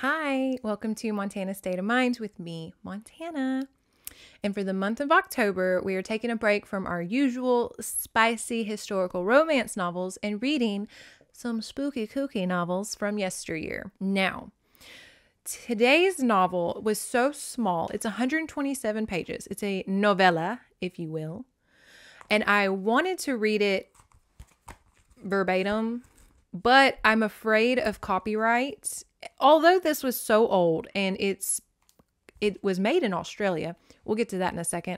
Hi, welcome to Montana State of Mind with me, Montana. And for the month of October, we are taking a break from our usual spicy historical romance novels and reading some spooky kooky novels from yesteryear. Now, today's novel was so small. It's 127 pages. It's a novella, if you will. And I wanted to read it verbatim, but I'm afraid of copyright. Although this was so old and it was made in Australia. We'll get to that in a second.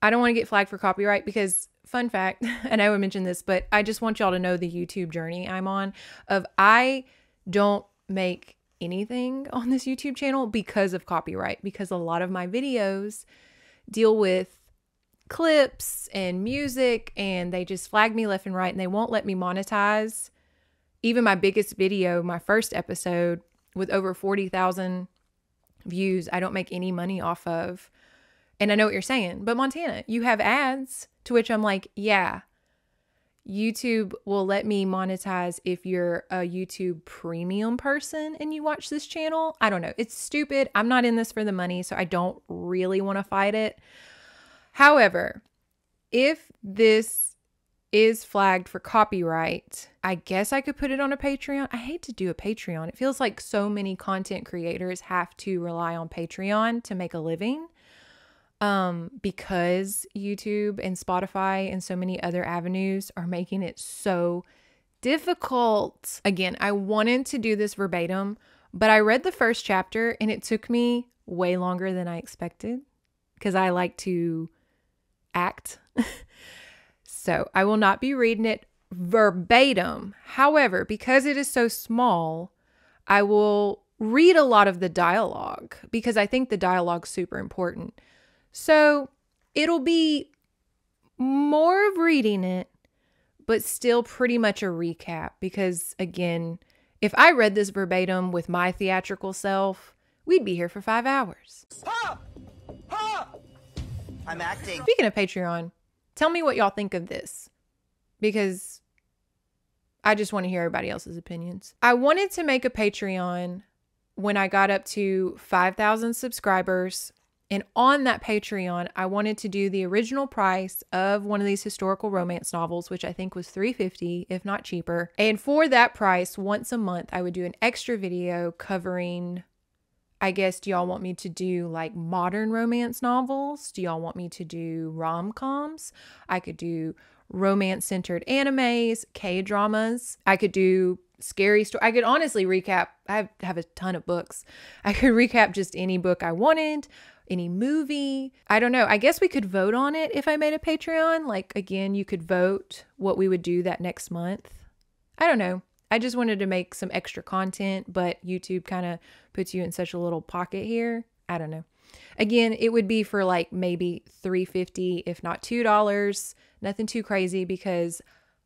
I don't want to get flagged for copyright because, fun fact, and I would mention this, but I just want y'all to know the YouTube journey I'm on of I don't make anything on this YouTube channel because of copyright, because a lot of my videos deal with clips and music and they just flag me left and right and they won't let me monetize. Even my biggest video, my first episode with over 40,000 views, I don't make any money off of. And I know what you're saying, but Montana, you have ads, to which I'm like, yeah, YouTube will let me monetize if you're a YouTube premium person and you watch this channel. I don't know. It's stupid. I'm not in this for the money, so I don't really want to fight it. However, if this is flagged for copyright, I guess I could put it on a Patreon. I hate to do a Patreon. It feels like so many content creators have to rely on Patreon to make a living because YouTube and Spotify and so many other avenues are making it so difficult. Again, I wanted to do this verbatim, but I read the first chapter and it took me way longer than I expected because I like to act. So I will not be reading it verbatim. However, because it is so small, I will read a lot of the dialogue because I think the dialogue's super important. So it'll be more of reading it, but still pretty much a recap because, again, if I read this verbatim with my theatrical self, we'd be here for 5 hours. Ha! Ha! I'm acting. Speaking of Patreon, tell me what y'all think of this because I just want to hear everybody else's opinions. I wanted to make a Patreon when I got up to 5,000 subscribers. And on that Patreon, I wanted to do the original price of one of these historical romance novels, which I think was $3.50, if not cheaper. And for that price, once a month, I would do an extra video covering, I guess, do y'all want me to do like modern romance novels? Do y'all want me to do rom-coms? I could do romance-centered animes, K-dramas. I could do scary stories. I could honestly recap. I have a ton of books. I could recap just any book I wanted, any movie. I don't know. I guess we could vote on it if I made a Patreon. Like, again, you could vote what we would do that next month. I don't know. I just wanted to make some extra content, but YouTube kind of puts you in such a little pocket here. I don't know. Again, it would be for like maybe $3.50, if not $2. Nothing too crazy because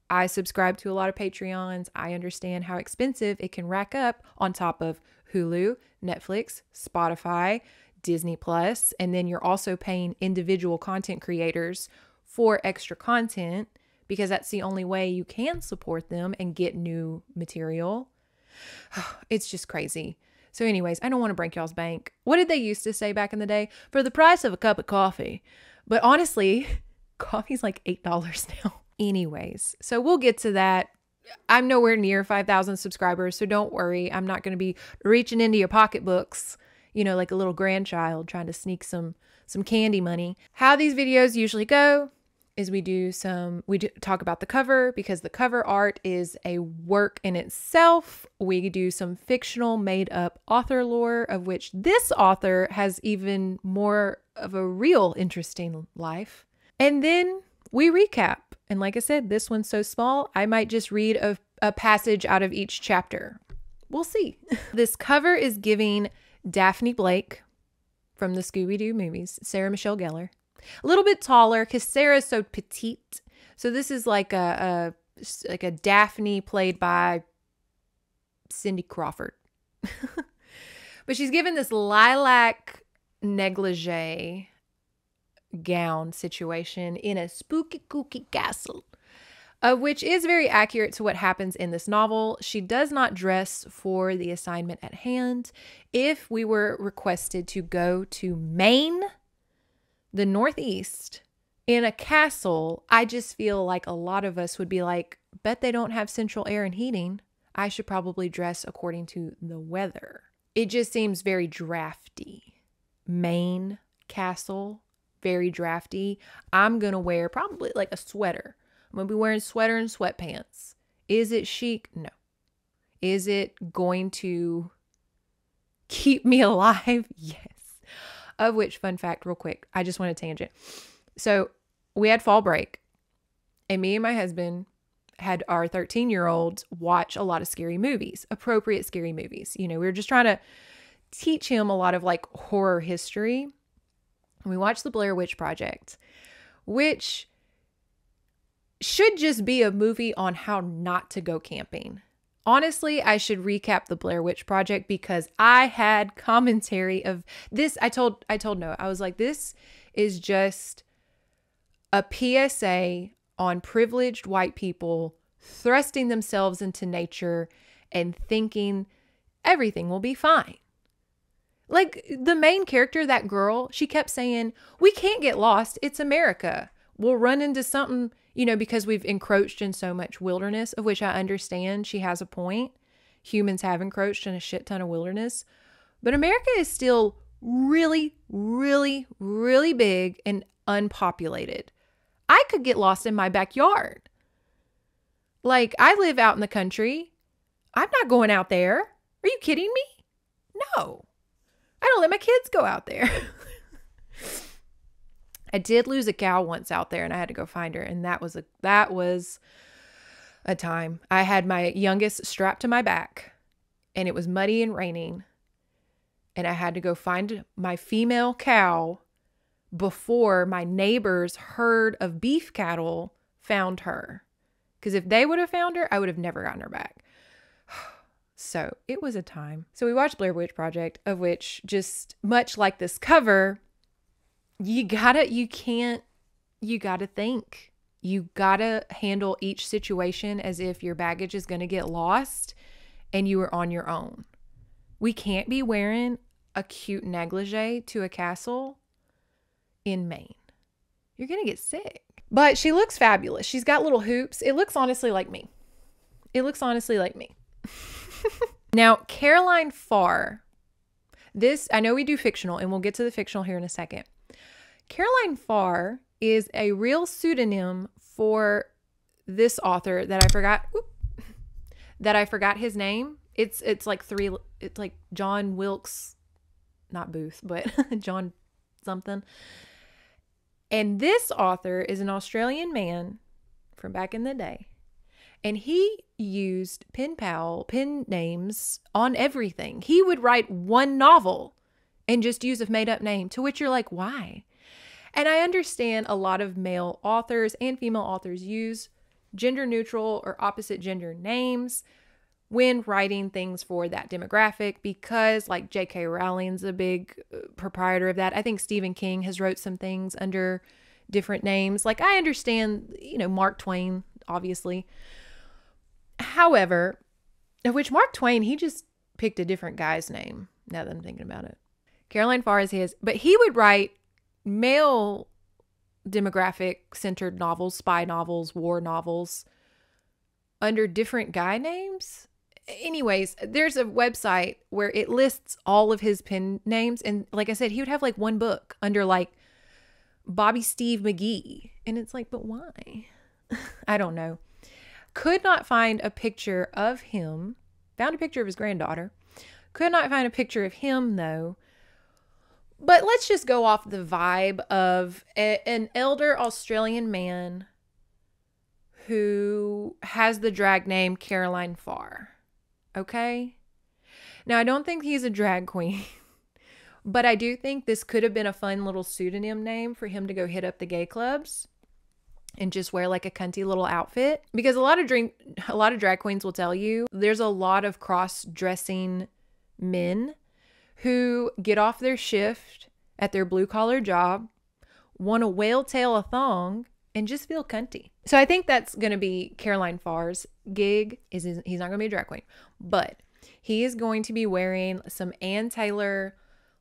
I subscribe to a lot of Patreons. I understand how expensive it can rack up on top of Hulu, Netflix, Spotify, Disney Plus, and then you're also paying individual content creators for extra content because that's the only way you can support them and get new material. It's just crazy. So anyways, I don't want to break y'all's bank. What did they used to say back in the day? For the price of a cup of coffee. But honestly, coffee's like $8 now. Anyways, so we'll get to that. I'm nowhere near 5,000 subscribers, so don't worry. I'm not going to be reaching into your pocketbooks, you know, like a little grandchild trying to sneak some candy money. How these videos usually go is we talk about the cover because the cover art is a work in itself. We do some fictional made up author lore, of which this author has even more of a real interesting life. And then we recap. And like I said, this one's so small, I might just read a passage out of each chapter. We'll see. This cover is giving Daphne Blake from the Scooby-Doo movies, Sarah Michelle Gellar. A little bit taller because Sarah's so petite. So this is like a Daphne played by Cindy Crawford. But she's given this lilac negligee gown situation in a spooky kooky castle. which is very accurate to what happens in this novel. She does not dress for the assignment at hand. If we were requested to go to Maine, the Northeast, in a castle, I just feel like a lot of us would be like, bet they don't have central air and heating. I should probably dress according to the weather. It just seems very drafty. Maine, castle, very drafty. I'm going to wear probably like a sweater. I'm going to be wearing sweater and sweatpants. Is it chic? No. Is it going to keep me alive? Yes. Of which, fun fact, real quick, I just want to tangent. So we had fall break, and me and my husband had our 13-year-old watch a lot of scary movies, appropriate scary movies. You know, we were just trying to teach him a lot of like horror history. We watched the Blair Witch Project, which should just be a movie on how not to go camping. Honestly, I should recap the Blair Witch Project because I had commentary of this. I told Noah, I was like, this is just a PSA on privileged white people thrusting themselves into nature and thinking everything will be fine. Like the main character, that girl, she kept saying, we can't get lost. It's America. We'll run into something, you know, because we've encroached in so much wilderness, of which I understand she has a point. Humans have encroached in a shit ton of wilderness. But America is still really, really, really big and unpopulated. I could get lost in my backyard. Like, I live out in the country. I'm not going out there. Are you kidding me? No. I don't let my kids go out there. I did lose a cow once out there and I had to go find her. And that was a time. I had my youngest strapped to my back and it was muddy and raining. And I had to go find my female cow before my neighbor's herd of beef cattle found her. Because if they would have found her, I would have never gotten her back. So it was a time. So we watched Blair Witch Project, of which, just much like this cover, you gotta think. You gotta handle each situation as if your baggage is gonna get lost and you are on your own. We can't be wearing a cute negligee to a castle in Maine. You're gonna get sick. But she looks fabulous. She's got little hoops. It looks honestly like me. Now, Caroline Farr. This, I know we do fictional, and we'll get to the fictional here in a second. Caroline Farr is a real pseudonym for this author that I forgot his name. It's like John Wilkes, not Booth, but John something. And this author is an Australian man from back in the day. And he used pen names on everything. He would write one novel and just use a made up name, to which you're like, why? And I understand a lot of male authors and female authors use gender neutral or opposite gender names when writing things for that demographic, because like J.K. Rowling's a big proprietor of that. I think Stephen King has wrote some things under different names. Like, I understand, Mark Twain, obviously. However, of which Mark Twain, he just picked a different guy's name, now that I'm thinking about it. Caroline Farr is his, but he would write male demographic centered novels, spy novels, war novels under different guy names. Anyways, there's a website where it lists all of his pen names. And like I said, he would have like one book under like Bobby Steve McGee. And it's like, but why? I don't know. Could not find a picture of him. Found a picture of his granddaughter. Could not find a picture of him though. But let's just go off the vibe of an elder Australian man who has the drag name Caroline Farr. Okay? Now, I don't think he's a drag queen, but I do think this could have been a fun little pseudonym name for him to go hit up the gay clubs and just wear like a cunty little outfit. Because a lot of drag queens will tell you there's a lot of cross-dressing men who get off their shift at their blue-collar job, want to whale tail a thong, and just feel cunty. So I think that's going to be Caroline Farr's gig. He's not going to be a drag queen, but he is going to be wearing some Ann Taylor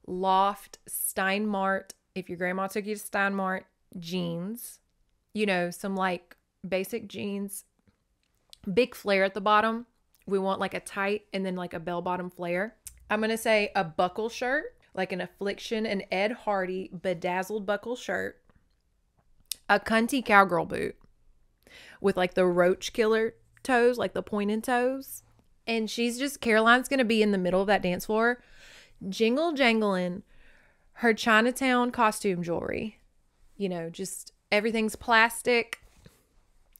Loft Steinmart, if your grandma took you to Steinmart, jeans. You know, some like basic jeans, big flare at the bottom. We want like a tight and then like a bell bottom flare. I'm going to say a buckle shirt, like an Affliction and Ed Hardy bedazzled buckle shirt. A cunty cowgirl boot with like the roach killer toes, like the pointed toes. And Caroline's going to be in the middle of that dance floor, jingle jangling her Chinatown costume jewelry. You know, just everything's plastic.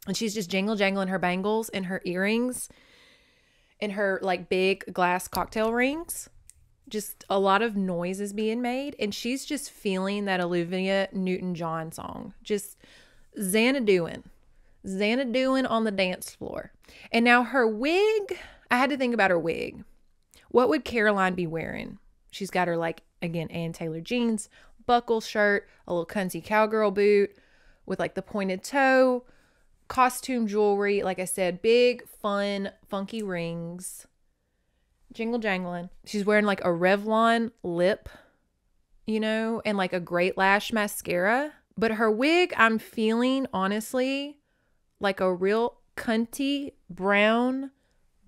And she's just jingle jangling her bangles and her earrings and her like big glass cocktail rings. Just a lot of noise is being made. And she's just feeling that Olivia Newton-John song. Just Xanadu-ing on the dance floor. And now her wig, I had to think about her wig. What would Caroline be wearing? She's got her like, again, Ann Taylor jeans, buckle shirt, a little cunty cowgirl boot with like the pointed toe, costume jewelry. Like I said, big, fun, funky rings. Jingle jangling. She's wearing like a Revlon lip, you know, and like a Great Lash mascara. But her wig, I'm feeling, honestly, like a real cunty brown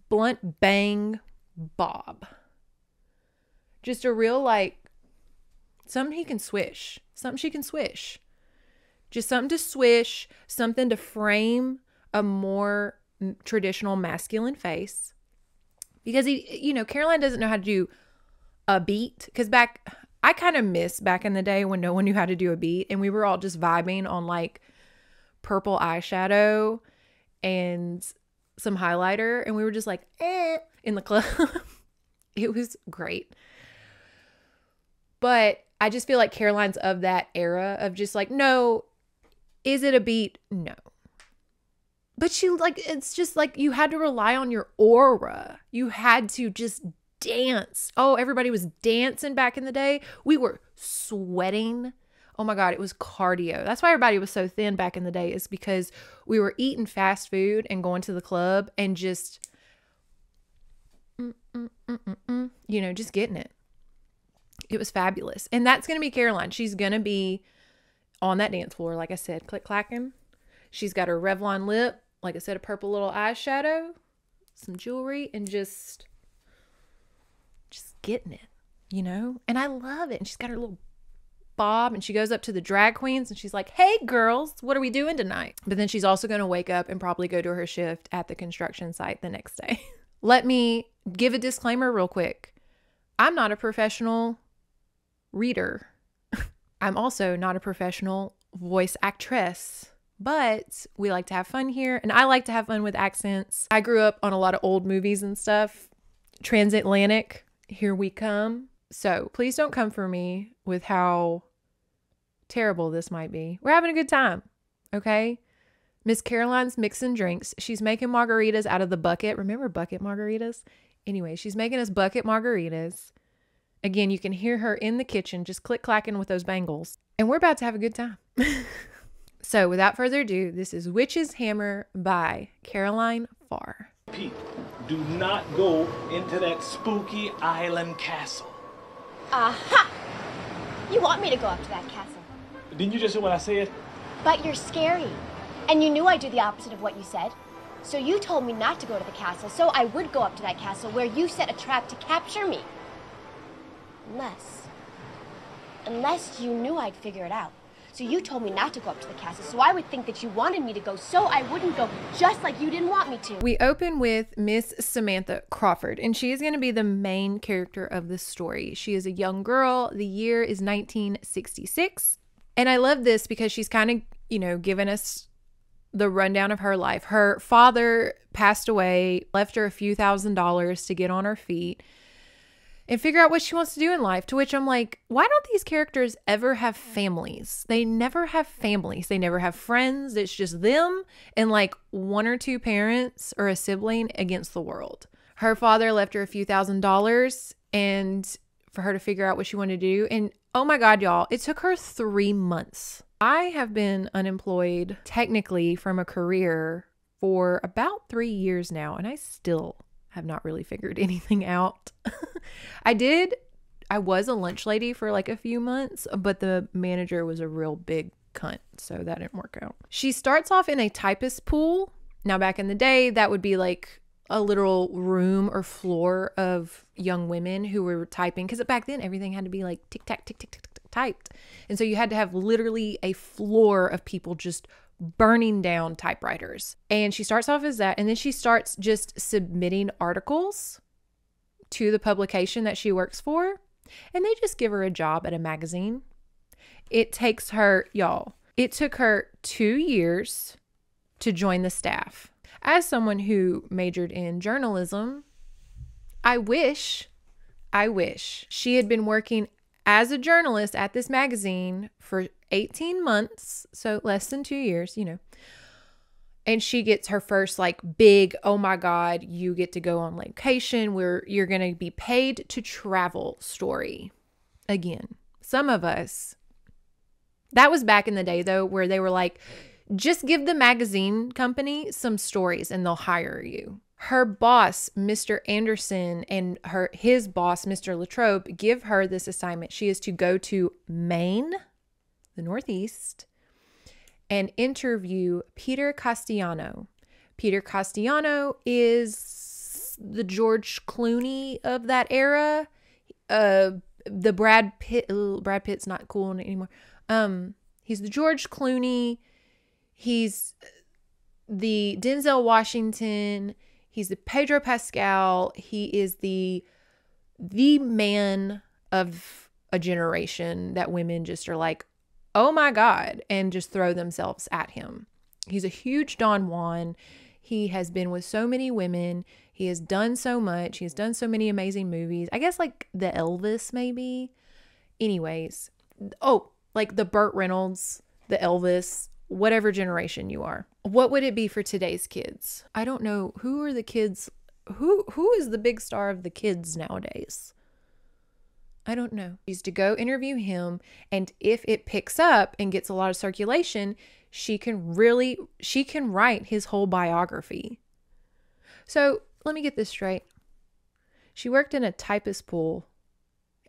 blunt bang bob. Just a real like something he can swish. Something she can swish. Just something to swish. Something to frame a more traditional masculine face. Because Caroline doesn't know how to do a beat. Because I kind of miss back in the day when no one knew how to do a beat. And we were all just vibing on like purple eyeshadow and some highlighter. And we were just like, in the club. It was great. But I just feel like Caroline's of that era of just like, no, is it a beat? No. But it's just like you had to rely on your aura. You had to just dance. Oh, everybody was dancing back in the day. We were sweating. Oh my God, it was cardio. That's why everybody was so thin back in the day, is because we were eating fast food and going to the club and just, just getting it. It was fabulous. And that's going to be Caroline. She's going to be on that dance floor, like I said, click-clacking. She's got her Revlon lip, like I said, a purple little eyeshadow, some jewelry, and just getting it, And I love it. And she's got her little bob, and she goes up to the drag queens, and she's like, hey, girls, what are we doing tonight? But then she's also going to wake up and probably go to her shift at the construction site the next day. Let me give a disclaimer real quick. I'm not a professional reader. I'm also not a professional voice actress. But we like to have fun here, and I like to have fun with accents. I grew up on a lot of old movies and stuff. Transatlantic, here we come. So please don't come for me with how terrible this might be. We're having a good time, okay? Miss Caroline's mixing drinks. She's making margaritas out of the bucket. Remember bucket margaritas? Anyway, she's making us bucket margaritas. Again, you can hear her in the kitchen just click-clacking with those bangles. And we're about to have a good time. So without further ado, this is Witch's Hammer by Caroline Farr. Pete, do not go into that spooky island castle. Aha! You want me to go up to that castle. Didn't you just hear what I said? But you're scary. And you knew I'd do the opposite of what you said. So you told me not to go to the castle, so I would go up to that castle where you set a trap to capture me. Unless you knew I'd figure it out. So you told me not to go up to the castle, so I would think that you wanted me to go, so I wouldn't go, just like you didn't want me to. We open with Miss Samantha Crawford, and she is going to be the main character of this story. She is a young girl. The year is 1966. And I love this because she's kind of, giving us the rundown of her life. Her father passed away, left her a few $1,000s to get on her feet and figure out what she wants to do in life. To which I'm like, why don't these characters ever have families? They never have families. They never have friends. It's just them and like one or two parents or a sibling against the world. Her father left her a few $1,000s and for her to figure out what she wanted to do. And oh my God, y'all, it took her 3 months. I have been unemployed technically from a career for about 3 years now, and I still have not really figured anything out. I was a lunch lady for like a few months, but the manager was a real big cunt, so that didn't work out. She starts off in a typist pool. Now, back in the day, that would be like a literal room or floor of young women who were typing, because back then everything had to be like tick tack tick tick tick tick typed, and so you had to have literally a floor of people just burning down typewriters. And she starts off as that, and then she starts just submitting articles to the publication that she works for, and they just give her a job at a magazine. It takes her, y'all, it took her 2 years to join the staff. As someone who majored in journalism, I wish she had been working as a journalist at this magazine for 18 months, so less than 2 years, you know. And she gets her first like big, oh my God, you get to go on location where you're going to be paid to travel story. Again, some of us, that was back in the day though, where they were like, just give the magazine company some stories and they'll hire you. Her boss, Mr. Anderson, and his boss, Mr. Latrobe, give her this assignment. She is to go to Maine, the Northeast, and interview Peter Castellano. Peter Castellano is the George Clooney of that era. The Brad Pitt's not cool anymore. He's the George Clooney. He's the Denzel Washington. He's the Pedro Pascal. He is the man of a generation that women just are like, oh my God, and just throw themselves at him. He's a huge Don Juan. He has been with so many women. He has done so much. He has done so many amazing movies. I guess like the Elvis maybe. Anyways. Oh, like the Burt Reynolds, the Elvis, whatever generation you are. What would it be for today's kids? I don't know. Who are the kids? Who is the big star of the kids nowadays? I don't know. She's to go interview him, and if it picks up and gets a lot of circulation, she can write his whole biography. So let me get this straight. She worked in a typist pool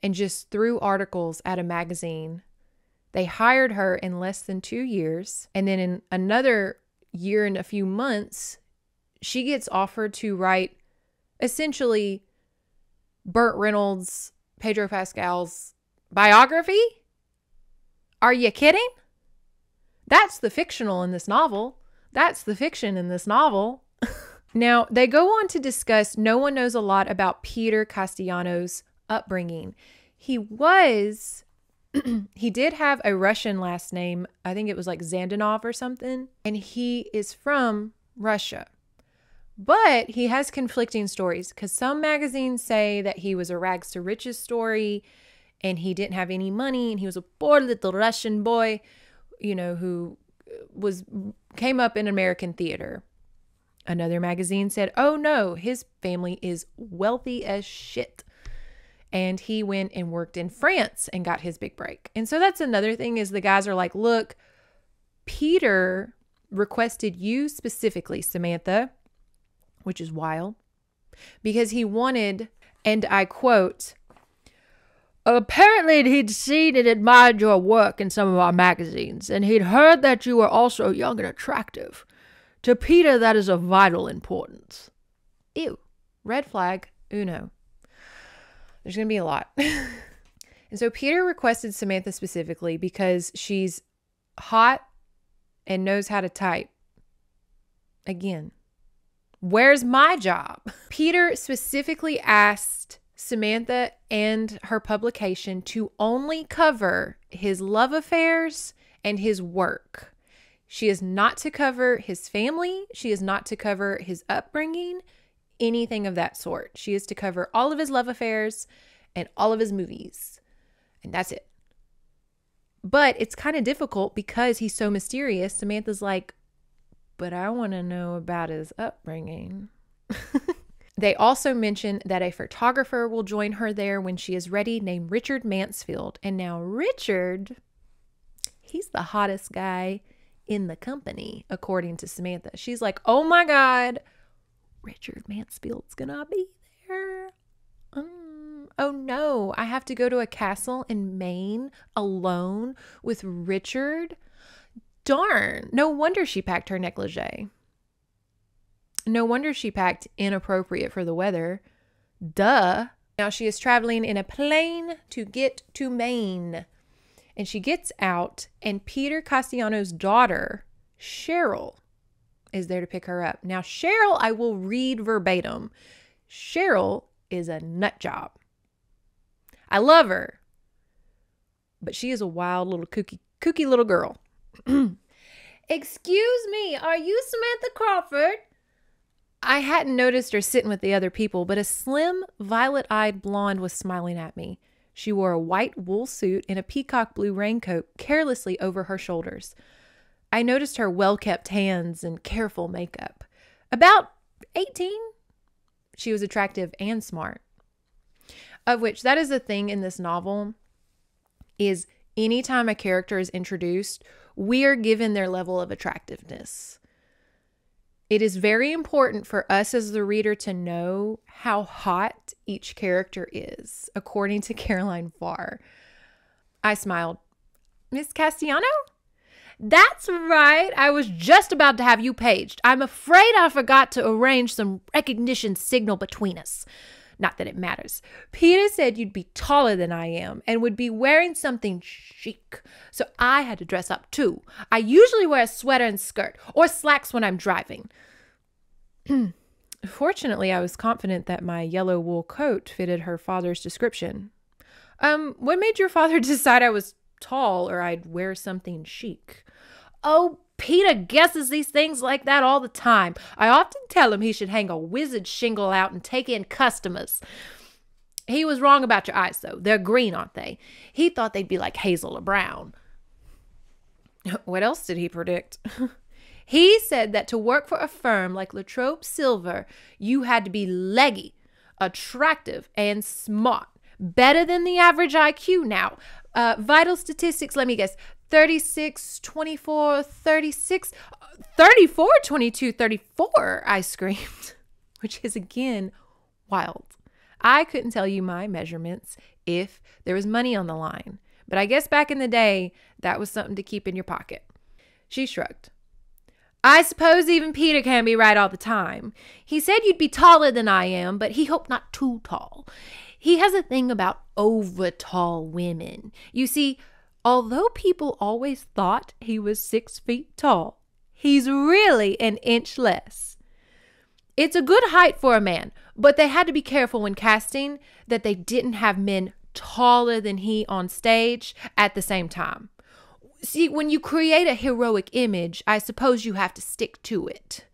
and just threw articles at a magazine. They hired her in less than 2 years, and then in another year and a few months, she gets offered to write essentially Burt Reynolds, Pedro Pascal's biography? Are you kidding? That's the fictional in this novel. That's the fiction in this novel. Now, they go on to discuss no one knows a lot about Peter Castellano's upbringing. He did have a Russian last name. I think it was like Zandanov or something. And he is from Russia. But he has conflicting stories because some magazines say that he was a rags to riches story and he didn't have any money and he was a poor little Russian boy, you know, who came up in American theater. Another magazine said, oh no, his family is wealthy as shit. And he went and worked in France and got his big break. And so that's another thing is the guys are like, look, Peter requested you specifically, Samantha, which is wild, because he wanted, and I quote, apparently he'd seen and admired your work in some of our magazines, and he'd heard that you were also young and attractive. To Peter, that is of vital importance. Ew. Red flag. Uno. There's going to be a lot. And so Peter requested Samantha specifically because she's hot and knows how to type. Again, where's my job? Peter specifically asked Samantha and her publication to only cover his love affairs and his work. She is not to cover his family. She is not to cover his upbringing, anything of that sort. She is to cover all of his love affairs and all of his movies. And that's it. But it's kind of difficult because he's so mysterious. Samantha's like, but I want to know about his upbringing. They also mention that a photographer will join her there when she is ready, named Richard Mansfield. And now Richard, he's the hottest guy in the company, according to Samantha. She's like, oh my God, Richard Mansfield's gonna be there. Oh no, I have to go to a castle in Maine alone with Richard. Darn, no wonder she packed her negligee. No wonder she packed inappropriate for the weather. Duh. Now she is traveling in a plane to get to Maine. And she gets out, and Peter Castellano's daughter, Cheryl, is there to pick her up. Now, Cheryl, I will read verbatim. Cheryl is a nut job. I love her, but she is a wild little kooky little girl. Excuse me, are you Samantha Crawford? I hadn't noticed her sitting with the other people, but a slim, violet-eyed blonde was smiling at me. She wore a white wool suit and a peacock blue raincoat carelessly over her shoulders. I noticed her well-kept hands and careful makeup. About 18. She was attractive and smart. Of which, that is a thing in this novel, is anytime a character is introduced, we are given their level of attractiveness. It is very important for us as the reader to know how hot each character is, according to Caroline Farr. I smiled. Miss Castellano? That's right. I was just about to have you paged. I'm afraid I forgot to arrange some recognition signal between us. Not that it matters. Peter said you'd be taller than I am and would be wearing something chic. So I had to dress up too. I usually wear a sweater and skirt or slacks when I'm driving. Fortunately, I was confident that my yellow wool coat fitted her father's description. What made your father decide I was tall or I'd wear something chic? Oh, Peter guesses these things like that all the time. I often tell him he should hang a wizard shingle out and take in customers. He was wrong about your eyes, though. They're green, aren't they? He thought they'd be like hazel or brown. What else did he predict? He said that to work for a firm like Latrobe Silver, you had to be leggy, attractive, and smart. Better than the average IQ now. Vital statistics, let me guess. 36, 24, 36, 34, 22, 34, I screamed, which is again wild. I couldn't tell you my measurements if there was money on the line, but I guess back in the day, that was something to keep in your pocket. She shrugged. I suppose even Peter can't be right all the time. He said you'd be taller than I am, but he hoped not too tall. He has a thing about over-tall women. You see, although people always thought he was 6 feet tall, he's really an inch less. It's a good height for a man, but they had to be careful when casting that they didn't have men taller than he on stage at the same time. See, when you create a heroic image, I suppose you have to stick to it.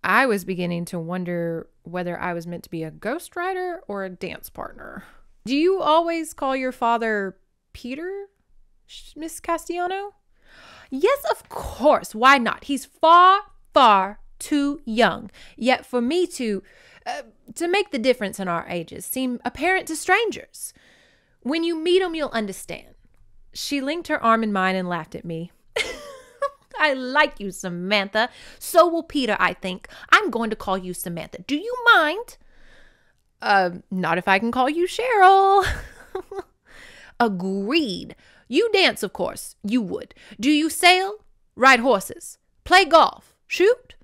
I was beginning to wonder whether I was meant to be a ghostwriter or a dance partner. Do you always call your father Peter, Miss Castellano? Yes, of course. Why not? He's far, far too young. Yet for me to make the difference in our ages seem apparent to strangers. When you meet him, you'll understand. She linked her arm in mine and laughed at me. I like you, Samantha. So will Peter, I think. I'm going to call you Samantha. Do you mind? Not if I can call you Cheryl. Agreed. You dance, of course. You would. Do you sail? Ride horses? Play golf? Shoot?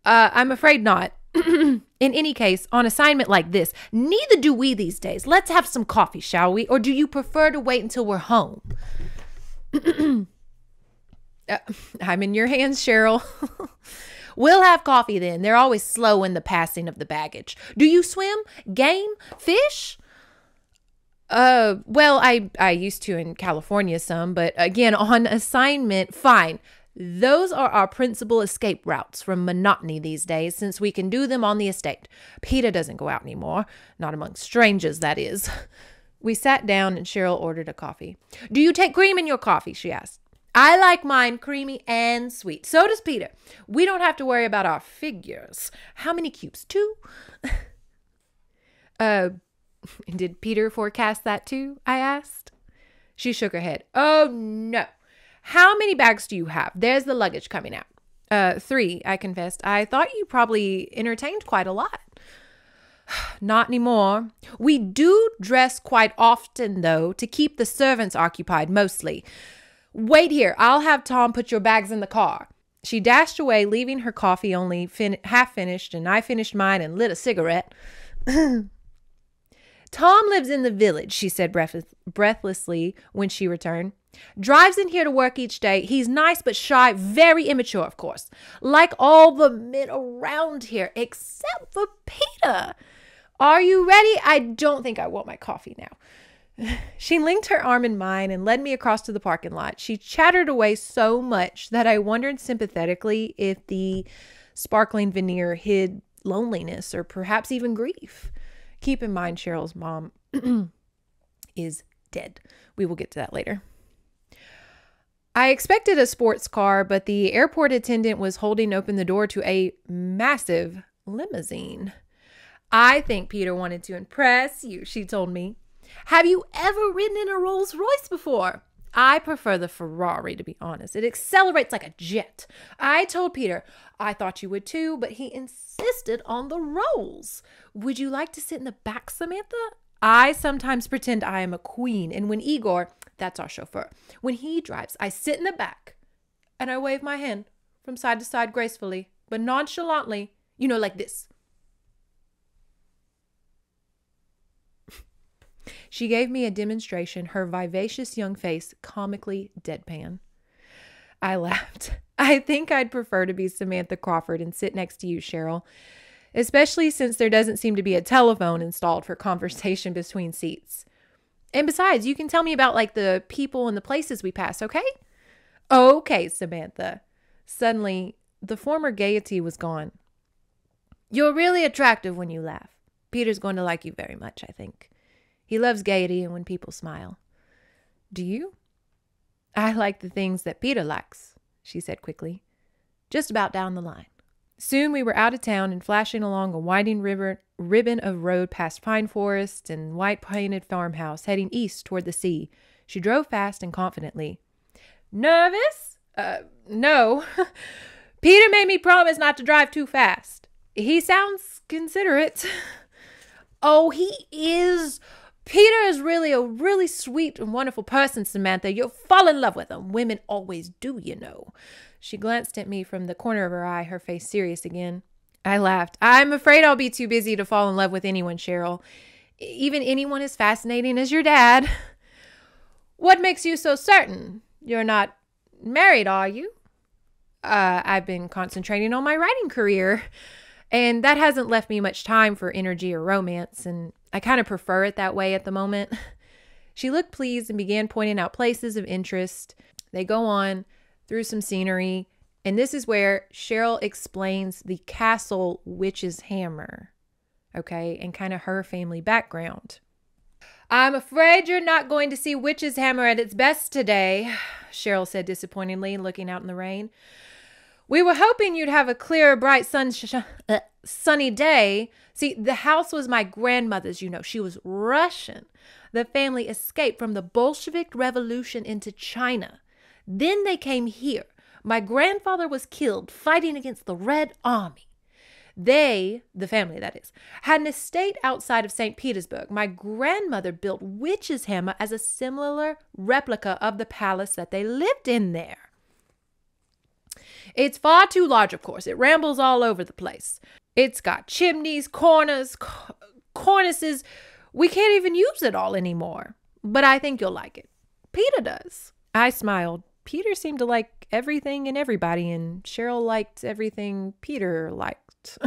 I'm afraid not. In any case, on assignment like this, neither do we these days. Let's have some coffee, shall we? Or do you prefer to wait until we're home? I'm in your hands, Cheryl. We'll have coffee then. They're always slow in the passing of the baggage. Do you swim? Game? Fish? Well, I used to in California some, but again, on assignment, fine. Those are our principal escape routes from monotony these days, since we can do them on the estate. Peter doesn't go out anymore. Not among strangers, that is. We sat down and Cheryl ordered a coffee. Do you take cream in your coffee? She asked. I like mine creamy and sweet. So does Peter. We don't have to worry about our figures. How many cubes? 2? Did Peter forecast that too? I asked. She shook her head. Oh, no. How many bags do you have? There's the luggage coming out. 3, I confessed. I thought you probably entertained quite a lot. Not anymore. We do dress quite often, though, to keep the servants occupied mostly. Wait here. I'll have Tom put your bags in the car. She dashed away, leaving her coffee only half finished, and I finished mine and lit a cigarette. Tom lives in the village, she said breathlessly when she returned. Drives in here to work each day. He's nice but shy, very immature, of course. Like all the men around here, except for Peter. Are you ready? I don't think I want my coffee now. She linked her arm in mine and led me across to the parking lot. She chattered away so much that I wondered sympathetically if the sparkling veneer hid loneliness or perhaps even grief. Keep in mind, Cheryl's mom is dead. We will get to that later. I expected a sports car, but the airport attendant was holding open the door to a massive limousine. I think Peter wanted to impress you, she told me. Have you ever ridden in a Rolls Royce before? I prefer the Ferrari, to be honest. It accelerates like a jet. I told Peter I thought you would too, but he insisted on the Rolls. Would you like to sit in the back, Samantha? I sometimes pretend I am a queen, and when Igor, that's our chauffeur, when he drives, I sit in the back and I wave my hand from side to side gracefully, but nonchalantly, like this. She gave me a demonstration, her vivacious young face comically deadpan. I laughed. I think I'd prefer to be Samantha Crawford and sit next to you, Cheryl, especially since there doesn't seem to be a telephone installed for conversation between seats. And besides, you can tell me about the people and the places we pass, okay? Okay, Samantha. Suddenly, the former gaiety was gone. You're really attractive when you laugh. Peter's going to like you very much, I think. He loves gaiety and when people smile. Do you? I like the things that Peter likes, she said quickly. Just about down the line. Soon we were out of town and flashing along a winding ribbon of road past pine forest and white-painted farmhouse, heading east toward the sea. She drove fast and confidently. Nervous? No. Peter made me promise not to drive too fast. He sounds considerate. Oh, he is. Peter is really a really sweet and wonderful person, Samantha. You'll fall in love with him. Women always do, She glanced at me from the corner of her eye, her face serious again. I laughed. I'm afraid I'll be too busy to fall in love with anyone, Cheryl. Even anyone as fascinating as your dad. What makes you so certain? You're not married, are you? I've been concentrating on my writing career, and that hasn't left me much time for energy or romance, and I kind of prefer it that way at the moment. She looked pleased and began pointing out places of interest. They go on through some scenery, and this is where Cheryl explains the Cassel witch's hammer, okay, and kind of her family background. I'm afraid you're not going to see Witch's hammer at its best today, Cheryl said disappointingly, looking out in the rain. We were hoping you'd have a clear, bright, sunny day. See, the house was my grandmother's, She was Russian. The family escaped from the Bolshevik Revolution into China. Then they came here. My grandfather was killed fighting against the Red Army. They, the family that is, had an estate outside of St. Petersburg. My grandmother built Witch's hammer as a similar replica of the palace that they lived in there. It's far too large, of course. It rambles all over the place. It's got chimneys, cornices. We can't even use it all anymore. But I think you'll like it. Peter does. I smiled. Peter seemed to like everything and everybody, and Cheryl liked everything Peter liked.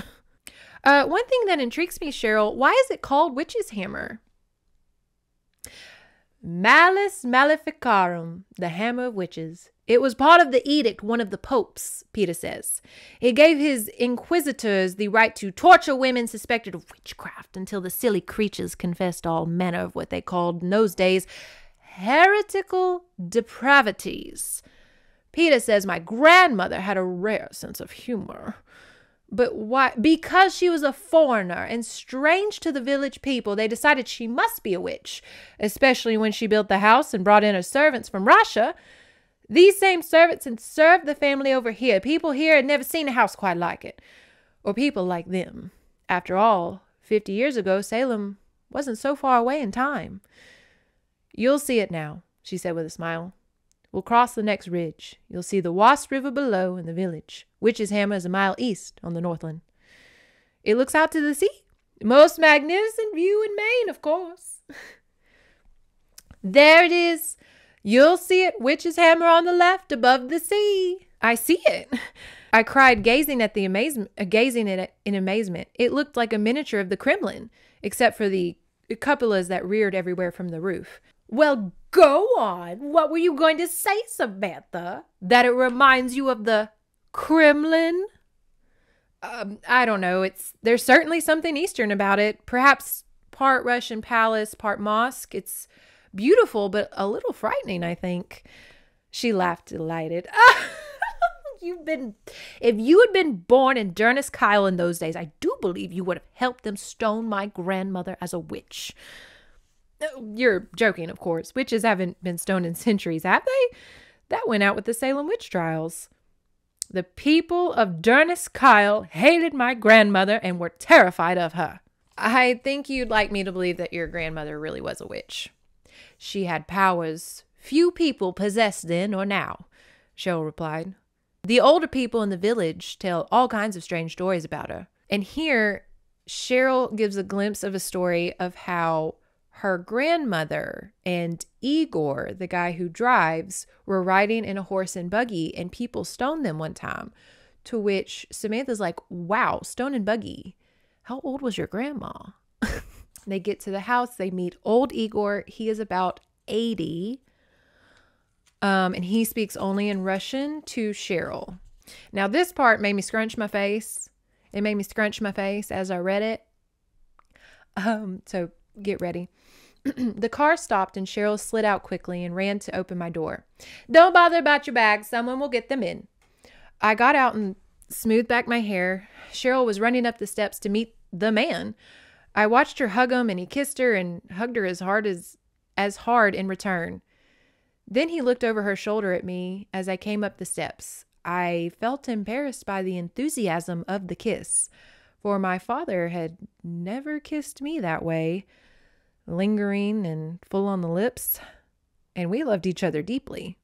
One thing that intrigues me, Cheryl, why is it called Witch's Hammer? Malus Maleficarum, the hammer of witches. It was part of the edict one of the popes, Peter says. It gave his inquisitors the right to torture women suspected of witchcraft until the silly creatures confessed all manner of what they called in those days heretical depravities. Peter says my grandmother had a rare sense of humor. But why? Because she was a foreigner and strange to the village people, they decided she must be a witch, especially when she built the house and brought in her servants from Russia. These same servants had served the family over here. People here had never seen a house quite like it, or people like them. After all, 50 years ago, Salem wasn't so far away in time. You'll see it now, she said with a smile. We'll cross the next ridge. You'll see the Wasp River below in the village. Witch's Hammer is a mile east on the Northland. It looks out to the sea. Most magnificent view in Maine, of course. There it is. You'll see it. Witch's Hammer on the left above the sea. I see it. I cried, gazing at in amazement. It looked like a miniature of the Kremlin, except for the cupolas that reared everywhere from the roof. Well, go on. What were you going to say, Samantha? That it reminds you of the Kremlin? I don't know. There's certainly something Eastern about it. Perhaps part Russian palace, part mosque. It's beautiful, but a little frightening, I think. She laughed, delighted. If you had been born in Thinnest Kyle in those days, I do believe you would have helped them stone my grandmother as a witch. You're joking, of course. Witches haven't been stoned in centuries, have they? That went out with the Salem witch trials. The people of Thinnest Kyle hated my grandmother and were terrified of her. I think you'd like me to believe that your grandmother really was a witch. She had powers few people possess then or now, Cheryl replied. The older people in the village tell all kinds of strange stories about her. And here, Cheryl gives a glimpse of a story of how her grandmother and Igor, the guy who drives, were riding in a horse and buggy and people stoned them one time. To which Samantha's like, wow, stone and buggy. How old was your grandma? They get to the house. They meet old Igor. He is about 80. And he speaks only in Russian to Cheryl. Now, this part made me scrunch my face. It made me scrunch my face as I read it. So get ready. The car stopped and Cheryl slid out quickly and ran to open my door. Don't bother about your bags. Someone will get them in. I got out and smoothed back my hair. Cheryl was running up the steps to meet the man. I watched her hug him and he kissed her and hugged her as hard in return. Then he looked over her shoulder at me as I came up the steps. I felt embarrassed by the enthusiasm of the kiss, for my father had never kissed me that way, lingering and full on the lips, and we loved each other deeply.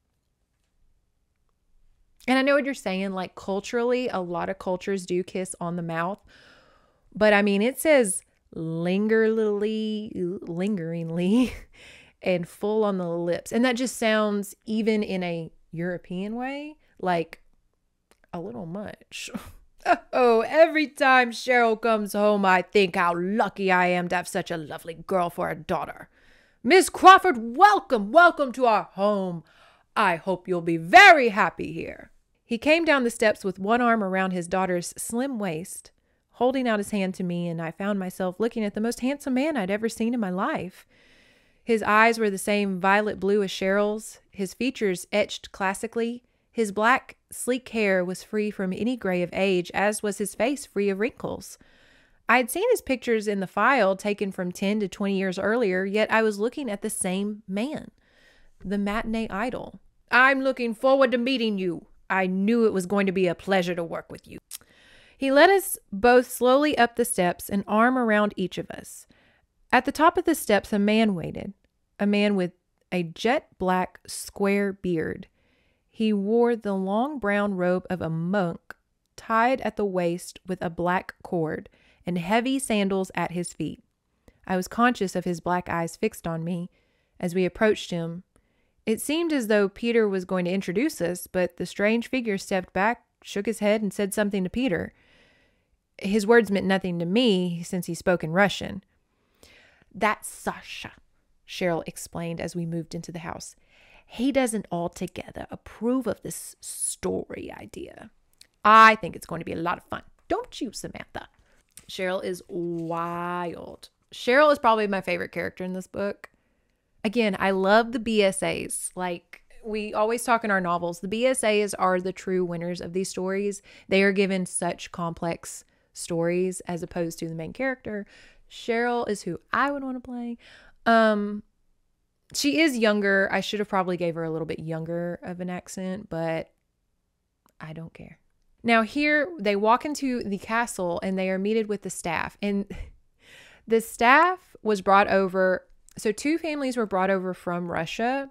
And I know what you're saying, like culturally, a lot of cultures do kiss on the mouth, but I mean, it says lingeringly, and full on the lips. And that just sounds, even in a European way, like a little much. Oh, every time Cheryl comes home, I think how lucky I am to have such a lovely girl for a daughter. Miss Crawford, welcome, welcome to our home. I hope you'll be very happy here. He came down the steps with one arm around his daughter's slim waist, holding out his hand to me, and I found myself looking at the most handsome man I'd ever seen in my life. His eyes were the same violet blue as Cheryl's, his features etched classically. His black, sleek hair was free from any gray of age, as was his face free of wrinkles. I had seen his pictures in the file taken from 10 to 20 years earlier, yet I was looking at the same man, the matinee idol. I'm looking forward to meeting you. I knew it was going to be a pleasure to work with you. He led us both slowly up the steps, an arm around each of us. At the top of the steps, a man waited, a man with a jet black square beard. He wore the long brown robe of a monk, tied at the waist with a black cord, and heavy sandals at his feet. I was conscious of his black eyes fixed on me. As we approached him, it seemed as though Peter was going to introduce us, but the strange figure stepped back, shook his head, and said something to Peter. His words meant nothing to me, since he spoke in Russian. That's Sasha, Cheryl explained as we moved into the house. He doesn't altogether approve of this story idea. I think it's going to be a lot of fun. Don't you, Samantha? Cheryl is wild. Cheryl is probably my favorite character in this book. Again, I love the BSAs. Like we always talk in our novels, the BSAs are the true winners of these stories. They are given such complex stories as opposed to the main character. Cheryl is who I would want to play. She is younger. I should have probably gave her a little bit younger of an accent, but I don't care. Now here they walk into the castle and they are meted with the staff. And the staff was brought over. So 2 families were brought over from Russia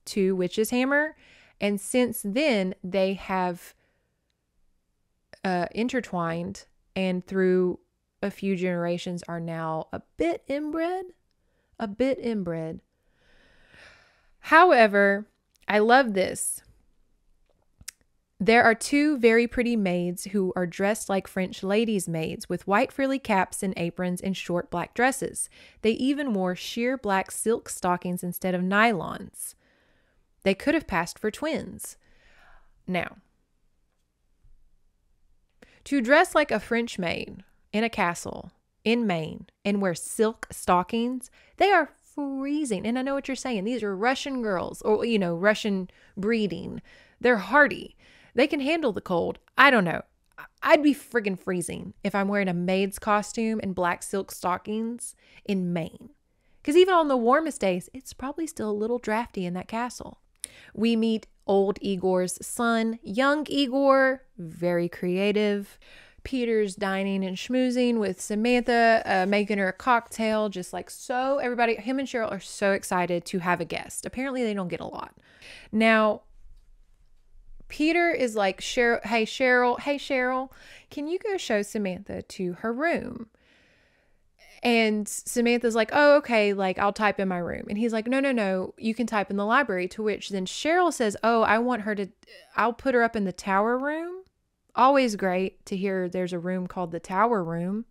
to Wichez Hammer. And since then they have intertwined, and through a few generations are now a bit inbred. However, I love this. There are 2 very pretty maids who are dressed like French ladies' maids with white frilly caps and aprons and short black dresses. They even wore sheer black silk stockings instead of nylons. They could have passed for twins. Now, to dress like a French maid in a castle in Maine and wear silk stockings, they are freezing. And I know what you're saying. These are Russian girls, or, you know, Russian breeding. They're hardy. They can handle the cold. I don't know. I'd be friggin' freezing if I'm wearing a maid's costume and black silk stockings in Maine. Because even on the warmest days, it's probably still a little drafty in that castle. We meet old Igor's son, young Igor, very creative. Peter's dining and schmoozing with Samantha, making her a cocktail, just like so. Everybody, him and Cheryl are so excited to have a guest. Apparently they don't get a lot. Now, Peter is like, hey Cheryl, can you go show Samantha to her room? And Samantha's like, oh, okay, like I'll type in my room. And he's like, no, you can type in the library. To which then Cheryl says, oh, I'll put her up in the tower room. Always great to hear there's a room called the tower room.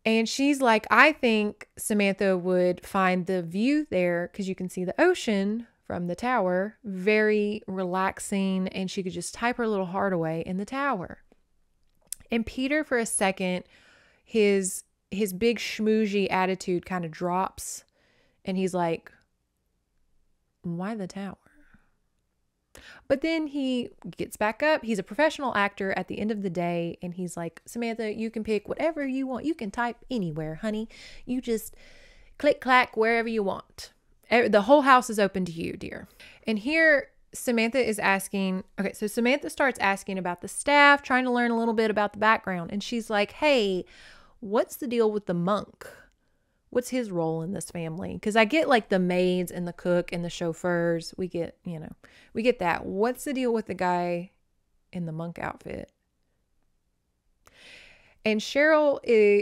And she's like, I think Samantha would find the view there, because you can see the ocean from the tower, very relaxing, and she could just type her little heart away in the tower. And Peter, for a second, his big schmoozhy attitude kind of drops, and he's like, why the tower? But then he gets back up. He's a professional actor at the end of the day, and he's like, Samantha, you can pick whatever you want. You can type anywhere, honey. You just click, clack, wherever you want. The whole house is open to you, dear. And here Samantha is asking, okay, so Samantha starts asking about the staff, trying to learn a little bit about the background. And she's like, hey, what's the deal with the monk? What's his role in this family? Because I get like the maids and the cook and the chauffeurs. We get that. What's the deal with the guy in the monk outfit? And Cheryl,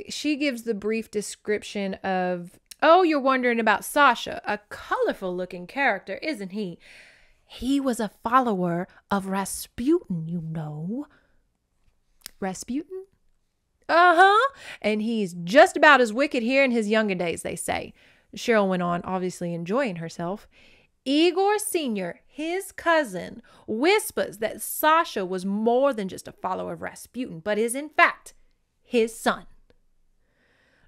she gives the brief description of, oh, you're wondering about Sasha, a colorful looking character, isn't he? He was a follower of Rasputin, you know. Rasputin? Uh-huh. And he's just about as wicked here in his younger days, they say. Cheryl went on, obviously enjoying herself. Igor Sr., his cousin, whispers that Sasha was more than just a follower of Rasputin, but is in fact his son.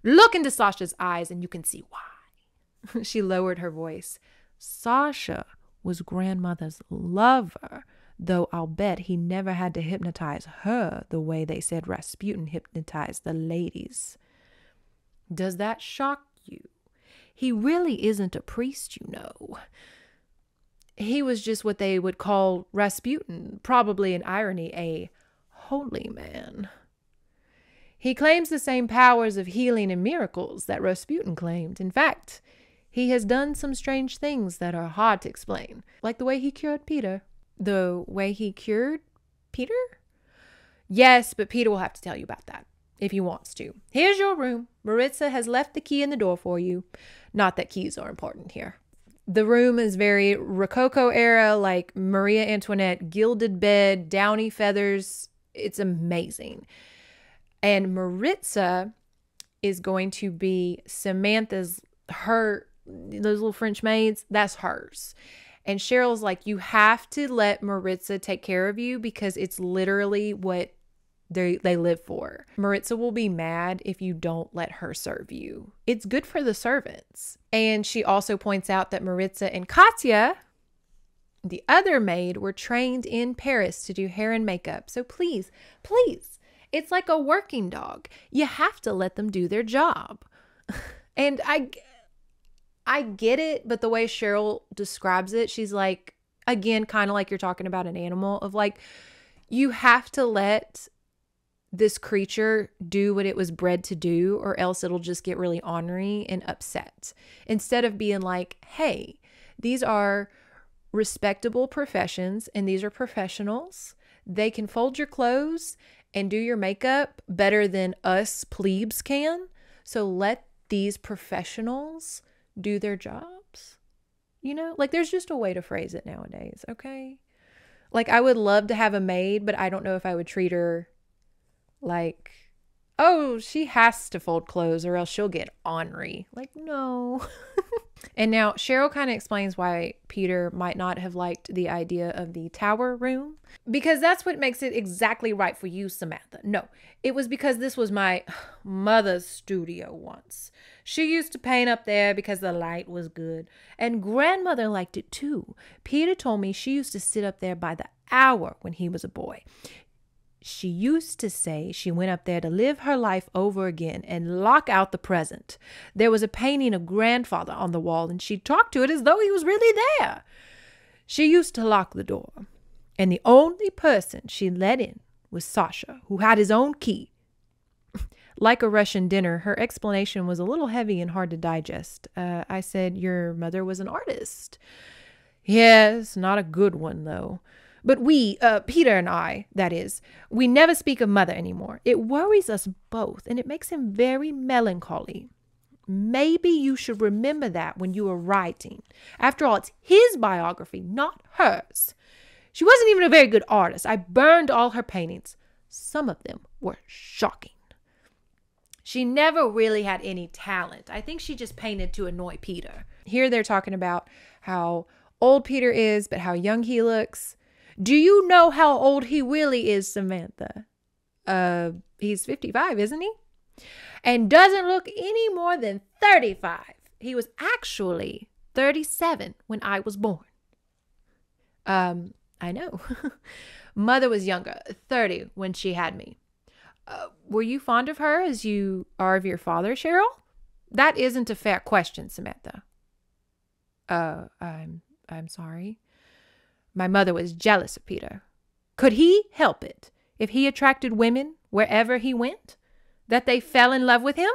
Look into Sasha's eyes and you can see why. She lowered her voice. Sasha was grandmother's lover, though I'll bet he never had to hypnotize her the way they said Rasputin hypnotized the ladies. Does that shock you? He really isn't a priest, you know. He was just what they would call Rasputin, probably in irony, a holy man. He claims the same powers of healing and miracles that Rasputin claimed. In fact, he has done some strange things that are hard to explain, like the way he cured Peter. The way he cured Peter? Yes, but Peter will have to tell you about that if he wants to. Here's your room. Maritza has left the key in the door for you. Not that keys are important here. The room is very Rococo era, like Maria Antoinette, gilded bed, downy feathers. It's amazing. And Maritza is going to be Samantha's, those little French maids, that's hers. And Cheryl's like, you have to let Maritza take care of you because it's literally what they live for. Maritza will be mad if you don't let her serve you. It's good for the servants. And she also points out that Maritza and Katya, the other maid, were trained in Paris to do hair and makeup. So please, It's like a working dog. You have to let them do their job. And I get it, but the way Cheryl describes it, she's like, again, kind of like you're talking about an animal, of like, you have to let this creature do what it was bred to do, or else it'll just get really ornery and upset. Instead of being like, hey, these are respectable professions and these are professionals. They can fold your clothes and do your makeup better than us plebes can. So let these professionals do their jobs. You know, like there's just a way to phrase it nowadays, okay? Like I would love to have a maid, but I don't know if I would treat her like, oh, she has to fold clothes or else she'll get ornery. Like, no. And now Cheryl kind of explains why Peter might not have liked the idea of the tower room, because that's what makes it exactly right for you, Samantha. No, it was because this was my mother's studio once. She used to paint up there because the light was good, and grandmother liked it too. Peter told me she used to sit up there by the hour when he was a boy. She used to say she went up there to live her life over again and lock out the present. There was a painting of grandfather on the wall, and she talked to it as though he was really there. She used to lock the door, and the only person she let in was Sasha, who had his own key. Like a Russian dinner, her explanation was a little heavy and hard to digest. I said, your mother was an artist. Yes, not a good one, though. But we, Peter and I, that is, we never speak of mother anymore. It worries us both, and it makes him very melancholy. Maybe you should remember that when you are writing. After all, it's his biography, not hers. She wasn't even a very good artist. I burned all her paintings. Some of them were shocking. She never really had any talent. I think she just painted to annoy Peter. Here they're talking about how old Peter is, but how young he looks. Do you know how old he really is, Samantha? He's 55, isn't he? And doesn't look any more than 35. He was actually 37 when I was born. I know. Mother was younger, 30 when she had me. Were you fond of her as you are of your father, Cheryl? That isn't a fair question, Samantha. I'm sorry. My mother was jealous of Peter. Could he help it if he attracted women wherever he went? That they fell in love with him?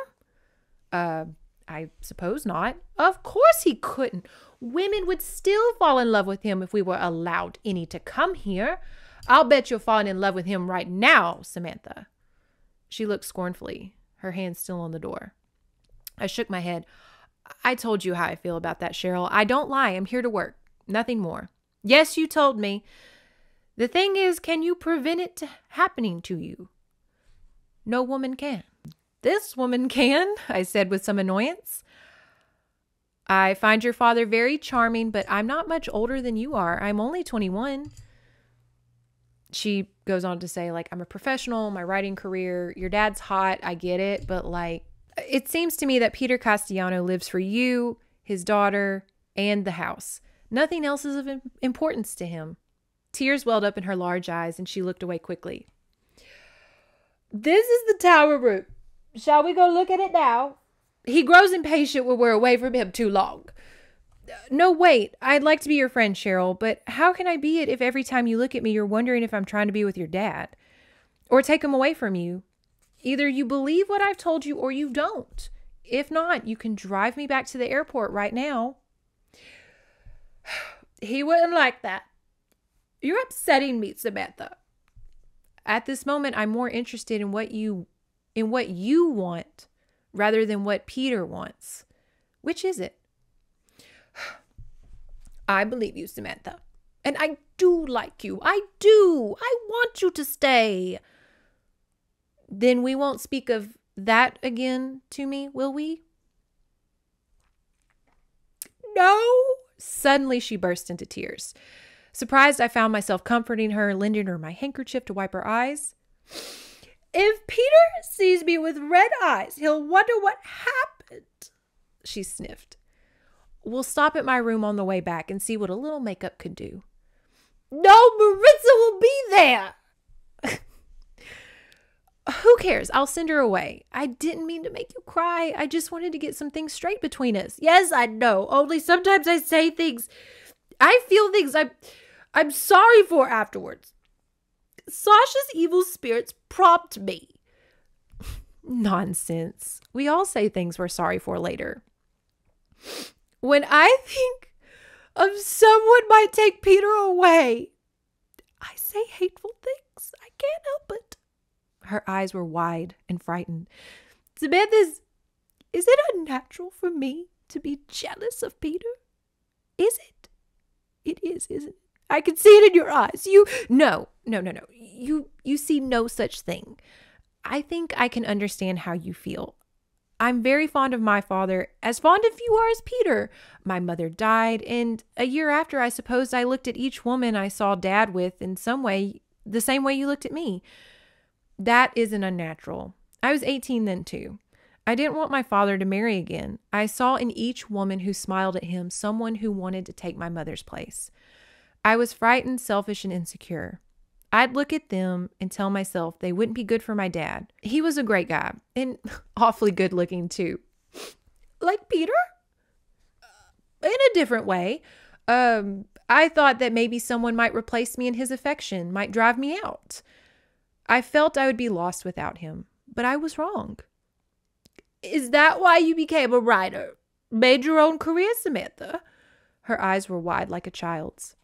I suppose not. Of course he couldn't. Women would still fall in love with him if we were allowed any to come here. I'll bet you're falling in love with him right now, Samantha. She looked scornfully, her hand still on the door. I shook my head. I told you how I feel about that, Cheryl. I don't lie. I'm here to work. Nothing more. Yes, you told me. The thing is, can you prevent it happening to you? No woman can. This woman can, I said with some annoyance. I find your father very charming, but I'm not much older than you are. I'm only 21. She goes on to say, like, I'm a professional, my writing career, your dad's hot, I get it, but like, it seems to me that Peter Castellano lives for you, his daughter, and the house. Nothing else is of importance to him. Tears welled up in her large eyes, and she looked away quickly. This is the tower room. Shall we go look at it now? He grows impatient when we're away from him too long. No, wait. I'd like to be your friend, Cheryl, but how can I be it if every time you look at me, you're wondering if I'm trying to be with your dad or take him away from you? Either you believe what I've told you or you don't. If not, you can drive me back to the airport right now. He wouldn't like that. You're upsetting me, Samantha. At this moment, I'm more interested in what you want rather than what Peter wants. Which is it? I believe you, Samantha. And I do like you. I do. I want you to stay. Then we won't speak of that again to me, will we? No. Suddenly she burst into tears. Surprised, I found myself comforting her, lending her my handkerchief to wipe her eyes. If Peter sees me with red eyes, he'll wonder what happened, she sniffed. We'll stop at my room on the way back and see what a little makeup could do. No, Maritza will be there. Who cares? I'll send her away. I didn't mean to make you cry. I just wanted to get some things straight between us. Yes, I know. Only sometimes I say things. I feel things I'm sorry for afterwards. Sasha's evil spirits prompt me. Nonsense. We all say things we're sorry for later. When I think of someone might take Peter away, I say hateful things. I can't help it. Her eyes were wide and frightened. Samantha, is it unnatural for me to be jealous of Peter? Is it? It is, isn't it? I can see it in your eyes. No. You see no such thing. I think I can understand how you feel. I'm very fond of my father, as fond of you are as Peter. My mother died, and a year after, I suppose I looked at each woman I saw Dad with in some way, the same way you looked at me. That isn't unnatural. I was 18 then too. I didn't want my father to marry again. I saw in each woman who smiled at him someone who wanted to take my mother's place. I was frightened, selfish, and insecure. I'd look at them and tell myself they wouldn't be good for my dad. He was a great guy and awfully good looking too. Like Peter? In a different way. I thought that maybe someone might replace me in his affection, might drive me out. I felt I would be lost without him, but I was wrong. Is that why you became a writer? Made your own career, Samantha? Her eyes were wide like a child's.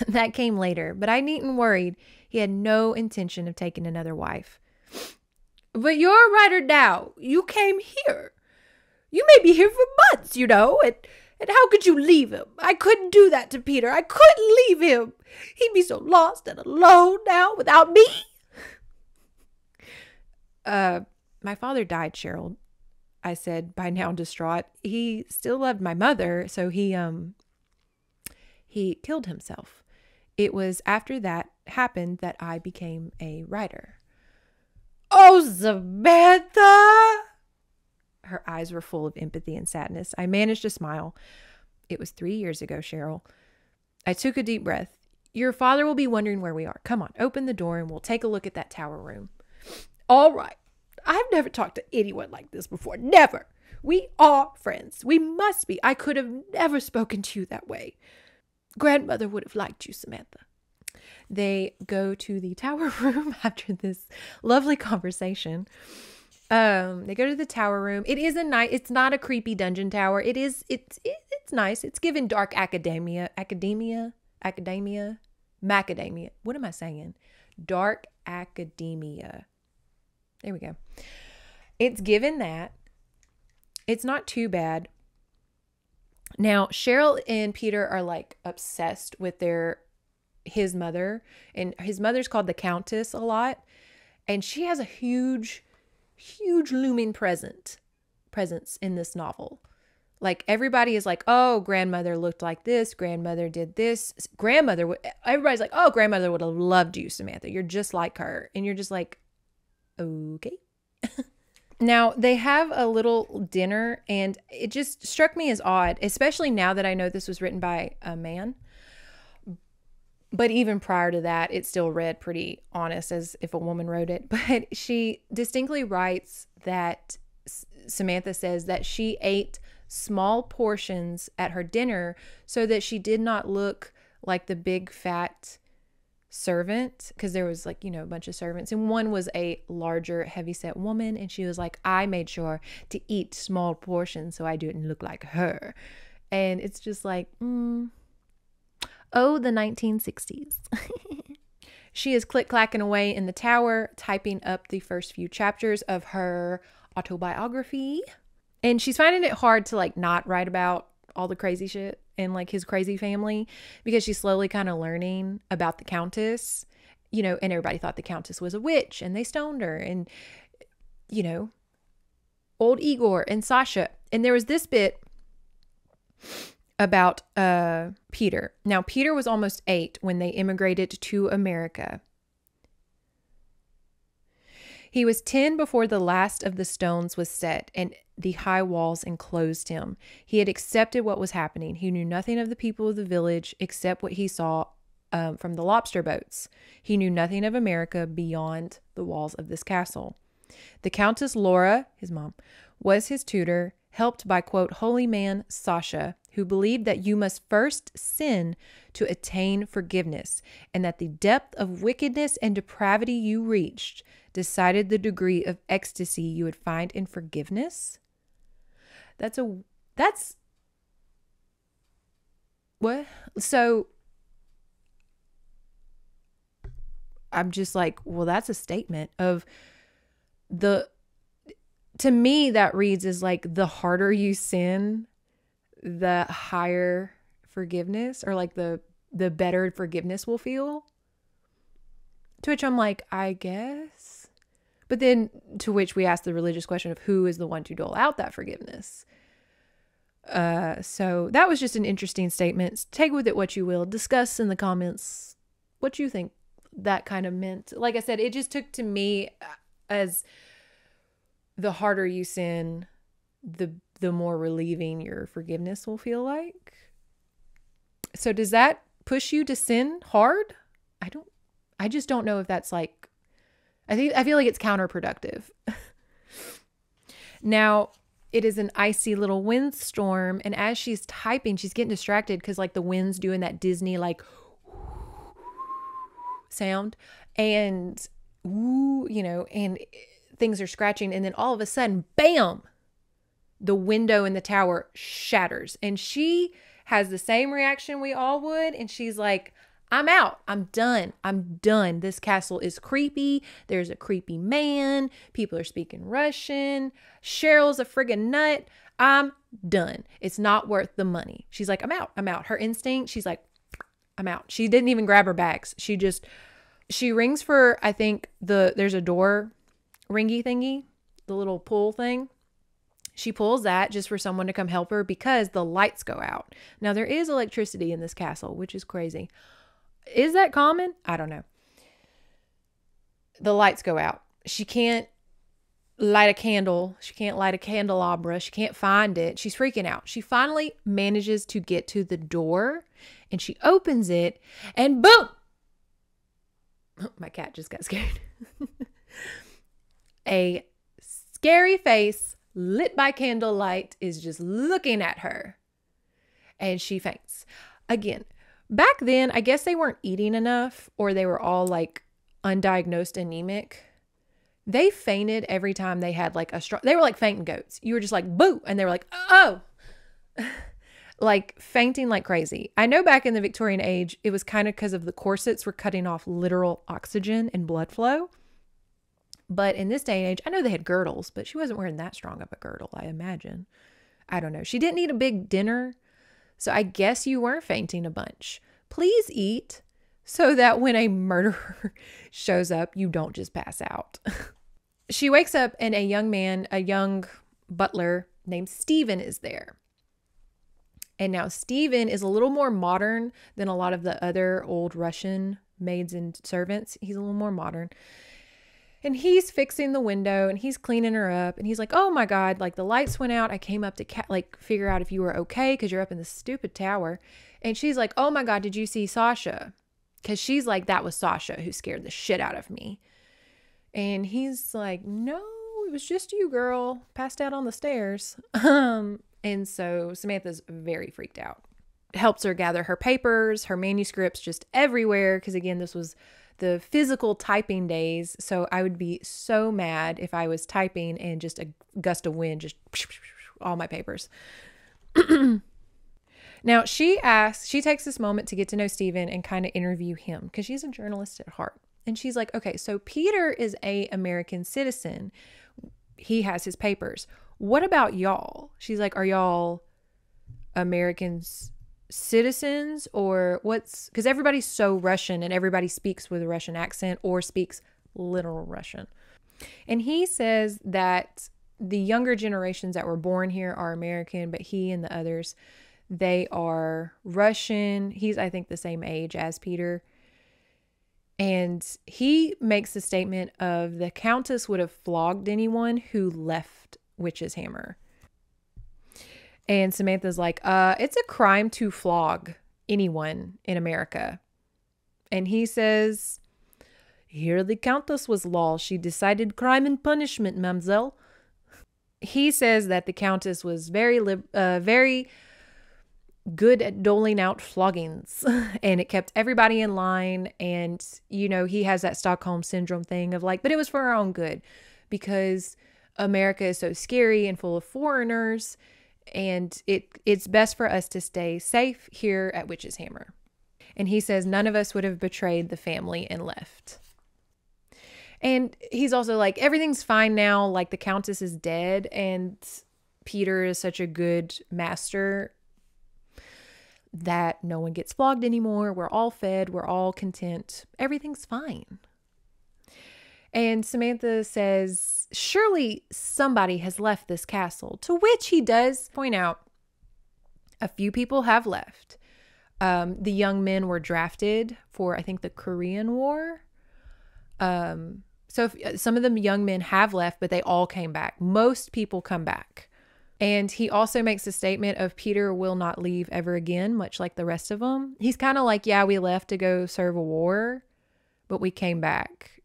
That came later, but I needn't worried. He had no intention of taking another wife. But you're a writer now. You came here. You may be here for months, you know, and how could you leave him? I couldn't do that to Peter. I couldn't leave him. He'd be so lost and alone now without me. My father died, Cheryl, I said, by now distraught. He still loved my mother, so he killed himself. It was after that happened that I became a writer. Oh, Samantha! Her eyes were full of empathy and sadness. I managed to smile. It was 3 years ago, Cheryl. I took a deep breath. Your father will be wondering where we are. Come on, open the door and we'll take a look at that tower room. All right. I've never talked to anyone like this before. Never. We are friends. We must be. I could have never spoken to you that way. Grandmother would have liked you, Samantha. They go to the tower room after this lovely conversation. They go to the tower room. It is it's not a creepy dungeon tower. It's nice. It's given dark macadamia. What am I saying? Dark academia. There we go. It's given that. It's not too bad. Now, Cheryl and Peter are like obsessed with his mother, and his mother's called the Countess a lot, and she has a huge looming presence in this novel. Like, everybody is like, oh, grandmother looked like this, grandmother did this, everybody's like, oh, grandmother would have loved you, Samantha, you're just like her. And you're just like, okay. Now, they have a little dinner, and it just struck me as odd, especially now that I know this was written by a man. But even prior to that, it still read pretty honest, as if a woman wrote it. But she distinctly writes that Samantha says that she ate small portions at her dinner so that she did not look like the big fat servant, because there was like, a bunch of servants, and one was a larger heavyset woman, and she was like, I made sure to eat small portions so I didn't look like her. And it's just like, oh, the 1960s. She is click-clacking away in the tower, typing up the first few chapters of her autobiography, and she's finding it hard to like not write about all the crazy shit and like his crazy family, because she's slowly kind of learning about the Countess, and everybody thought the Countess was a witch and they stoned her, and old Igor and Sasha. And there was this bit about Peter. Now, Peter was almost 8 when they immigrated to America. He was 10 before the last of the stones was set and the high walls enclosed him. He had accepted what was happening. He knew nothing of the people of the village except what he saw from the lobster boats. He knew nothing of America beyond the walls of this castle. The Countess Laura, his mom, was his tutor, helped by, quote, holy man Sasha, who believed that you must first sin to attain forgiveness, and that the depth of wickedness and depravity you reached decided the degree of ecstasy you would find in forgiveness. That's what? So I'm just like, well, that's a statement of to me, that reads as like the harder you sin, the higher forgiveness, or like the better forgiveness will feel. To which I'm like, I guess. But then to which we ask the religious question of who is the one to dole out that forgiveness. So that was just an interesting statement. Take with it what you will. Discuss in the comments what you think that kind of meant. Like I said, it just took to me as the harder you sin, the more relieving your forgiveness will feel like. So does that push you to sin hard? I just don't know if that's like, I feel like it's counterproductive. Now, it is an icy little windstorm, and as she's typing, she's getting distracted because like the wind's doing that Disney like sound, and and things are scratching, and then all of a sudden, bam, the window in the tower shatters, and she has the same reaction we all would, and she's like, I'm out. I'm done. I'm done. This castle is creepy. There's a creepy man. People are speaking Russian. Cheryl's a friggin' nut. I'm done. It's not worth the money. She's like, I'm out. I'm out. Her instinct, she's like, I'm out. She didn't even grab her bags. She rings for, I think, there's a door ringy thingy, the little pull thing. She pulls that just for someone to come help her because the lights go out. Now, there is electricity in this castle, which is crazy. Is that common? I don't know. The lights go out. She can't light a candle. She can't light a candelabra. She can't find it. She's freaking out. She finally manages to get to the door and she opens it and boom! Oh, my cat just got scared. A scary face lit by candlelight is just looking at her and she faints. Again, back then, I guess they weren't eating enough or they were all like undiagnosed anemic. They fainted every time they had like they were like fainting goats. You were just like, boo. And they were like, oh, like fainting like crazy. I know back in the Victorian age, it was kind of because of the corsets were cutting off literal oxygen and blood flow. But in this day and age, I know they had girdles, but she wasn't wearing that strong of a girdle, I imagine. I don't know. She didn't eat a big dinner. So I guess you weren't fainting a bunch. Please eat so that when a murderer shows up, you don't just pass out. She wakes up and a young butler named Stephen is there. And now Stephen is a little more modern than a lot of the other old Russian maids and servants. He's a little more modern. And he's fixing the window and he's cleaning her up. And he's like, oh my God, like the lights went out. I came up to figure out if you were okay because you're up in this stupid tower. And she's like, oh my God, did you see Sasha? Because she's like, that was Sasha who scared the shit out of me. And he's like, no, it was just you, girl. Passed out on the stairs. And so Samantha's very freaked out. Helps her gather her papers, her manuscripts just everywhere. Because again, this was the physical typing days. So I would be so mad if I was typing and just a gust of wind, just all my papers. Now she takes this moment to get to know Stephen and kind of interview him because she's a journalist at heart. And she's like, okay, so Peter is an American citizen. He has his papers. What about y'all? She's like, are y'all Americans citizens or what's, because everybody's so Russian and everybody speaks with a Russian accent or speaks literal Russian. And he says that the younger generations that were born here are American, but he and the others, they are Russian. He's, I think, the same age as Peter. And he makes the statement of the Countess would have flogged anyone who left Wichez hammer. And Samantha's like, it's a crime to flog anyone in America. And he says, "Here the Countess was law. She decided crime and punishment, mademoiselle." He says that the Countess was very good at doling out floggings and it kept everybody in line. And, you know, he has that Stockholm syndrome thing of like, but it was for our own good because America is so scary and full of foreigners. And it's best for us to stay safe here at Witch's Hammer. And he says none of us would have betrayed the family and left. And he's also like, everything's fine now. Like the Countess is dead and Peter is such a good master that no one gets flogged anymore. We're all fed. We're all content. Everything's fine. And Samantha says, surely somebody has left this castle, to which he does point out a few people have left. The young men were drafted for, I think, the Korean War. So some of the young men have left, but they all came back. Most people come back. And he also makes a statement of Peter will not leave ever again, much like the rest of them. He's kind of like, yeah, we left to go serve a war, but we came back.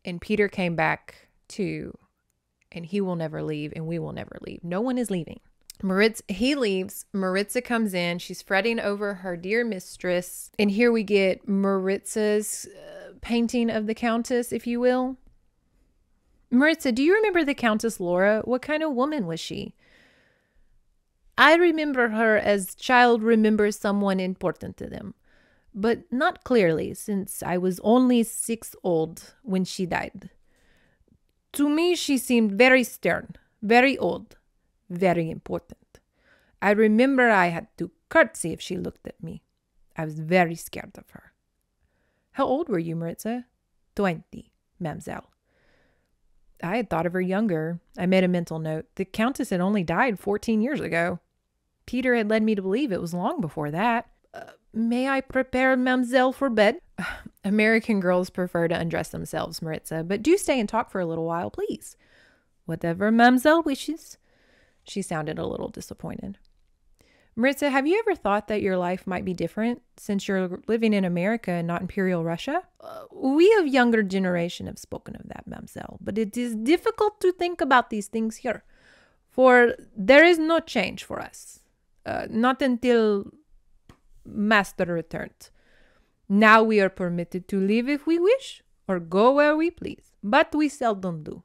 And Peter came back too. And he will never leave and we will never leave. No one is leaving. He leaves. Maritza comes in. She's fretting over her dear mistress. And here we get Maritza's painting of the Countess, if you will. Maritza, do you remember the Countess Laura? What kind of woman was she? I remember her as child remembers someone important to them, but not clearly since I was only 6 old when she died. To me, she seemed very stern, very old, very important. I remember I had to curtsy if she looked at me. I was very scared of her. How old were you, Maritza? 20, mademoiselle. I had thought of her younger. I made a mental note. The Countess had only died 14 years ago. Peter had led me to believe it was long before that. May I prepare mademoiselle for bed? American girls prefer to undress themselves, Maritza, but do stay and talk for a little while, please. Whatever mademoiselle wishes. She sounded a little disappointed. Maritza, have you ever thought that your life might be different since you're living in America and not Imperial Russia? We of younger generation have spoken of that, mademoiselle, but it is difficult to think about these things here, for there is no change for us. Not until master returned. Now we are permitted to leave if we wish, or go where we please, but we seldom do.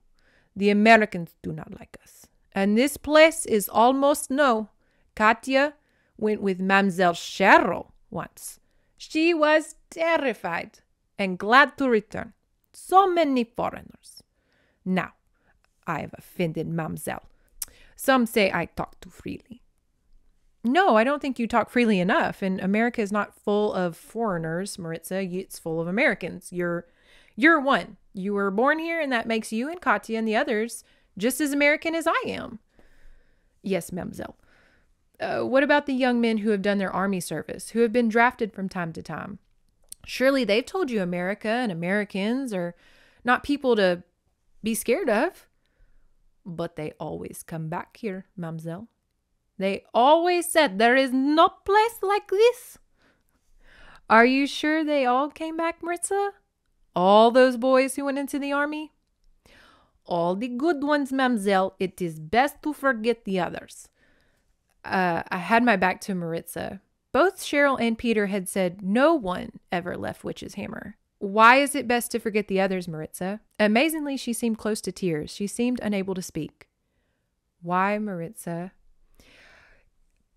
The Americans do not like us, and this place is almost no. Katya went with Mademoiselle Cheryl once. She was terrified and glad to return. So many foreigners. Now, I have offended Mademoiselle. Some say I talk too freely. No, I don't think you talk freely enough. And America is not full of foreigners, Maritza. It's full of Americans. You're one. You were born here, and that makes you and Katya and the others just as American as I am. Yes, mademoiselle. What about the young men who have done their army service, who have been drafted from time to time? Surely they've told you America and Americans are not people to be scared of. But they always come back here, mademoiselle. They always said there is no place like this. Are you sure they all came back, Maritza? All those boys who went into the army? All the good ones, mademoiselle. It is best to forget the others. I had my back to Maritza. Both Cheryl and Peter had said no one ever left Witch's Hammer. Why is it best to forget the others, Maritza? Amazingly, she seemed close to tears. She seemed unable to speak. Why, Maritza?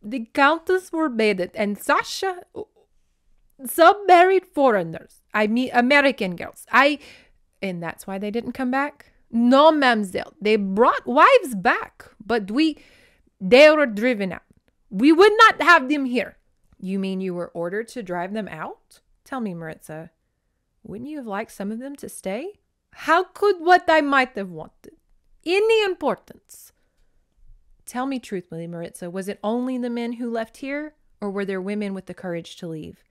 The Countess forbade it, and Sasha, some married foreigners. I mean, American girls. And that's why they didn't come back? No, mademoiselle. They brought wives back, but they were driven out. We would not have them here. You mean you were ordered to drive them out? Tell me, Maritza, wouldn't you have liked some of them to stay? How could what I might have wanted? Any importance? Tell me truthfully, Maritza, was it only the men who left here, or were there women with the courage to leave?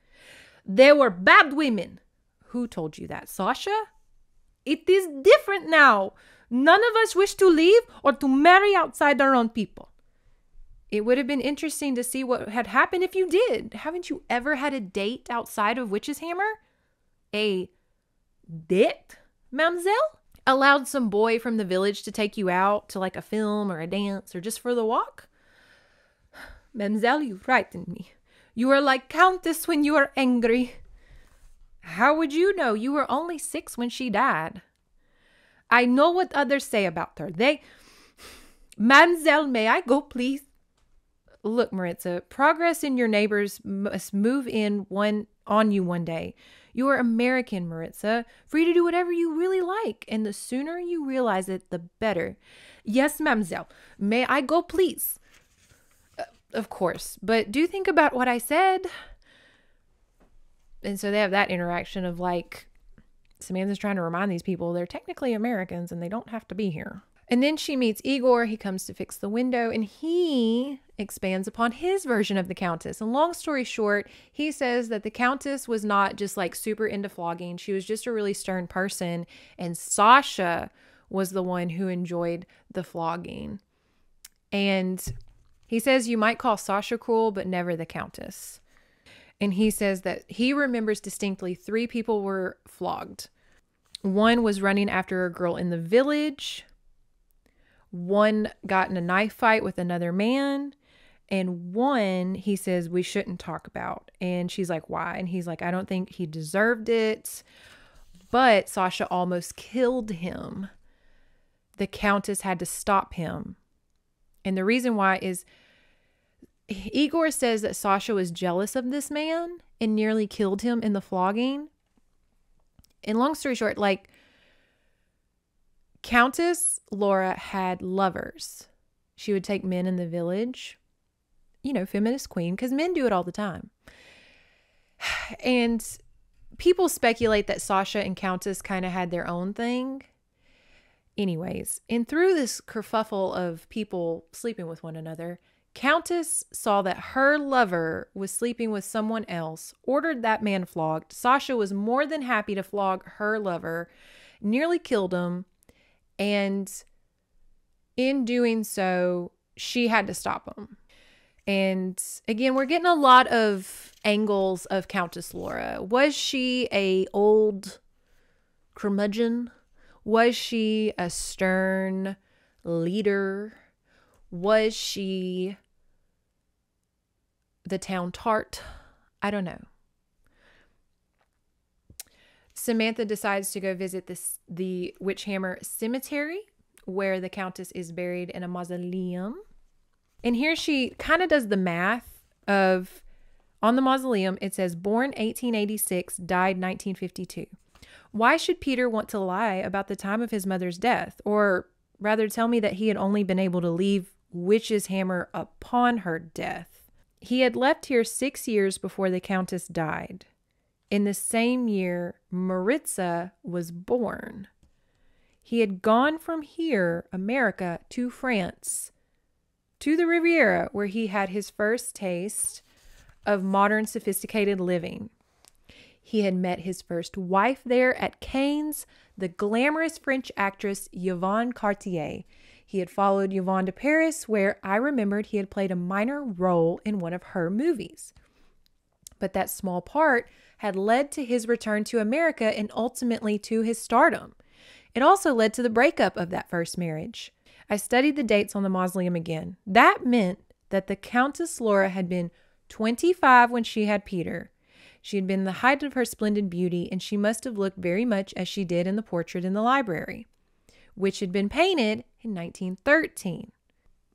They were bad women. Who told you that, Sasha? It is different now. None of us wish to leave or to marry outside our own people. It would have been interesting to see what had happened if you did. Haven't you ever had a date outside of Witch's Hammer? A date, mademoiselle? Allowed some boy from the village to take you out to like a film or a dance or just for the walk? Mademoiselle, you frightened me. You are like Countess when you are angry. How would you know? You were only 6 when she died. I know what others say about her. Mademoiselle, may I go, please? Look, Maritza, progress in your neighbors must move on you one day. You are American, Maritza, free to do whatever you really like, and the sooner you realize it, the better. Yes, mademoiselle, may I go, please? Of course, but do think about what I said. And so they have that interaction of like, Samantha's trying to remind these people they're technically Americans and they don't have to be here. And then she meets Igor. He comes to fix the window and he expands upon his version of the Countess. And long story short, he says that the Countess was not just like super into flogging. She was just a really stern person. And Sasha was the one who enjoyed the flogging. And he says you might call Sasha cruel, but never the Countess. And he says that he remembers distinctly 3 people were flogged. One was running after a girl in the village. One got in a knife fight with another man. And one, he says, we shouldn't talk about. And she's like, why? And he's like, I don't think he deserved it. But Sasha almost killed him. The Countess had to stop him. And the reason why is Igor says that Sasha was jealous of this man and nearly killed him in the flogging. And long story short, like, Countess Laura had lovers. She would take men in the village, you know, feminist queen, because men do it all the time. And people speculate that Sasha and Countess kind of had their own thing. Anyways, and through this kerfuffle of people sleeping with one another, Countess saw that her lover was sleeping with someone else, ordered that man flogged. Sasha was more than happy to flog her lover, nearly killed him, and in doing so, she had to stop him. And again, we're getting a lot of angles of Countess Laura. Was she a old curmudgeon? Was she a stern leader? Was she the town tart? I don't know. Samantha decides to go visit the Witchhammer Cemetery, where the Countess is buried in a mausoleum. And here she kind of does the math of, on the mausoleum, it says, born 1886, died 1952. Why should Peter want to lie about the time of his mother's death? Or rather tell me that he had only been able to leave Witch's hammer upon her death. He had left here 6 years before the Countess died. In the same year, Maritza was born. He had gone from here, America, to France, to the Riviera, where he had his first taste of modern, sophisticated living. He had met his first wife there at Cannes, the glamorous French actress Yvonne Cartier. He had followed Yvonne to Paris, where I remembered he had played a minor role in one of her movies. But that small part had led to his return to America and ultimately to his stardom. It also led to the breakup of that first marriage. I studied the dates on the mausoleum again. That meant that the Countess Laura had been 25 when she had Peter. She had been the height of her splendid beauty, and she must have looked very much as she did in the portrait in the library, which had been painted in 1913.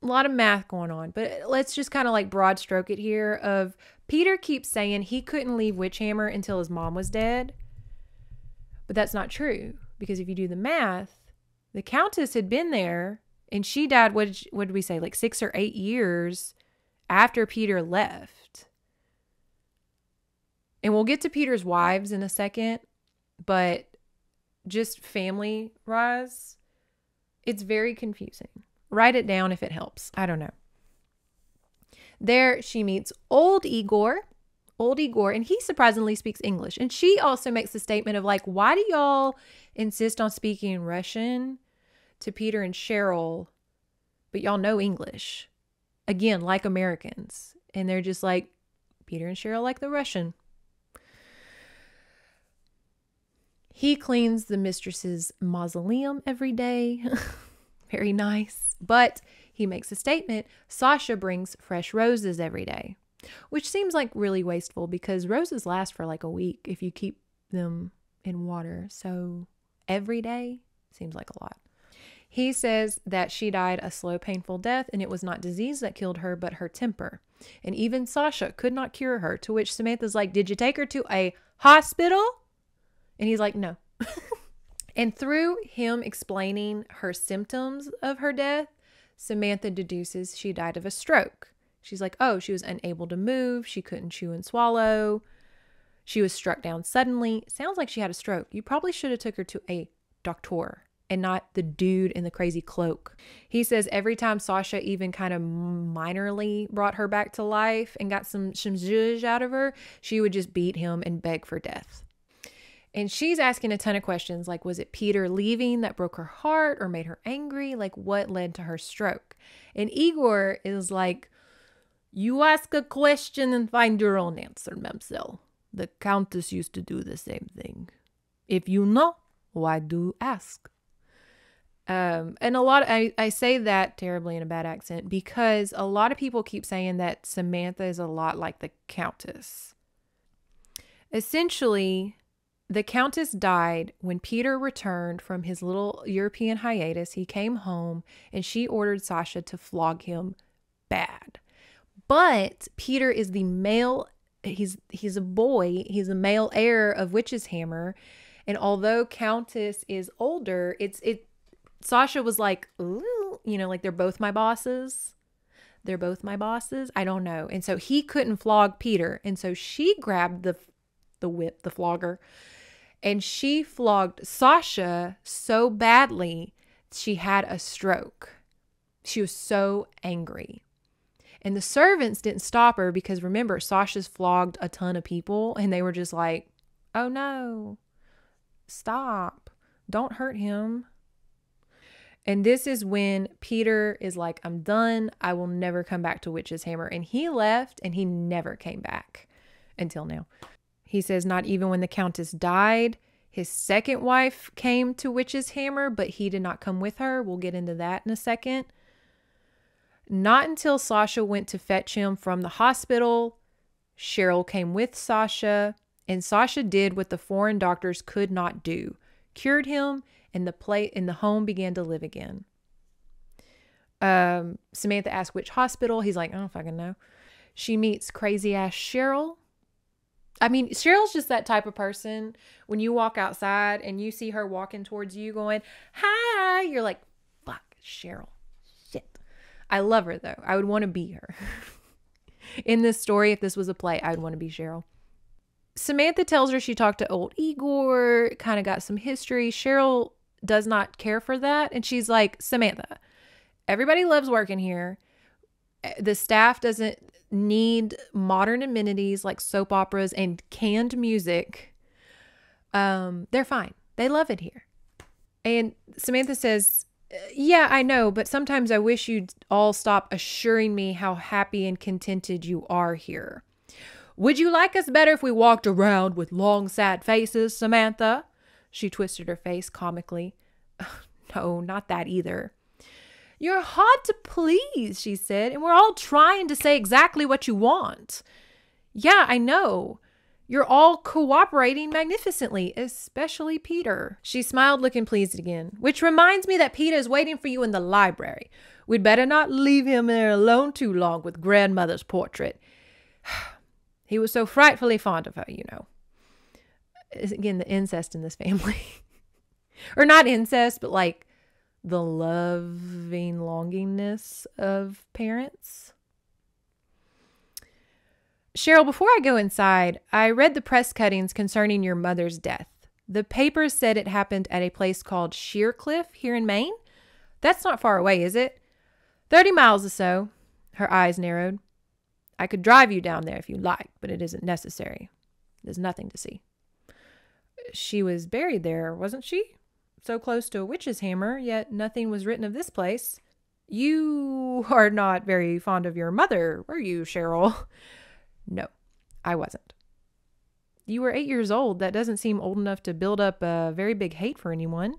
A lot of math going on, but let's just kind of like broad stroke it here of Peter keeps saying he couldn't leave Witchhammer until his mom was dead. But that's not true, because if you do the math, the Countess had been there and she died, what did we say, like 6 or 8 years after Peter left. And we'll get to Peter's wives in a second, but just family-wise, it's very confusing. Write it down if it helps. I don't know. There she meets old Igor, and he surprisingly speaks English. And she also makes the statement of like, why do y'all insist on speaking Russian to Peter and Cheryl, but y'all know English? Again, like Americans. And they're just like, Peter and Cheryl like the Russian. He cleans the mistress's mausoleum every day. Very nice. But he makes a statement. Sasha brings fresh roses every day, which seems like really wasteful because roses last for like a week if you keep them in water. So every day seems like a lot. He says that she died a slow, painful death, and it was not disease that killed her, but her temper. And even Sasha could not cure her, to which Samantha's like, did you take her to a hospital? And he's like, no. And through him explaining her symptoms of her death, Samantha deduces she died of a stroke. She's like, oh, she was unable to move. She couldn't chew and swallow. She was struck down suddenly. Sounds like she had a stroke. You probably should have took her to a doctor and not the dude in the crazy cloak. He says every time Sasha even kind of minorly brought her back to life and got some zhuzh out of her, she would just beat him and beg for death. And she's asking a ton of questions like, was it Peter leaving that broke her heart or made her angry? Like, what led to her stroke? And Igor is like, you ask a question and find your own answer, Mamselle. The Countess used to do the same thing. If you know, why do you ask? And a lot, I say that terribly in a bad accent because a lot of people keep saying that Samantha is a lot like the Countess. Essentially, the Countess died when Peter returned from his little European hiatus. He came home and she ordered Sasha to flog him bad. But Peter is the male, he's a boy, he's a male heir of Wichez hammer. And although Countess is older, Sasha was like, ooh, you know, like they're both my bosses. They're both my bosses. I don't know. And so he couldn't flog Peter. And so she grabbed the whip, the flogger, and she flogged Sasha so badly she had a stroke. She was so angry. And the servants didn't stop her because remember, Sasha's flogged a ton of people and they were just like, oh no, stop. Don't hurt him. And this is when Peter is like, I'm done. I will never come back to Wichez hammer. And he left and he never came back until now. He says not even when the Countess died, his second wife came to Wichez hammer, but he did not come with her. We'll get into that in a second. Not until Sasha went to fetch him from the hospital, Cheryl came with Sasha, and Sasha did what the foreign doctors could not do, cured him, and the home began to live again. Samantha asked which hospital. He's like, I don't fucking know. She meets crazy ass Cheryl. I mean, Cheryl's just that type of person. When you walk outside and you see her walking towards you going, hi, you're like, fuck, Cheryl. Shit. I love her though. I would want to be her. In this story, if this was a play, I would want to be Cheryl. Samantha tells her she talked to old Igor, kind of got some history. Cheryl does not care for that. And she's like, Samantha, everybody loves working here. The staff doesn't need modern amenities like soap operas and canned music. They're fine. They love it here. And Samantha says, yeah, I know, but sometimes I wish you'd all stop assuring me how happy and contented you are here. Would you like us better if we walked around with long, sad faces, Samantha? She twisted her face comically. No, not that either. You're hard to please, she said, and we're all trying to say exactly what you want. Yeah, I know. You're all cooperating magnificently, especially Peter. She smiled, looking pleased again, which reminds me that Peter is waiting for you in the library. We'd better not leave him there alone too long with grandmother's portrait. He was so frightfully fond of her, you know. Again, the incest in this family. Or not incest, but like the loving longingness of parents. Cheryl, before I go inside, I read the press cuttings concerning your mother's death. The papers said it happened at a place called Sheercliff here in Maine. That's not far away, is it? 30 miles or so. Her eyes narrowed. I could drive you down there if you like, but it isn't necessary. There's nothing to see. She was buried there, wasn't she? So close to a witch's hammer, yet nothing was written of this place. You are not very fond of your mother, were you, Cheryl? No, I wasn't. You were 8 years old. That doesn't seem old enough to build up a very big hate for anyone.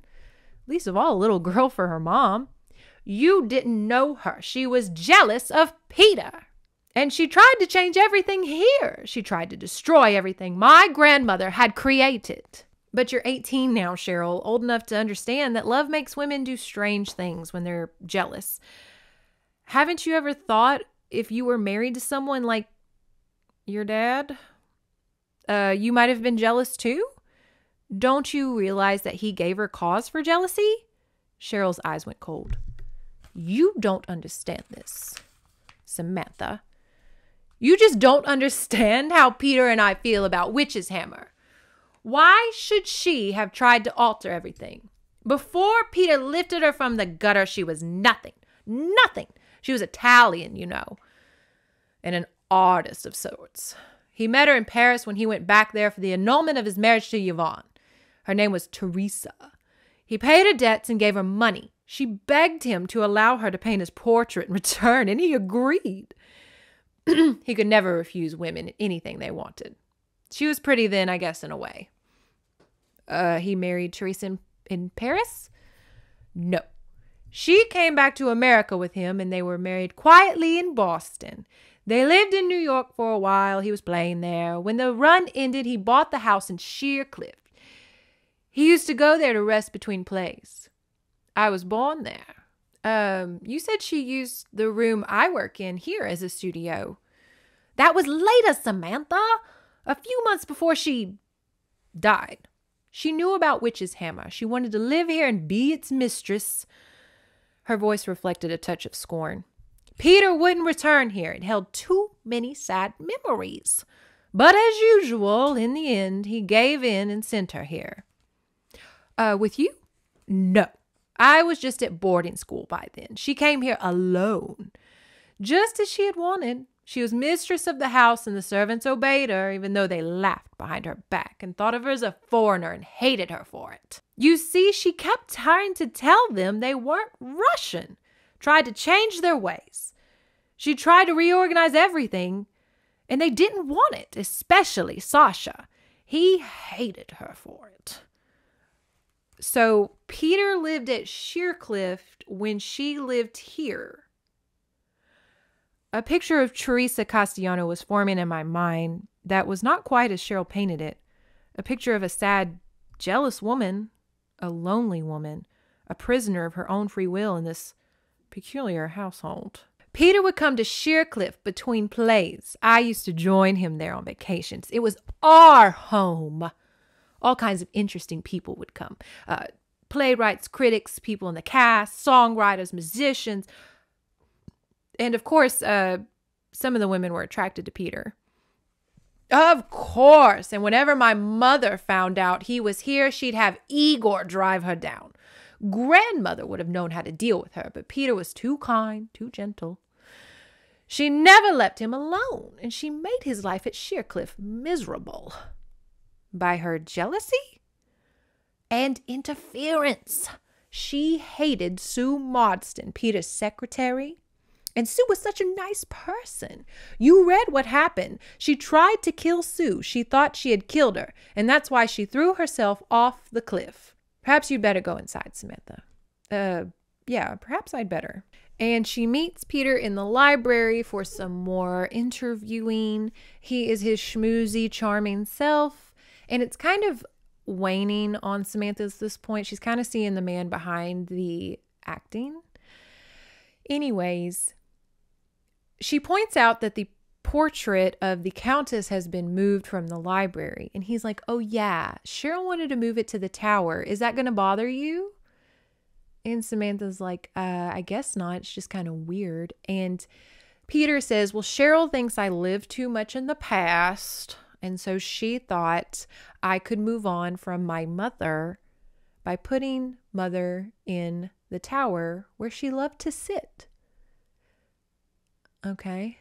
Least of all, a little girl for her mom. You didn't know her. She was jealous of Peter. And she tried to change everything here. She tried to destroy everything my grandmother had created. But you're 18 now, Cheryl, old enough to understand that love makes women do strange things when they're jealous. Haven't you ever thought if you were married to someone like your dad, you might have been jealous too? Don't you realize that he gave her cause for jealousy? Cheryl's eyes went cold. You don't understand this, Samantha. You just don't understand how Peter and I feel about Wichez hammer. Why should she have tried to alter everything? Before Peter lifted her from the gutter, she was nothing. Nothing. She was Italian, you know, and an artist of sorts. He met her in Paris when he went back there for the annulment of his marriage to Yvonne. Her name was Teresa. He paid her debts and gave her money. She begged him to allow her to paint his portrait in return, and he agreed. He could never refuse women anything they wanted. She was pretty then, I guess, in a way. He married Teresa in Paris? No. She came back to America with him, and they were married quietly in Boston. They lived in New York for a while. He was playing there. When the run ended, he bought the house in Sheercliff. He used to go there to rest between plays. I was born there. You said she used the room I work in here as a studio. That was later, Samantha. A few months before she died. She knew about Wichez hammer. She wanted to live here and be its mistress. Her voice reflected a touch of scorn. Peter wouldn't return here. It held too many sad memories. But as usual, in the end, he gave in and sent her here. With you? No. I was just at boarding school by then. She came here alone. Just as she had wanted. She was mistress of the house, and the servants obeyed her, even though they laughed behind her back and thought of her as a foreigner and hated her for it. You see, she kept trying to tell them they weren't Russian, tried to change their ways. She tried to reorganize everything, and they didn't want it, especially Sasha. He hated her for it. So Peter lived at Sheercliff when she lived here. A picture of Teresa Castellano was forming in my mind that was not quite as Cheryl painted it. A picture of a sad, jealous woman, a lonely woman, a prisoner of her own free will in this peculiar household. Peter would come to Sheercliff between plays. I used to join him there on vacations. It was our home. All kinds of interesting people would come. Playwrights, critics, people in the cast, songwriters, musicians. And of course, some of the women were attracted to Peter. Of course. And whenever my mother found out he was here, she'd have Igor drive her down. Grandmother would have known how to deal with her, but Peter was too kind, too gentle. She never left him alone, and she made his life at Sheercliff miserable. By her jealousy and interference. She hated Sue Marsden, Peter's secretary. And Sue was such a nice person. You read what happened. She tried to kill Sue. She thought she had killed her, and that's why she threw herself off the cliff. Perhaps you'd better go inside, Samantha. Yeah, perhaps I'd better. And she meets Peter in the library for some more interviewing. He is his schmoozy, charming self, and it's kind of waning on Samantha at this point. She's kind of seeing the man behind the acting. Anyways, she points out that the portrait of the Countess has been moved from the library. And he's like, oh yeah, Cheryl wanted to move it to the tower. Is that going to bother you? And Samantha's like, I guess not. It's just kind of weird. And Peter says, well, Cheryl thinks I lived too much in the past. And so she thought I could move on from my mother by putting Mother in the tower where she loved to sit. Okay.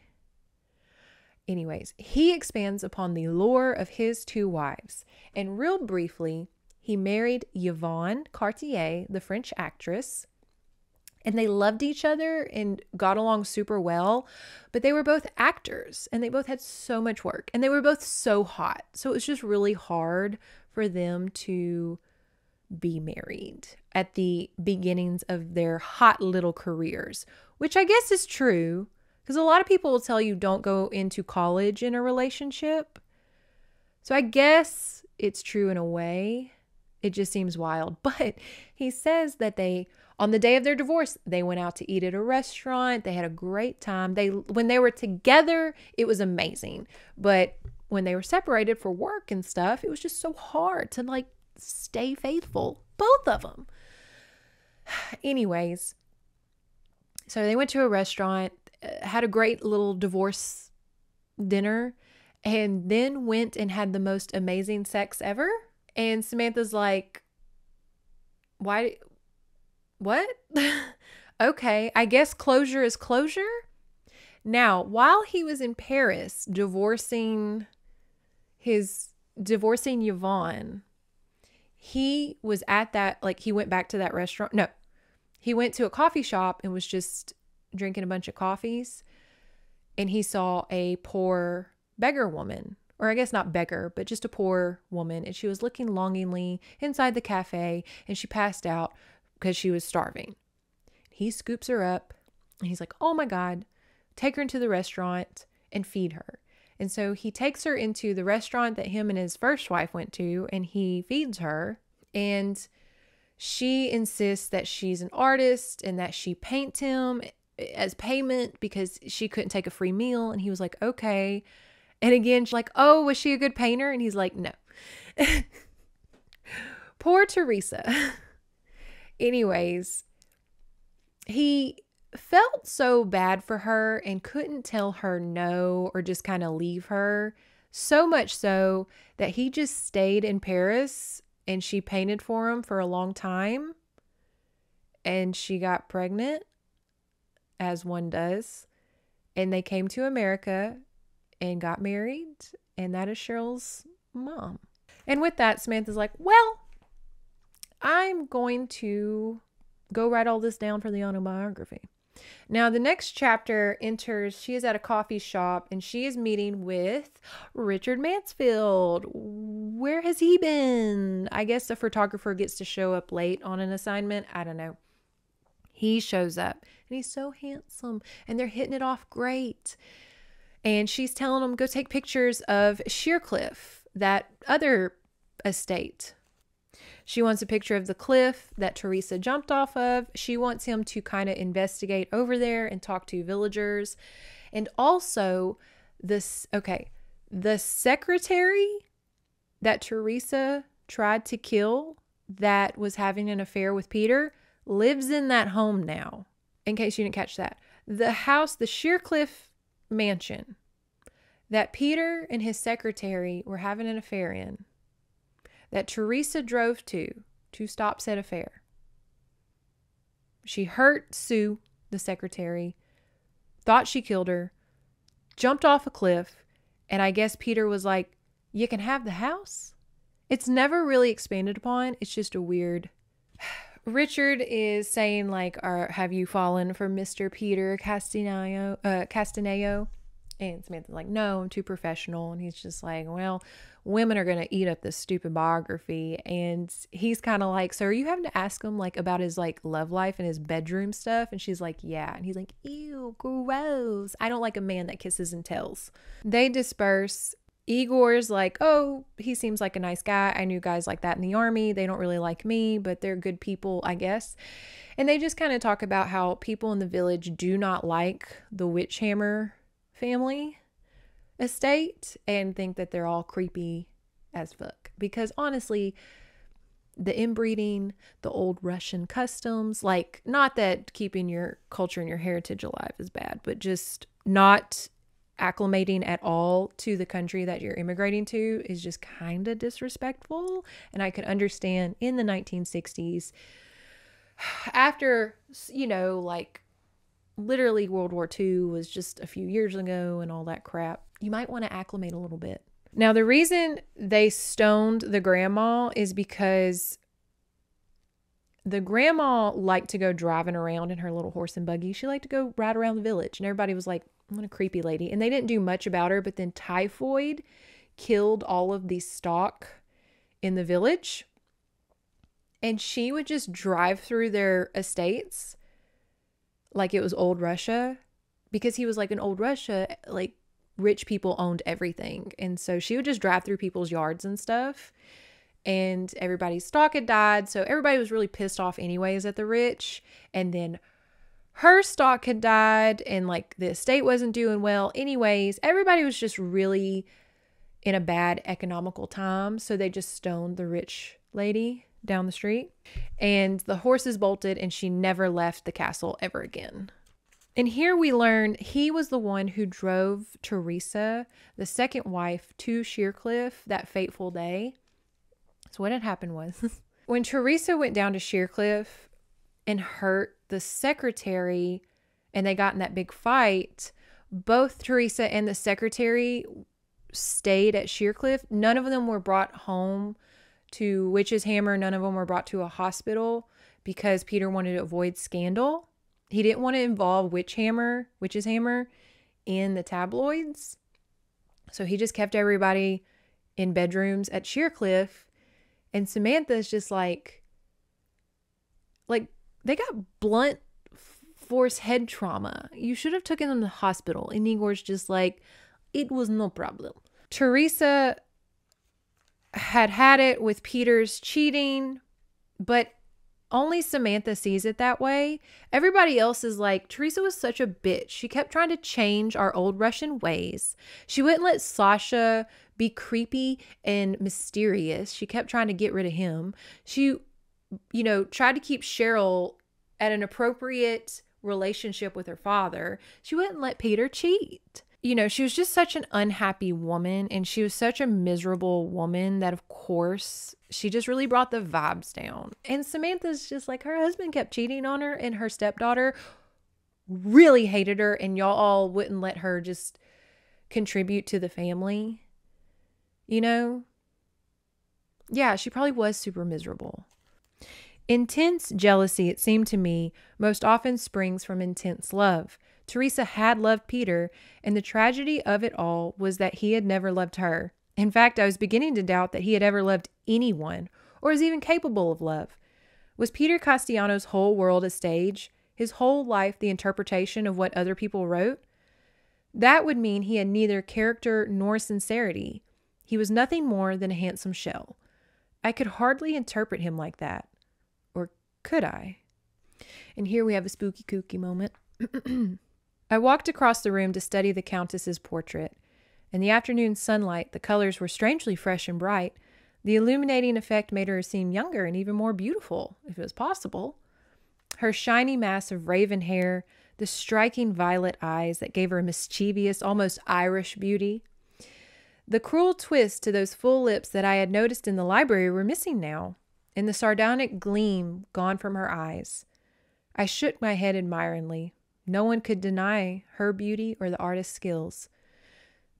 Anyways, he expands upon the lore of his two wives. And real briefly, he married Yvonne Cartier, the French actress, and they loved each other and got along super well, but they were both actors and they both had so much work and they were both so hot. So it was just really hard for them to be married at the beginnings of their hot little careers, which I guess is true because a lot of people will tell you don't go into college in a relationship. So I guess it's true in a way. It just seems wild. But he says that on the day of their divorce, they went out to eat at a restaurant. They had a great time. When they were together, it was amazing. But when they were separated for work and stuff, it was just so hard to like stay faithful, both of them. Anyways, so they went to a restaurant, had a great little divorce dinner, and then went and had the most amazing sex ever. And Samantha's like, why? What? Okay, I guess closure is closure. Now, while he was in Paris divorcing Yvonne, he was at that, like, he went back to that restaurant. No, he went to a coffee shop and was just drinking a bunch of coffees. And he saw a poor beggar woman, or I guess not beggar, but just a poor woman. And she was looking longingly inside the cafe and she passed out because she was starving. He scoops her up and he's like, oh my God, take her into the restaurant and feed her. And so he takes her into the restaurant that him and his first wife went to and he feeds her. And she insists that she's an artist and that she paints him as payment because she couldn't take a free meal. And he was like, okay. And again, she's like, oh, was she a good painter? And he's like, no. Poor Teresa. Anyways, he felt so bad for her and couldn't tell her no or just kind of leave her. So much so that he just stayed in Paris and she painted for him for a long time. And she got pregnant, as one does. And they came to America and got married, and that is Cheryl's mom. And with that, Samantha's like, well, I'm going to go write all this down for the autobiography. Now, the next chapter enters, she is at a coffee shop, and she is meeting with Richard Mansfield. Where has he been? I guess the photographer gets to show up late on an assignment. I don't know. He shows up, and he's so handsome, and they're hitting it off great. And she's telling him, go take pictures of Sheercliff, that other estate. She wants a picture of the cliff that Teresa jumped off of. She wants him to kind of investigate over there and talk to villagers. And also, the secretary that Teresa tried to kill that was having an affair with Peter lives in that home now, in case you didn't catch that. The house, the Sheercliff mansion that Peter and his secretary were having an affair in, that Teresa drove to stop said affair. She hurt Sue, the secretary, thought she killed her, jumped off a cliff, and I guess Peter was like, you can have the house? It's never really expanded upon. It's just a weird... Richard is saying, like, have you fallen for Mr. Peter Castaneo? And Samantha's like, no, I'm too professional. And he's just like, well, women are going to eat up this stupid biography. And he's kind of like, so are you having to ask him like about his like love life and his bedroom stuff? And she's like, yeah. And he's like, ew, gross. I don't like a man that kisses and tells. They disperse. Igor's like, oh, he seems like a nice guy. I knew guys like that in the army. They don't really like me, but they're good people, I guess. And they just kind of talk about how people in the village do not like the Witchhammer family estate and think that they're all creepy as fuck. Because honestly, the inbreeding, the old Russian customs, like, not that keeping your culture and your heritage alive is bad, but just not acclimating at all to the country that you're immigrating to is just kind of disrespectful. And I could understand in the 1960s, after, you know, like literally World War II was just a few years ago and all that crap, you might want to acclimate a little bit. Now, the reason they stoned the grandma is because The grandma liked to go driving around in her little horse and buggy. She liked to go ride around the village. And everybody was like, what a creepy lady. And they didn't do much about her. But then typhoid killed all of the stock in the village. And she would just drive through their estates like it was old Russia. Because he was like in old Russia, like rich people owned everything. And so she would just drive through people's yards and stuff. And everybody's stock had died. So everybody was really pissed off anyways at the rich. And then her stock had died and like the estate wasn't doing well. Anyways, everybody was just really in a bad economical time. So they just stoned the rich lady down the street. And the horses bolted and she never left the castle ever again. And here we learn he was the one who drove Teresa, the second wife, to Sheercliff that fateful day. So what had happened was when Teresa went down to Sheercliff and hurt the secretary and they got in that big fight, both Teresa and the secretary stayed at Sheercliff. None of them were brought home to Wichez Hammer. None of them were brought to a hospital because Peter wanted to avoid scandal. He didn't want to involve Wichez Hammer in the tabloids. So he just kept everybody in bedrooms at Sheercliff. And Samantha's just like they got blunt force head trauma. You should have taken them to the hospital. And Igor's just like, it was no problem. Teresa had it with Peter's cheating, but only Samantha sees it that way. Everybody else is like, Teresa was such a bitch. She kept trying to change our old Russian ways. She wouldn't let Sasha be creepy and mysterious. She kept trying to get rid of him. She, tried to keep Cheryl at an appropriate relationship with her father. She wouldn't let Peter cheat. She was just such an unhappy woman, and she was such a miserable woman that, of course, she just really brought the vibes down. And Samantha's just like, her husband kept cheating on her, and her stepdaughter really hated her, and y'all all wouldn't let her just contribute to the family. Yeah, she probably was super miserable. Intense jealousy, it seemed to me, most often springs from intense love. Teresa had loved Peter, and the tragedy of it all was that he had never loved her. In fact, I was beginning to doubt that he had ever loved anyone, or was even capable of love. Was Peter Castellanos' whole world a stage? His whole life the interpretation of what other people wrote? That would mean he had neither character nor sincerity. He was nothing more than a handsome shell. I could hardly interpret him like that. Or could I? And here we have a spooky kooky moment. I walked across the room to study the Countess's portrait. In the afternoon sunlight, the colors were strangely fresh and bright. The illuminating effect made her seem younger and even more beautiful, if it was possible. Her shiny mass of raven hair, the striking violet eyes that gave her a mischievous, almost Irish beauty. The cruel twist to those full lips that I had noticed in the library were missing now, and the sardonic gleam gone from her eyes. I shook my head admiringly. No one could deny her beauty or the artist's skills.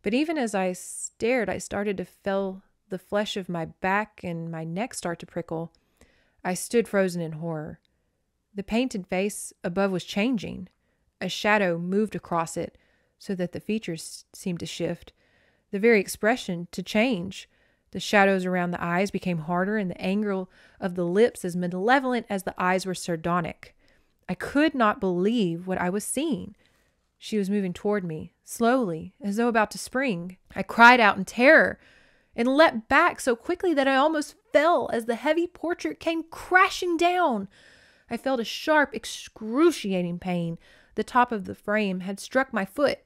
But even as I stared, I started to feel the flesh of my back and my neck start to prickle. I stood frozen in horror. The painted face above was changing. A shadow moved across it so that the features seemed to shift, the very expression to change. The shadows around the eyes became harder and the angle of the lips as malevolent as the eyes were sardonic. I could not believe what I was seeing. She was moving toward me, slowly, as though about to spring. I cried out in terror and leapt back so quickly that I almost fell as the heavy portrait came crashing down. I felt a sharp, excruciating pain. The top of the frame had struck my foot.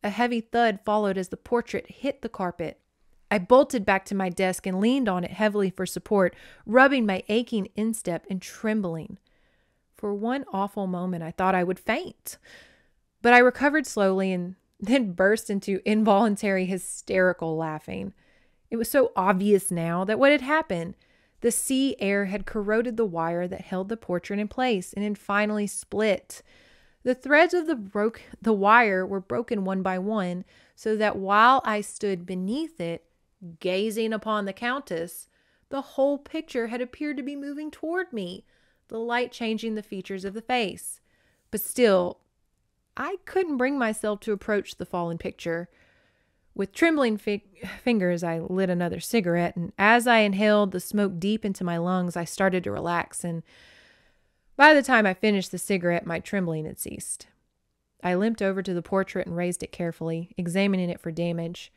A heavy thud followed as the portrait hit the carpet. I bolted back to my desk and leaned on it heavily for support, rubbing my aching instep and trembling. For one awful moment, I thought I would faint. But I recovered slowly and then burst into involuntary hysterical laughing. It was so obvious now that what had happened. The sea air had corroded the wire that held the portrait in place and had finally split. The threads of the wire were broken one by one, so that while I stood beneath it, gazing upon the Countess, the whole picture had appeared to be moving toward me. the light changing the features of the face. But still, I couldn't bring myself to approach the fallen picture. With trembling fingers, I lit another cigarette, and as I inhaled the smoke deep into my lungs, I started to relax, and by the time I finished the cigarette, my trembling had ceased. I limped over to the portrait and raised it carefully, examining it for damage.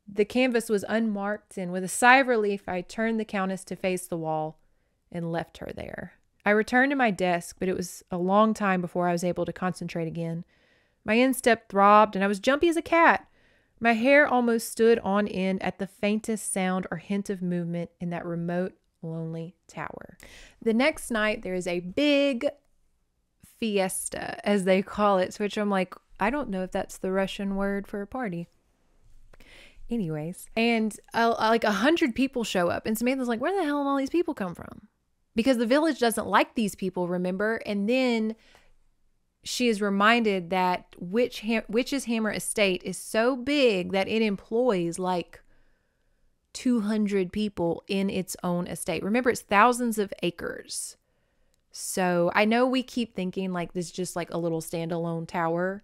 The canvas was unmarked, and with a sigh of relief, I turned the Countess to face the wall and left her there. I returned to my desk, but it was a long time before I was able to concentrate again. My instep throbbed, and I was jumpy as a cat. My hair almost stood on end at the faintest sound or hint of movement in that remote, lonely tower. The next night, there is a big fiesta, as they call it, which I'm like, I don't know if that's the Russian word for a party. Anyways, and like 100 people show up, and Samantha's like, where the hell did all these people come from? Because the village doesn't like these people, remember? And then she is reminded that Wichez Hammer Estate is so big that it employs like 200 people in its own estate. Remember, it's thousands of acres. So I know we keep thinking like this is just like a little standalone tower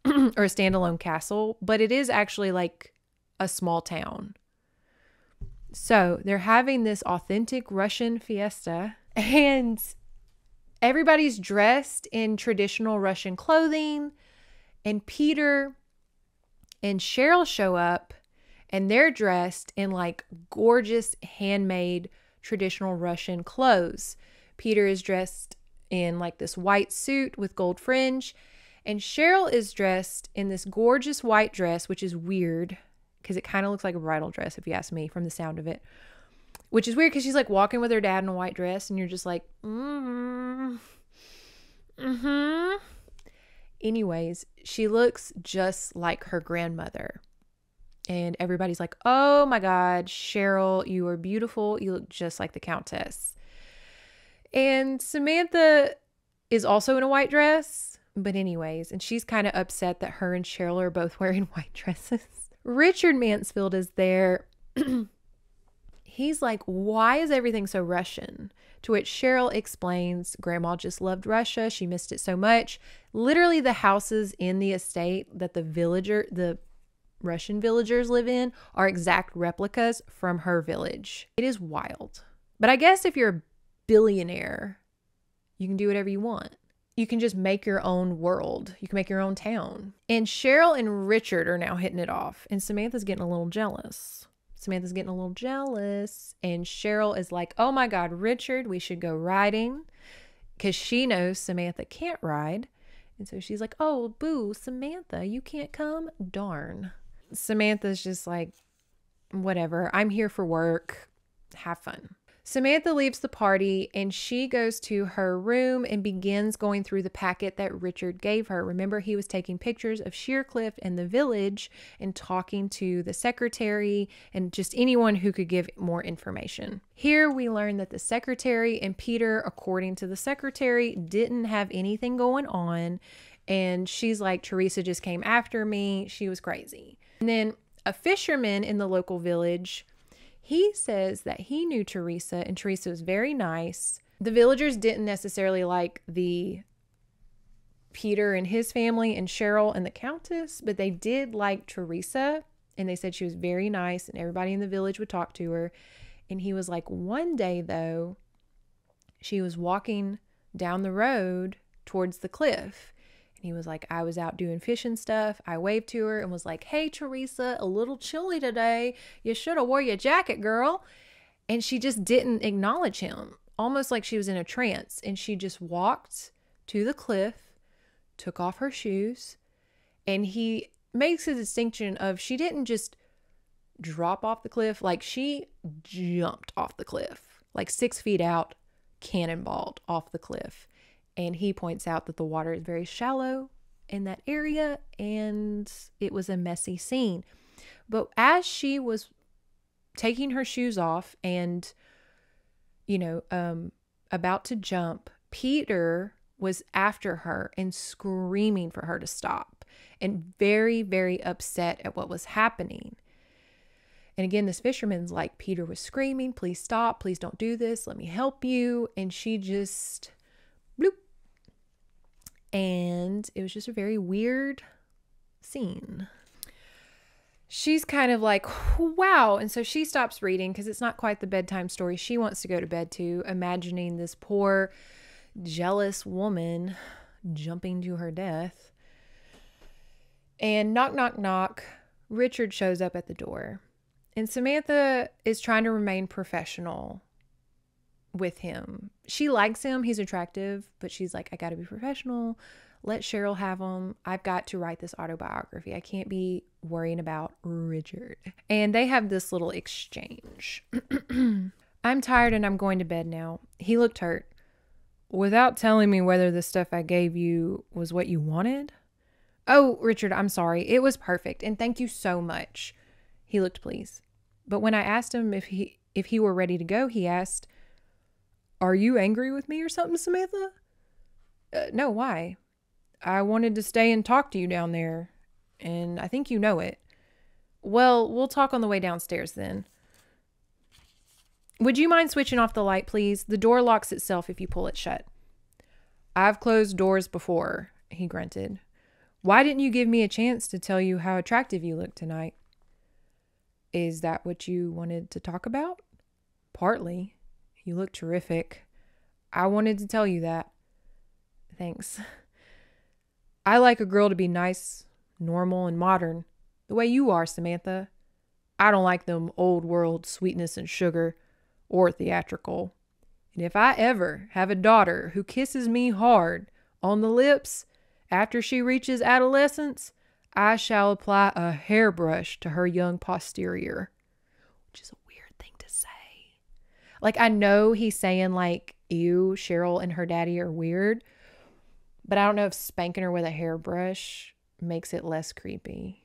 or a standalone castle, but it is actually like a small town. So they're having this authentic Russian fiesta, and everybody's dressed in traditional Russian clothing, and Peter and Cheryl show up, and they're dressed in like gorgeous handmade traditional Russian clothes. Peter is dressed in like this white suit with gold fringe, and Cheryl is dressed in this gorgeous white dress, which is weird because it kind of looks like a bridal dress, if you ask me, from the sound of it. Which is weird because she's like walking with her dad in a white dress, and you're just like, Anyways, she looks just like her grandmother. And everybody's like, oh my God, Cheryl, you are beautiful. You look just like the Countess. And Samantha is also in a white dress. But anyways, and she's kind of upset that her and Cheryl are both wearing white dresses. Richard Mansfield is there. He's like, why is everything so Russian? To which Cheryl explains, Grandma just loved Russia. She missed it so much. Literally the houses in the estate that the Russian villagers live in are exact replicas from her village. It is wild. But I guess if you're a billionaire, you can do whatever you want. You can just make your own world. You can make your own town. And Cheryl and Richard are now hitting it off. And Samantha's getting a little jealous. And Cheryl is like, oh my God, Richard, we should go riding. Because she knows Samantha can't ride. And so she's like, oh, boo, Samantha, you can't come? Darn. Samantha's just like, whatever. I'm here for work. Have fun. Samantha leaves the party and she goes to her room and begins going through the packet that Richard gave her. Remember, he was taking pictures of Sheercliff and the village and talking to the secretary and just anyone who could give more information. Here we learn that the secretary and Peter, according to the secretary, didn't have anything going on. And she's like, Teresa just came after me. She was crazy. And then a fisherman in the local village, he says that he knew Teresa and Teresa was very nice. The villagers didn't necessarily like the Peter and his family and Cheryl and the Countess, but they did like Teresa, and they said she was very nice and everybody in the village would talk to her. And he was like, one day though, she was walking down the road towards the cliff. And he was like, I was out doing fishing stuff. I waved to her and was like, hey, Teresa, a little chilly today. You should have wore your jacket, girl. And she just didn't acknowledge him, almost like she was in a trance. And she just walked to the cliff, took off her shoes, and he makes a distinction of she didn't just drop off the cliff, like she jumped off the cliff, like 6 feet out, cannonballed off the cliff. And he points out that the water is very shallow in that area and it was a messy scene. But as she was taking her shoes off and, about to jump, Peter was after her and screaming for her to stop and very, very upset at what was happening. And again, this fisherman's like, Peter was screaming, please stop, please don't do this, let me help you. And she just bloop. And it was just a very weird scene. She's kind of like, wow. And so she stops reading because it's not quite the bedtime story she wants to go to bed to, imagining this poor, jealous woman jumping to her death. And knock, knock, knock. Richard shows up at the door. And Samantha is trying to remain professional with him. She likes him. He's attractive. But she's like, I got to be professional. Let Cheryl have him. I've got to write this autobiography. I can't be worrying about Richard. And they have this little exchange. I'm tired and I'm going to bed now. He looked hurt. Without telling me whether the stuff I gave you was what you wanted? Oh, Richard, I'm sorry. It was perfect. And thank you so much. He looked pleased. But when I asked him if he were ready to go, he asked, are you angry with me or something, Samantha? No, why? I wanted to stay and talk to you down there, and I think you know it. Well, we'll talk on the way downstairs then. Would you mind switching off the light, please? The door locks itself if you pull it shut. I've closed doors before, he grunted. Why didn't you give me a chance to tell you how attractive you look tonight? Is that what you wanted to talk about? Partly. You look terrific. I wanted to tell you that. Thanks. I like a girl to be nice, normal, and modern, the way you are, Samantha. I don't like them old world sweetness and sugar, or theatrical. And if I ever have a daughter who kisses me hard on the lips after she reaches adolescence, I shall apply a hairbrush to her young posterior. Which is a weird thing to say. Like, I know he's saying like, ew, Cheryl and her daddy are weird. But I don't know if spanking her with a hairbrush makes it less creepy.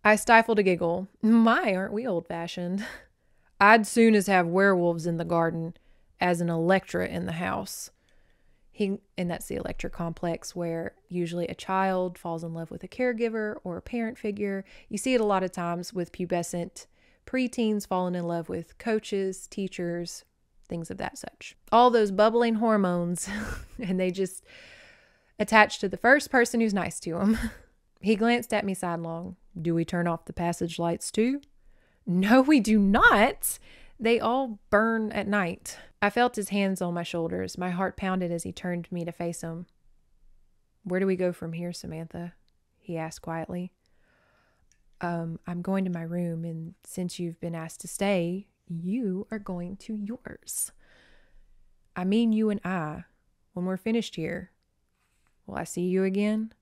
I stifled a giggle. My, aren't we old-fashioned? I'd soon as have werewolves in the garden as an Electra in the house. And that's the Electra complex, where usually a child falls in love with a caregiver or a parent figure. You see it a lot of times with pubescent preteens falling in love with coaches, teachers, things of that such. All those bubbling hormones, and they just attach to the first person who's nice to them. He glanced at me sidelong. Do we turn off the passage lights too? No, we do not. They all burn at night. I felt his hands on my shoulders. My heart pounded as he turned me to face him. Where do we go from here, Samantha? He asked quietly. I'm going to my room, and since you've been asked to stay, you are going to yours. I mean you and I. When we're finished here, will I see you again?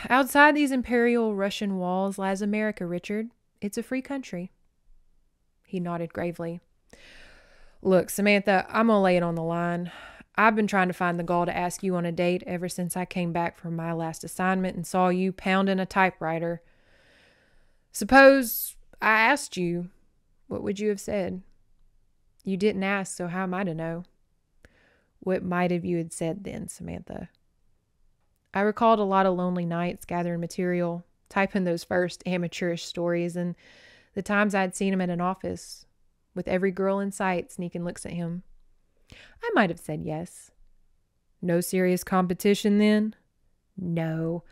Outside these imperial Russian walls lies America, Richard. It's a free country. He nodded gravely. Look, Samantha, I'm going to lay it on the line. I've been trying to find the gall to ask you on a date ever since I came back from my last assignment and saw you pounding a typewriter. Suppose I asked you, what would you have said? You didn't ask, so how am I to know? What might have you had said then, Samantha? I recalled a lot of lonely nights gathering material, typing those first amateurish stories, and the times I'd seen him at an office, with every girl in sight sneaking looks at him. I might have said yes. No serious competition then? No.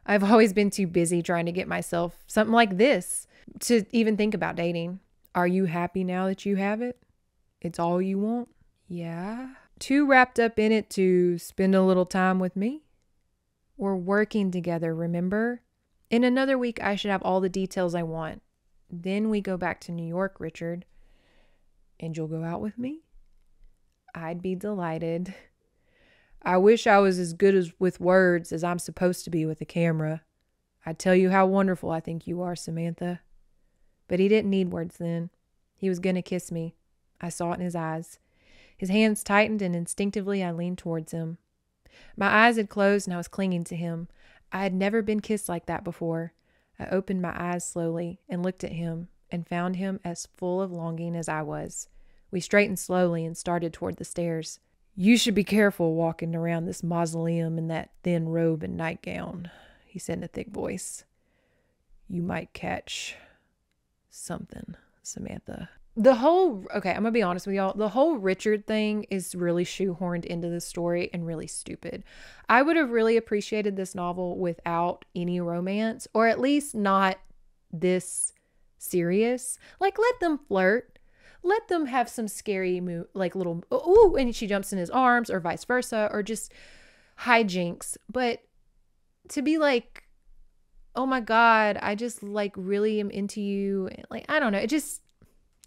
I've always been too busy trying to get myself something like this to even think about dating. Are you happy now that you have it? It's all you want? Yeah. Too wrapped up in it to spend a little time with me? We're working together, remember? In another week, I should have all the details I want. Then we go back to New York, Richard. And you'll go out with me? I'd be delighted. I wish I was as good with words as I'm supposed to be with a camera. I'd tell you how wonderful I think you are, Samantha. But he didn't need words then. He was going to kiss me. I saw it in his eyes. His hands tightened, and instinctively I leaned towards him. My eyes had closed, and I was clinging to him. I had never been kissed like that before. I opened my eyes slowly and looked at him and found him as full of longing as I was. We straightened slowly and started toward the stairs. You should be careful walking around this mausoleum in that thin robe and nightgown, he he said in a thick voice. You might catch something, Samantha. Okay, I'm gonna be honest with y'all. The whole Richard thing is really shoehorned into the story and really stupid. I would have really appreciated this novel without any romance, or at least not this serious. Like, let them flirt. Let them have some scary like little, ooh, and she jumps in his arms, or vice versa, or just hijinks. But to be like, oh my God, I just like really am into you. Like, I don't know. It just,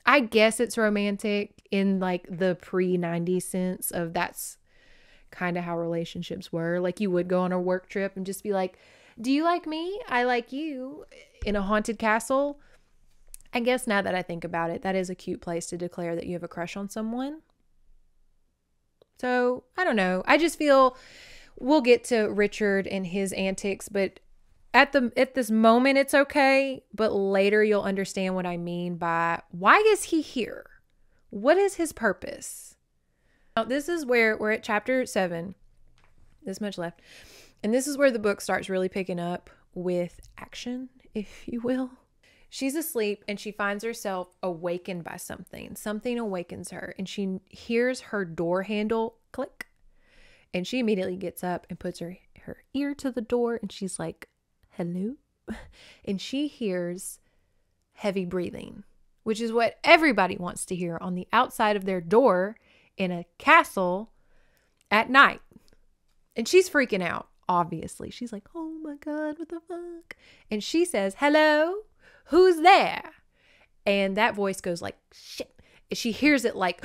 I guess it's romantic in like the pre-90s sense of that's kind of how relationships were. Like, you would go on a work trip and just be like, do you like me? I like you, in a haunted castle. I guess now that I think about it, that is a cute place to declare that you have a crush on someone. So I don't know. I just feel we'll get to Richard and his antics, but at this moment it's okay, but later you'll understand what I mean by why is he here? What is his purpose? Now, this is where we're at chapter 7. This much left. And this is where the book starts really picking up with action, if you will. She's asleep and she finds herself awakened by something. Something awakens her and she hears her door handle click. And she immediately gets up and puts her ear to the door and she's like, hello? And she hears heavy breathing, which is what everybody wants to hear on the outside of their door in a castle at night. And she's freaking out, obviously. She's like, oh my God, what the fuck? And she says, hello? Who's there? And that voice goes like, shit. She hears it like,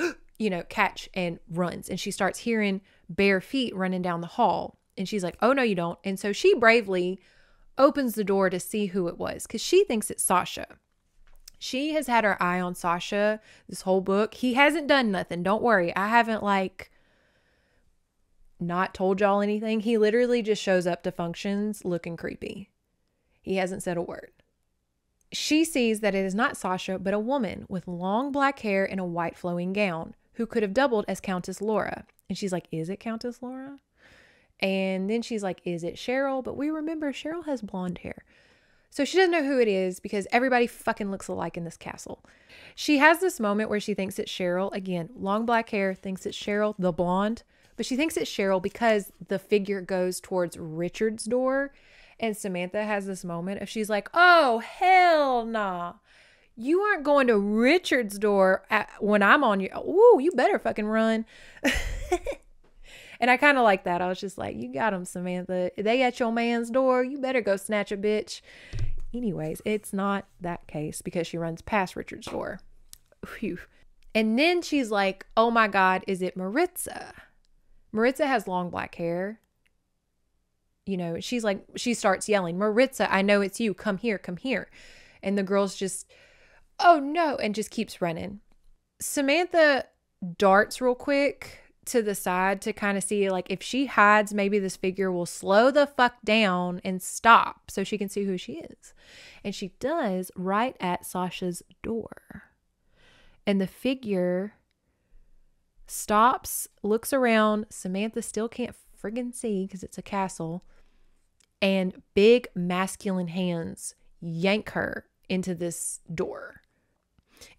catch, and runs. And she starts hearing bare feet running down the hall. And she's like, oh no, you don't. And so she bravely opens the door to see who it was because she thinks it's Sasha. She has had her eye on Sasha this whole book. He hasn't done nothing. Don't worry. I haven't not told y'all anything. He literally just shows up to functions looking creepy. He hasn't said a word. She sees that it is not Sasha, but a woman with long black hair and a white flowing gown who could have doubled as Countess Laura. And she's like, is it Countess Laura? And then she's like, is it Cheryl? But we remember Cheryl has blonde hair. So she doesn't know who it is because everybody fucking looks alike in this castle. She has this moment where she thinks it's Cheryl. Again, long black hair, thinks it's Cheryl, the blonde. But she thinks it's Cheryl because the figure goes towards Richard's door. And Samantha has this moment of she's like, oh, hell nah. You aren't going to Richard's door when I'm on you. Ooh, you better fucking run. And I kind of like that. I was just like, you got him, Samantha. They at your man's door. You better go snatch a bitch. Anyways, it's not that case because she runs past Richard's door. Phew. And then she's like, oh my God, is it Maritza? Maritza has long black hair. She's like, she starts yelling, Maritza, I know it's you. Come here, come here. And the girl's just, oh no, and just keeps running. Samantha darts real quick to the side to kind of see like if she hides, maybe this figure will slow the fuck down and stop so she can see who she is. And she does right at Sasha's door. And the figure stops, looks around. Samantha still can't friggin' see because it's a castle. And big masculine hands yank her into this door.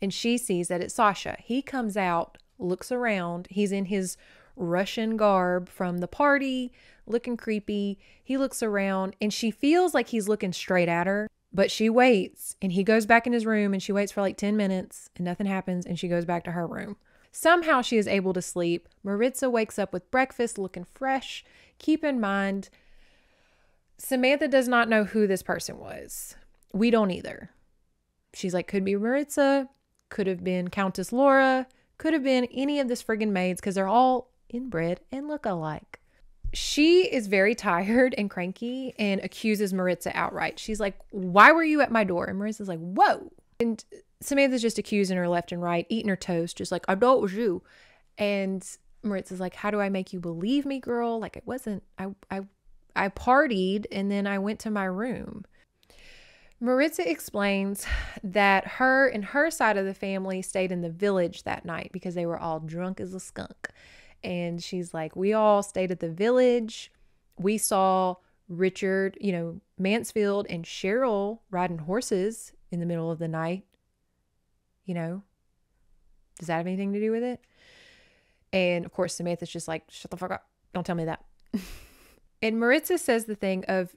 And she sees that it's Sasha. He comes out, looks around. He's in his Russian garb from the party, looking creepy. He looks around and she feels like he's looking straight at her, but she waits and he goes back in his room and she waits for like 10 minutes and nothing happens and she goes back to her room. Somehow she is able to sleep. Maritza wakes up with breakfast looking fresh. Keep in mind, Samantha does not know who this person was. We don't either. She's like, could be Maritza, could have been Countess Laura, could have been any of this friggin' maids because they're all inbred and look alike. She is very tired and cranky and accuses Maritza outright. She's like, why were you at my door? And Maritza's like, whoa. And Samantha's just accusing her left and right, eating her toast, just like, I know it was you. And Maritza's like, how do I make you believe me, girl? Like, it wasn't, I partied and then I went to my room. Maritza explains that her and her side of the family stayed in the village that night because they were all drunk as a skunk. And she's like, we all stayed at the village. We saw Richard, Mansfield and Cheryl riding horses in the middle of the night. You know, does that have anything to do with it? And of course, Samantha's just like, shut the fuck up. Don't tell me that. And Maritza says the thing of,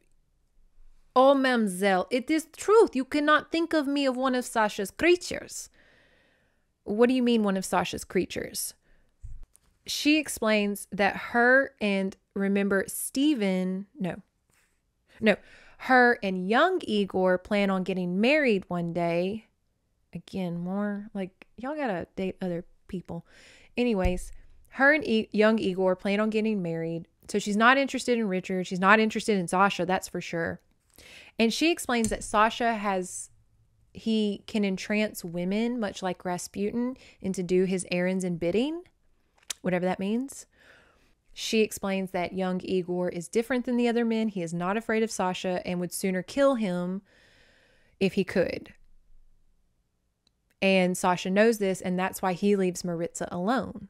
oh, mademoiselle, it is truth. You cannot think of me of one of Sasha's creatures. What do you mean one of Sasha's creatures? She explains that her and, remember, her and young Igor plan on getting married one day. Again, more like, y'all gotta date other people. Anyways, her and young Igor plan on getting married. So she's not interested in Richard. She's not interested in Sasha, that's for sure. And she explains that Sasha he can entrance women, much like Rasputin, into do his errands and bidding, whatever that means. She explains that young Igor is different than the other men. He is not afraid of Sasha and would sooner kill him if he could. And Sasha knows this, and that's why he leaves Maritza alone.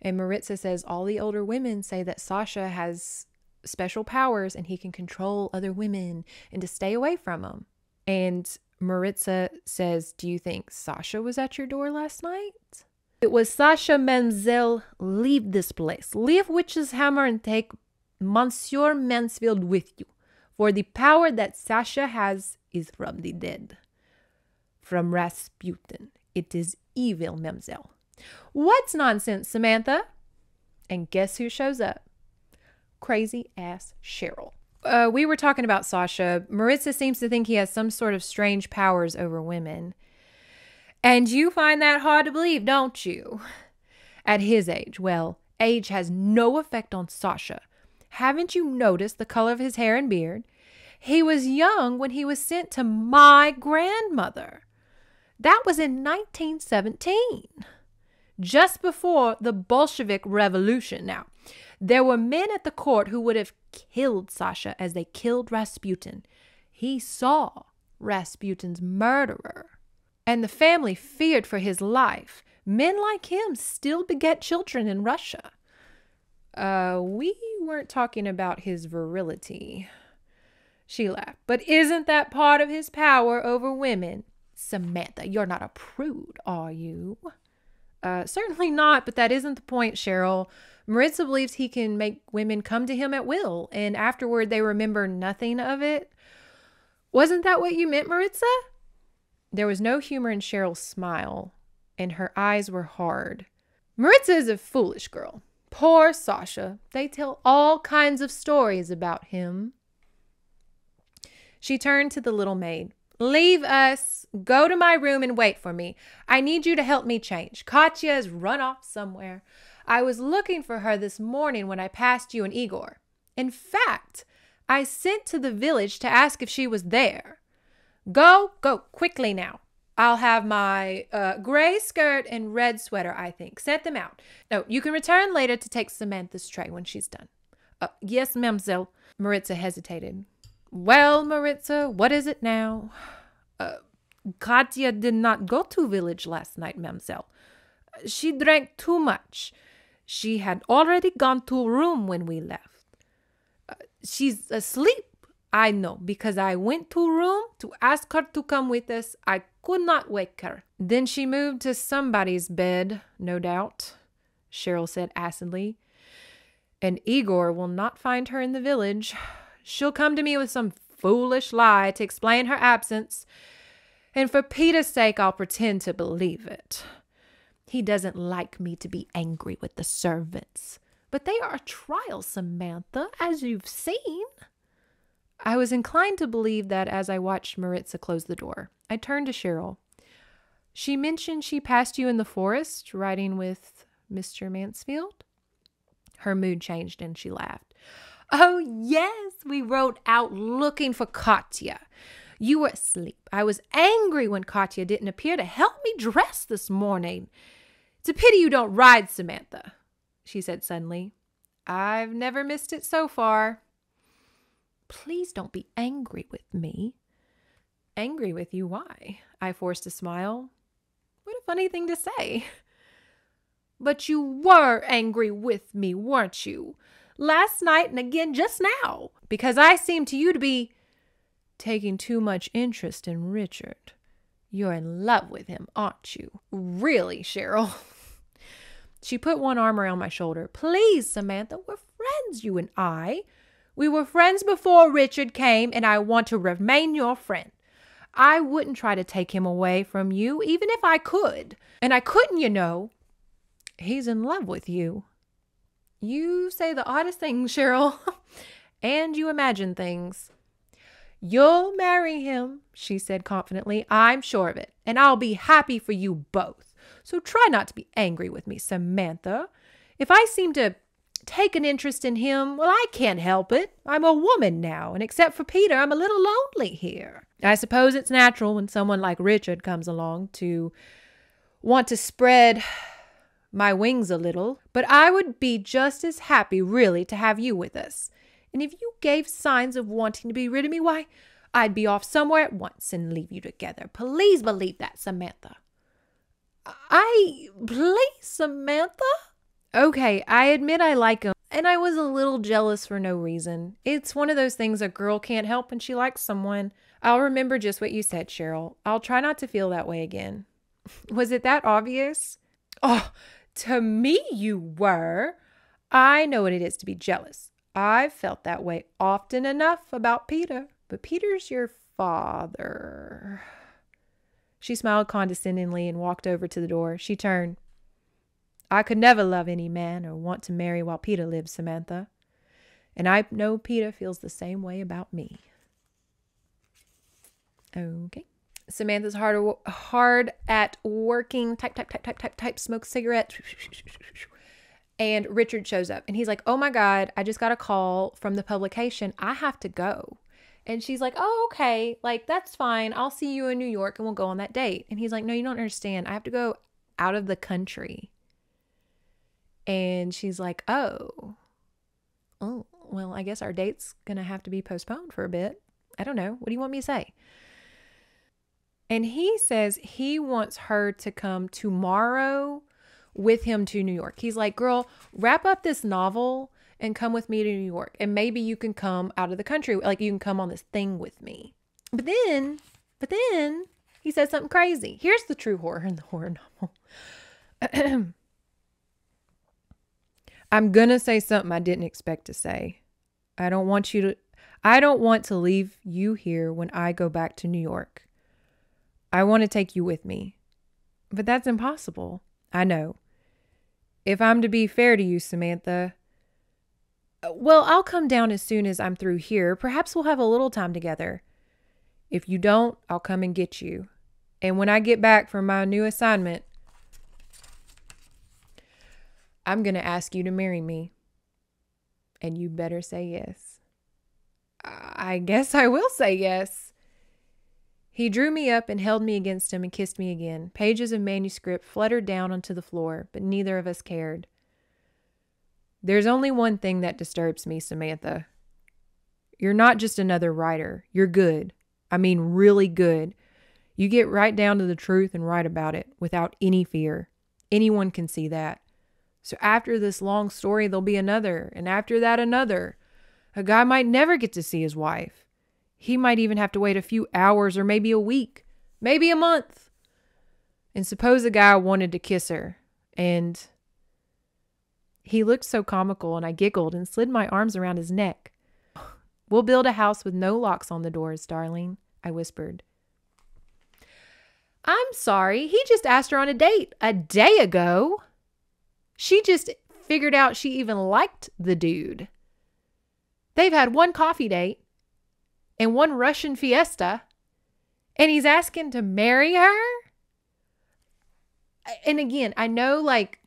And Maritza says all the older women say that Sasha has special powers and he can control other women and to stay away from them. And Maritza says, do you think Sasha was at your door last night? It was Sasha, mademoiselle. Leave this place. Leave Wichez hammer and take Monsieur Mansfield with you. For the power that Sasha has is from the dead. From Rasputin. It is evil, mademoiselle. What's nonsense, Samantha? And guess who shows up? Crazy ass Cheryl. We were talking about Sasha. Maritza seems to think he has some sort of strange powers over women. And you find that hard to believe, don't you? At his age. Well, age has no effect on Sasha. Haven't you noticed the color of his hair and beard? He was young when he was sent to my grandmother. That was in 1917. Just before the Bolshevik Revolution. Now, there were men at the court who would have killed Sasha as they killed Rasputin. He saw Rasputin's murderer. And the family feared for his life. Men like him still beget children in Russia. We weren't talking about his virility. She laughed. But isn't that part of his power over women? Samantha, you're not a prude, are you? Certainly not, but that isn't the point, Cheryl. Maritza believes he can make women come to him at will, and afterward they remember nothing of it. Wasn't that what you meant, Maritza? There was no humor in Cheryl's smile, and her eyes were hard. Maritza is a foolish girl. Poor Sasha. They tell all kinds of stories about him. She turned to the little maid. Leave us. Go to my room and wait for me. I need you to help me change. Katya has run off somewhere. I was looking for her this morning when I passed you and Igor. In fact, I sent to the village to ask if she was there. Go quickly now. I'll have my gray skirt and red sweater, I think. Sent them out. No, you can return later to take Samantha's tray when she's done. Yes, mademoiselle. Maritza hesitated. Well, Maritza, what is it now? Katya did not go to village last night, mademoiselle. She drank too much. She had already gone to room when we left. She's asleep, I know, because I went to room to ask her to come with us. I could not wake her. Then she moved to somebody's bed, no doubt, Cheryl said acidly. And Igor will not find her in the village. She'll come to me with some foolish lie to explain her absence. And for Peter's sake, I'll pretend to believe it. He doesn't like me to be angry with the servants. But they are a trial, Samantha, as you've seen. I was inclined to believe that as I watched Maritza close the door. I turned to Cheryl. She mentioned she passed you in the forest, riding with Mr. Mansfield. Her mood changed and she laughed. Oh, yes, we rode out looking for Katya. You were asleep. I was angry when Katya didn't appear to help me dress this morning. It's a pity you don't ride, Samantha, she said suddenly. I've never missed it so far. Please don't be angry with me. Angry with you? Why? I forced a smile. What a funny thing to say. But you were angry with me, weren't you? last night and again just now, because I seem to you to be taking too much interest in Richard. You're in love with him, aren't you? Really, Cheryl? She put one arm around my shoulder. Please, Samantha, we're friends, you and I. We were friends before Richard came, and I want to remain your friend. I wouldn't try to take him away from you, even if I could. And I couldn't, you know. He's in love with you. You say the oddest things, Cheryl. And you imagine things. You'll marry him, she said confidently. I'm sure of it. And I'll be happy for you both. So try not to be angry with me, Samantha. If I seem to take an interest in him, well, I can't help it. I'm a woman now, and except for Peter, I'm a little lonely here. I suppose it's natural when someone like Richard comes along to want to spread my wings a little, but I would be just as happy, really, to have you with us. And if you gave signs of wanting to be rid of me, why, I'd be off somewhere at once and leave you together. Please believe that, Samantha. Please, Samantha? Okay, I admit I like him, and I was a little jealous for no reason. It's one of those things a girl can't help when she likes someone. I'll remember just what you said, Cheryl. I'll try not to feel that way again. Was it that obvious? Oh, to me you were. I know what it is to be jealous. I've felt that way often enough about Peter, but Peter's your father. She smiled condescendingly and walked over to the door. She turned. I could never love any man or want to marry while Peter lives, Samantha. And I know Peter feels the same way about me. Okay. Samantha's hard at working. Type, smoke cigarette. And Richard shows up and he's like, oh my God, I just got a call from the publication. I have to go. And she's like, oh, okay. Like, that's fine. I'll see you in New York and we'll go on that date. And he's like, no, you don't understand. I have to go out of the country. And she's like, oh, well, I guess our date's going to have to be postponed for a bit. I don't know. What do you want me to say? And he says he wants her to come tomorrow with him to New York. He's like, girl, wrap up this novel and come with me to New York. And maybe you can come out of the country. Like, you can come on this thing with me. But then he says something crazy. Here's the true horror in the horror novel. I'm going to say something I didn't expect to say. I don't want to leave you here when I go back to New York. I want to take you with me. But that's impossible. I know. If I'm to be fair to you, Samantha, well, I'll come down as soon as I'm through here. Perhaps we'll have a little time together. If you don't, I'll come and get you. And when I get back from my new assignment, I'm going to ask you to marry me. And you better say yes. I guess I will say yes. He drew me up and held me against him and kissed me again. Pages of manuscript fluttered down onto the floor, but neither of us cared. There's only one thing that disturbs me, Samantha. You're not just another writer. You're good. I mean, really good. You get right down to the truth and write about it without any fear. Anyone can see that. So after this long story, there'll be another, and after that, another. A guy might never get to see his wife. He might even have to wait a few hours or maybe a week, maybe a month. And suppose a guy wanted to kiss her, and he looked so comical, and I giggled and slid my arms around his neck. We'll build a house with no locks on the doors, darling, I whispered. I'm sorry, he just asked her on a date a day ago. She just figured out she even liked the dude. They've had one coffee date and one Russian Fiesta, and he's asking to marry her? And again, I know, like,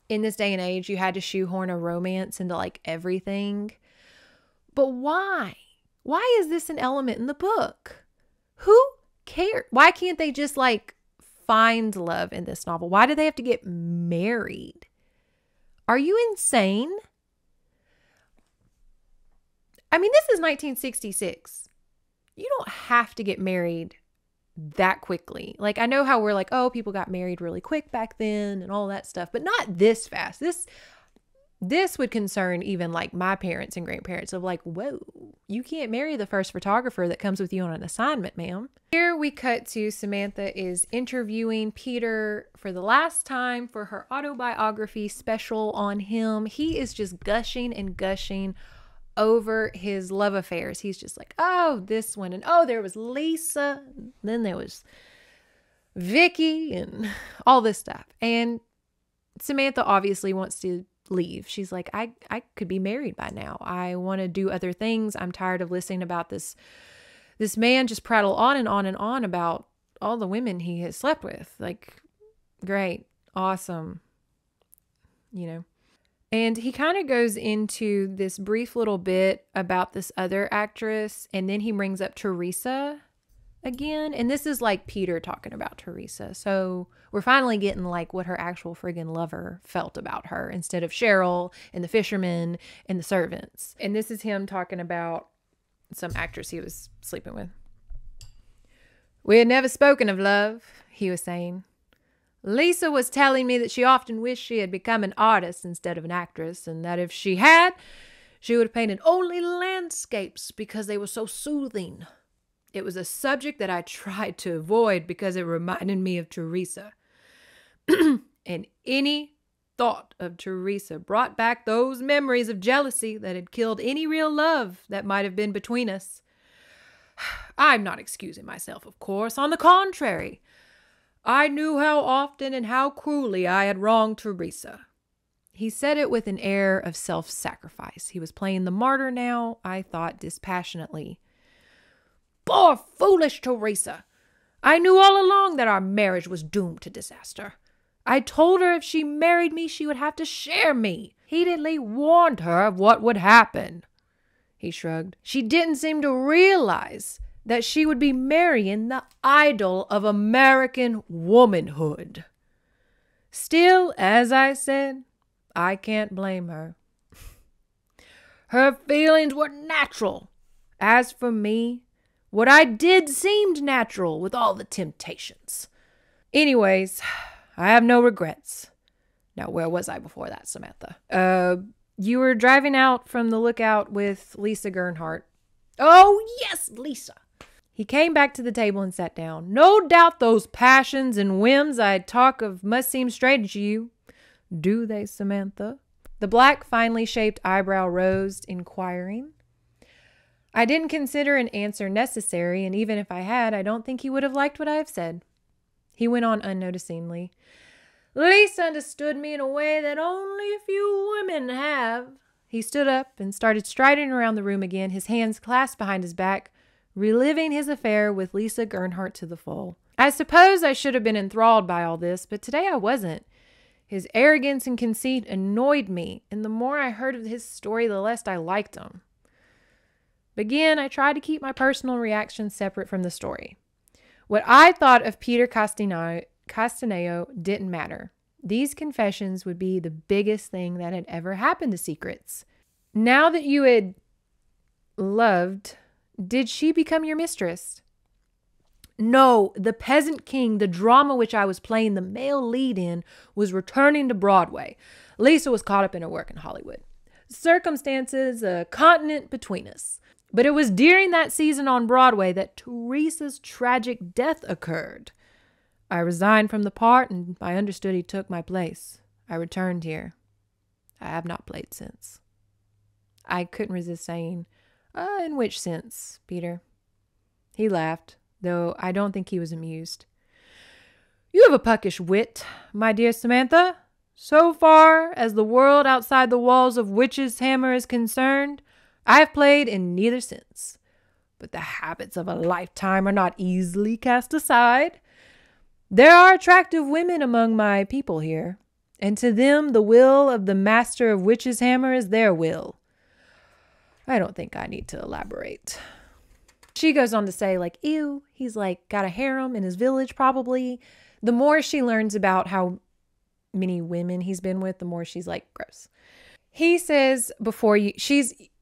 in this day and age, you had to shoehorn a romance into, like, everything. But why? Why is this an element in the book? Who cares? Why can't they just, like, find love in this novel? Why do they have to get married? Are you insane? I mean, this is 1966. You don't have to get married that quickly. Like, I know how we're like, oh, people got married really quick back then and all that stuff, but not this fast. This would concern even like my parents and grandparents of like, whoa, you can't marry the first photographer that comes with you on an assignment, ma'am. Here we cut to Samantha is interviewing Peter for the last time for her autobiography special on him. He is just gushing and gushing over his love affairs. He's just like, oh, this one. And oh, there was Lisa. Then there was Vicky and all this stuff. And Samantha obviously wants to leave. She's like, I could be married by now. I want to do other things. I'm tired of listening about this man just prattle on and on and on about all the women he has slept with. Like, great, awesome, you know. And he kind of goes into this brief little bit about this other actress, and then he brings up Teresa again. And this is like Peter talking about Teresa. So we're finally getting like what her actual friggin' lover felt about her instead of Cheryl and the fishermen and the servants. And this is him talking about some actress he was sleeping with. We had never spoken of love, he was saying. Lisa was telling me that she often wished she had become an artist instead of an actress, and that if she had, she would have painted only landscapes because they were so soothing. It was a subject that I tried to avoid because it reminded me of Teresa. And any thought of Teresa brought back those memories of jealousy that had killed any real love that might have been between us. I'm not excusing myself, of course. On the contrary, I knew how often and how cruelly I had wronged Teresa. He said it with an air of self-sacrifice. He was playing the martyr now, I thought dispassionately. Poor foolish Teresa! I knew all along that our marriage was doomed to disaster. I told her if she married me, she would have to share me. Heatedly warned her of what would happen. He shrugged. She didn't seem to realize that she would be marrying the idol of American womanhood. Still, as I said, I can't blame her. Her feelings were natural. As for me, what I did seemed natural with all the temptations. Anyways, I have no regrets. Now, where was I before that, Samantha? You were driving out from the lookout with Lisa Gernhardt. Oh, yes, Lisa. He came back to the table and sat down. No doubt those passions and whims I talk of must seem strange to you. Do they, Samantha? The black, finely shaped eyebrow rose, inquiring. I didn't consider an answer necessary, and even if I had, I don't think he would have liked what I have said. He went on unnoticingly. Lisa understood me in a way that only a few women have. He stood up and started striding around the room again, his hands clasped behind his back, reliving his affair with Lisa Gernhardt to the full. I suppose I should have been enthralled by all this, but today I wasn't. His arrogance and conceit annoyed me, and the more I heard of his story, the less I liked him. Again, I tried to keep my personal reactions separate from the story. What I thought of Peter Castaneo didn't matter. These confessions would be the biggest thing that had ever happened to Secrets. Now that you had loved, did she become your mistress? No, the Peasant King, the drama which I was playing the male lead in, was returning to Broadway. Lisa was caught up in her work in Hollywood. Circumstances, a continent between us. But it was during that season on Broadway that Teresa's tragic death occurred. I resigned from the part, and I understood he took my place. I returned here. I have not played since. I couldn't resist saying, in which sense, Peter? He laughed, though I don't think he was amused. You have a puckish wit, my dear Samantha. So far as the world outside the walls of Wichez Hammer is concerned, I have played in neither sense. But the habits of a lifetime are not easily cast aside. There are attractive women among my people here, and to them the will of the master of Wichez Hammer is their will. I don't think I need to elaborate. She goes on to say, like, ew, he's like got a harem in his village probably. The more she learns about how many women he's been with, the more she's like, gross. He says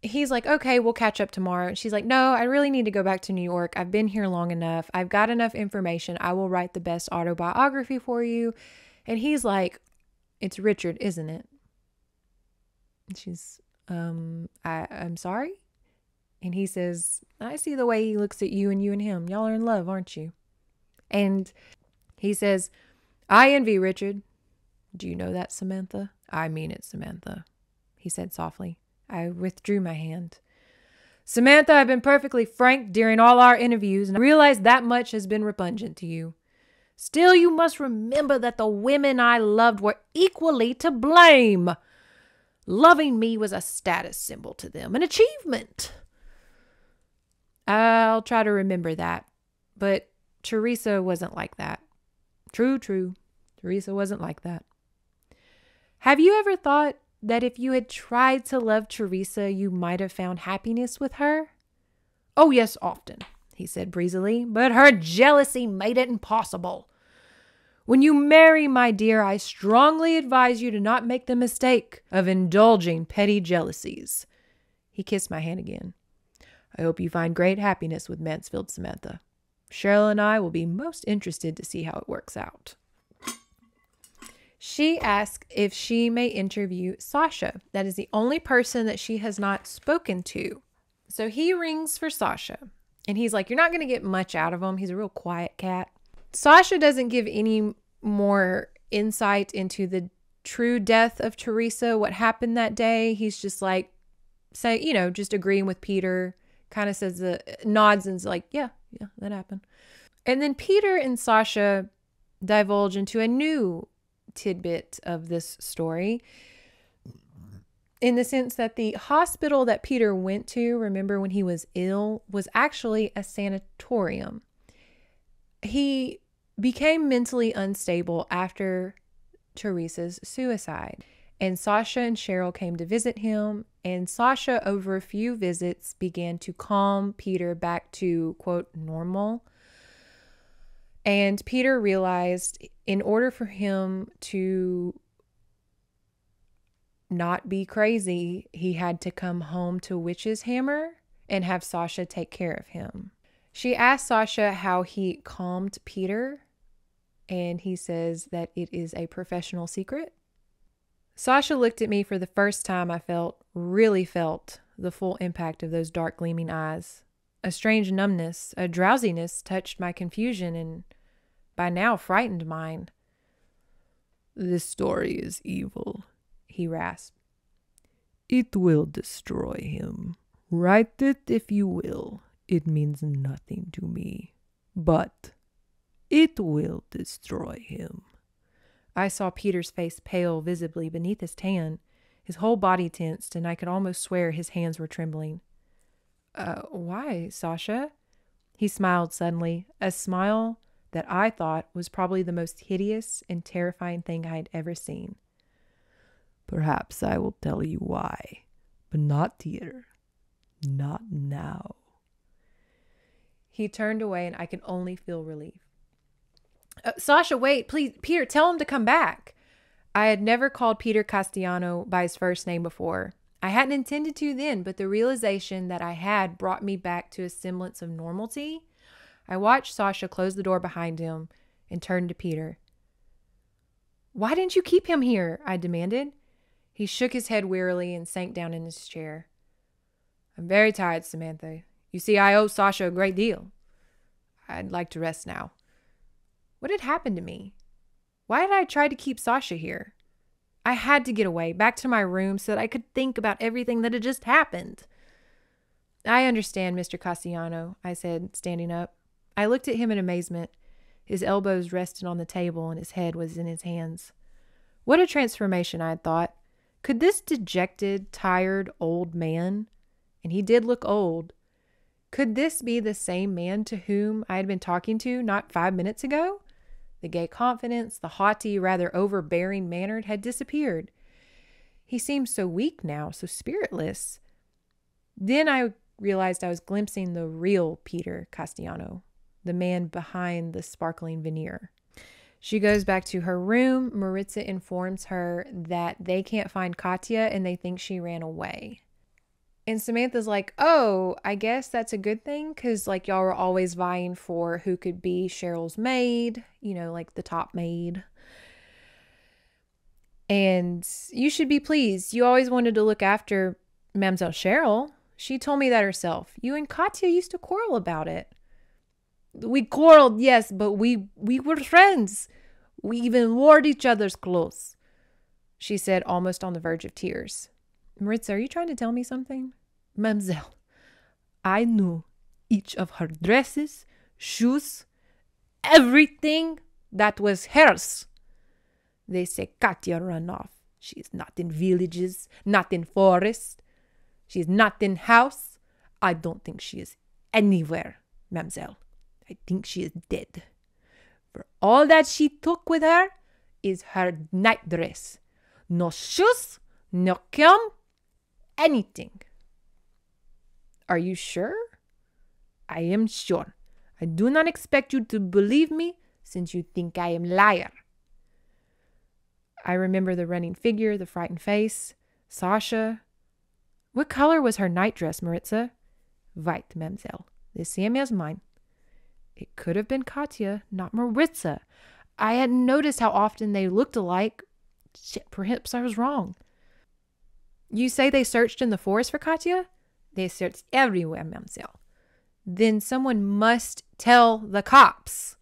he's like, okay, we'll catch up tomorrow. She's like, no, I really need to go back to New York. I've been here long enough. I've got enough information. I will write the best autobiography for you. And he's like, it's Richard, isn't it? And she's, I'm sorry. And he says, I see the way he looks at you and him. Y'all are in love, aren't you? And he says, I envy Richard. Do you know that, Samantha? I mean it, Samantha, he said softly. I withdrew my hand. Samantha, I've been perfectly frank during all our interviews, and I realize that much has been repugnant to you. Still, you must remember that the women I loved were equally to blame. Loving me was a status symbol to them, an achievement. I'll try to remember that. But Teresa wasn't like that. True. Teresa wasn't like that. Have you ever thought that if you had tried to love Teresa, you might have found happiness with her? Oh, yes, often, he said breezily, but her jealousy made it impossible. When you marry, my dear, I strongly advise you to not make the mistake of indulging petty jealousies. He kissed my hand again. I hope you find great happiness with Mansfield, Samantha. Cheryl and I will be most interested to see how it works out. She asked if she may interview Sasha. That is the only person that she has not spoken to. So he rings for Sasha. And he's like, you're not going to get much out of him. He's a real quiet cat. Sasha doesn't give any more insight into the true death of Teresa, what happened that day. He's just like, just agreeing with Peter. Kind of says, nods and's like, yeah, that happened. And then Peter and Sasha divulge into a new tidbit of this story, in the sense that the hospital that Peter went to, remember when he was ill, was actually a sanatorium. He became mentally unstable after Teresa's suicide, and Sasha and Cheryl came to visit him, and Sasha, over a few visits, began to calm Peter back to, quote, normal. And Peter realized in order for him to not be crazy, he had to come home to Wichez Hammer and have Sasha take care of him. She asked Sasha how he calmed Peter, and he says that it is a professional secret. Sasha looked at me for the first time. I really felt the full impact of those dark gleaming eyes. A strange numbness, a drowsiness touched my confusion and by now frightened mind. This story is evil, he rasped. It will destroy him. Write it if you will. It means nothing to me. But it will destroy him. I saw Peter's face pale visibly beneath his tan. His whole body tensed, and I could almost swear his hands were trembling. Why, Sasha? He smiled suddenly, a smile that I thought was probably the most hideous and terrifying thing I had ever seen. Perhaps I will tell you why, but not here. Not now. He turned away, and I could only feel relief. Sasha, wait, please, Peter, tell him to come back. I had never called Peter Castellano by his first name before. I hadn't intended to then, but the realization that I had brought me back to a semblance of normalcy. I watched Sasha close the door behind him and turned to Peter. Why didn't you keep him here? I demanded. He shook his head wearily and sank down in his chair. I'm very tired, Samantha. You see, I owe Sasha a great deal. I'd like to rest now. What had happened to me? Why had I tried to keep Sasha here? I had to get away, back to my room, so that I could think about everything that had just happened. I understand, Mr. Castellano, I said, standing up. I looked at him in amazement. His elbows rested on the table and his head was in his hands. What a transformation, I had thought. Could this dejected, tired, old man, and he did look old, could this be the same man to whom I had been talking to not 5 minutes ago? The gay confidence, the haughty, rather overbearing manner had disappeared. He seemed so weak now, so spiritless. Then I realized I was glimpsing the real Peter Castellano, the man behind the sparkling veneer. She goes back to her room. Maritza informs her that they can't find Katya and they think she ran away. And Samantha's like, oh, I guess that's a good thing because, like, y'all were always vying for who could be Cheryl's maid, like the top maid. And you should be pleased. You always wanted to look after Mademoiselle Cheryl. She told me that herself. You and Katya used to quarrel about it. We quarreled, yes, but we were friends. We even wore each other's clothes, she said, almost on the verge of tears. Maritza, are you trying to tell me something? Mademoiselle, I knew each of her dresses, shoes, everything that was hers. They say Katya ran off. She is not in villages, not in forest. She is not in house. I don't think she is anywhere, mademoiselle. I think she is dead. For all that she took with her is her night dress. No shoes, no comb, anything. Are you sure? I am sure. I do not expect you to believe me since you think I am liar. I remember the running figure, the frightened face. Sasha. What color was her night dress, Maritza? White, mademoiselle. The same as mine. It could have been Katya, not Maritza. I hadn't noticed how often they looked alike. Shit, perhaps I was wrong. You say they searched in the forest for Katya? They searched everywhere, mademoiselle. Then someone must tell the cops.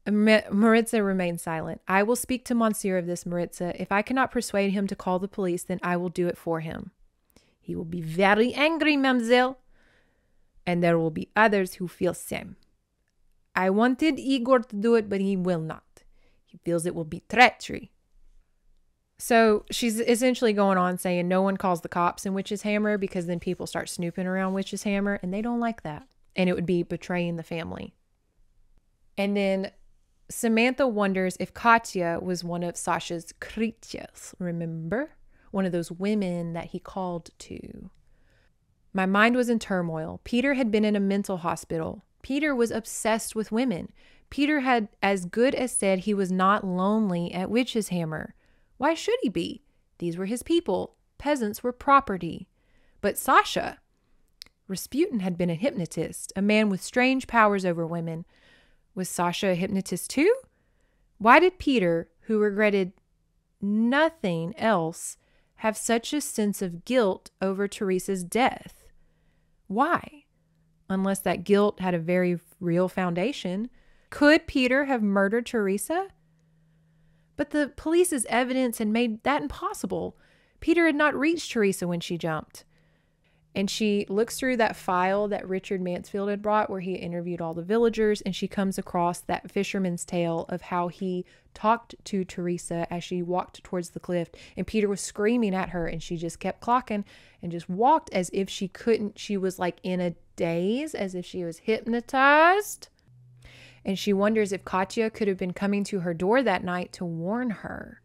Maritza remained silent. I will speak to Monsieur of this, Maritza. If I cannot persuade him to call the police, then I will do it for him. He will be very angry, mademoiselle. And there will be others who feel same. I wanted Igor to do it, but he will not. He feels it will be treachery. So she's essentially going on saying no one calls the cops in Wichez Hammer because then people start snooping around Wichez Hammer and they don't like that. And it would be betraying the family. And then Samantha wonders if Katya was one of Sasha's creatures, remember? One of those women that he called to. My mind was in turmoil. Peter had been in a mental hospital. Peter was obsessed with women. Peter had as good as said he was not lonely at Wichez Hammer. Why should he be? These were his people. Peasants were property. But Sasha, Rasputin had been a hypnotist, a man with strange powers over women. Was Sasha a hypnotist too? Why did Peter, who regretted nothing else, have such a sense of guilt over Teresa's death? Why? Unless that guilt had a very real foundation. Could Peter have murdered Teresa? But the police's evidence had made that impossible. Peter had not reached Teresa when she jumped. And she looks through that file that Richard Mansfield had brought where he interviewed all the villagers, and she comes across that fisherman's tale of how he talked to Teresa as she walked towards the cliff, and Peter was screaming at her, and she just kept clocking and just walked as if she couldn't. She was like in a daze, as if she was hypnotized. And she wonders if Katya could have been coming to her door that night to warn her.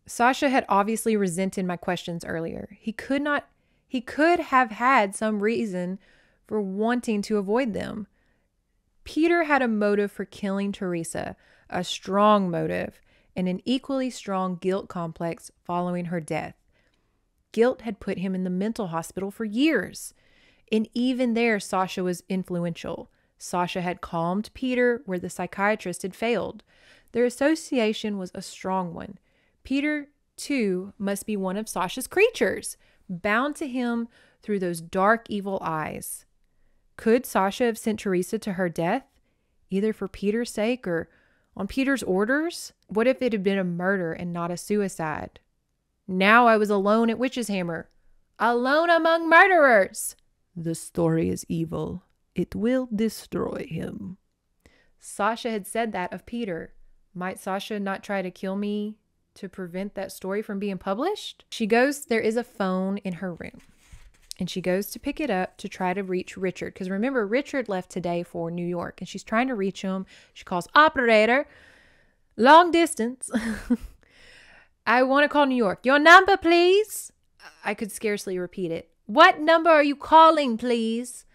Sasha had obviously resented my questions earlier. He could have had some reason for wanting to avoid them. Peter had a motive for killing Teresa, a strong motive, and an equally strong guilt complex following her death. Guilt had put him in the mental hospital for years. And even there, Sasha was influential. Sasha had calmed Peter where the psychiatrist had failed. Their association was a strong one. Peter, too, must be one of Sasha's creatures, bound to him through those dark, evil eyes. Could Sasha have sent Teresa to her death, either for Peter's sake or on Peter's orders? What if it had been a murder and not a suicide? Now I was alone at Wichez Hammer, alone among murderers. The story is evil. It will destroy him. Sasha had said that of Peter. Might Sasha not try to kill me to prevent that story from being published? There is a phone in her room. And she goes to pick it up to try to reach Richard. Because remember, Richard left today for New York. And she's trying to reach him. She calls operator. Long distance. I want to call New York. Your number, please. I could scarcely repeat it. What number are you calling, please?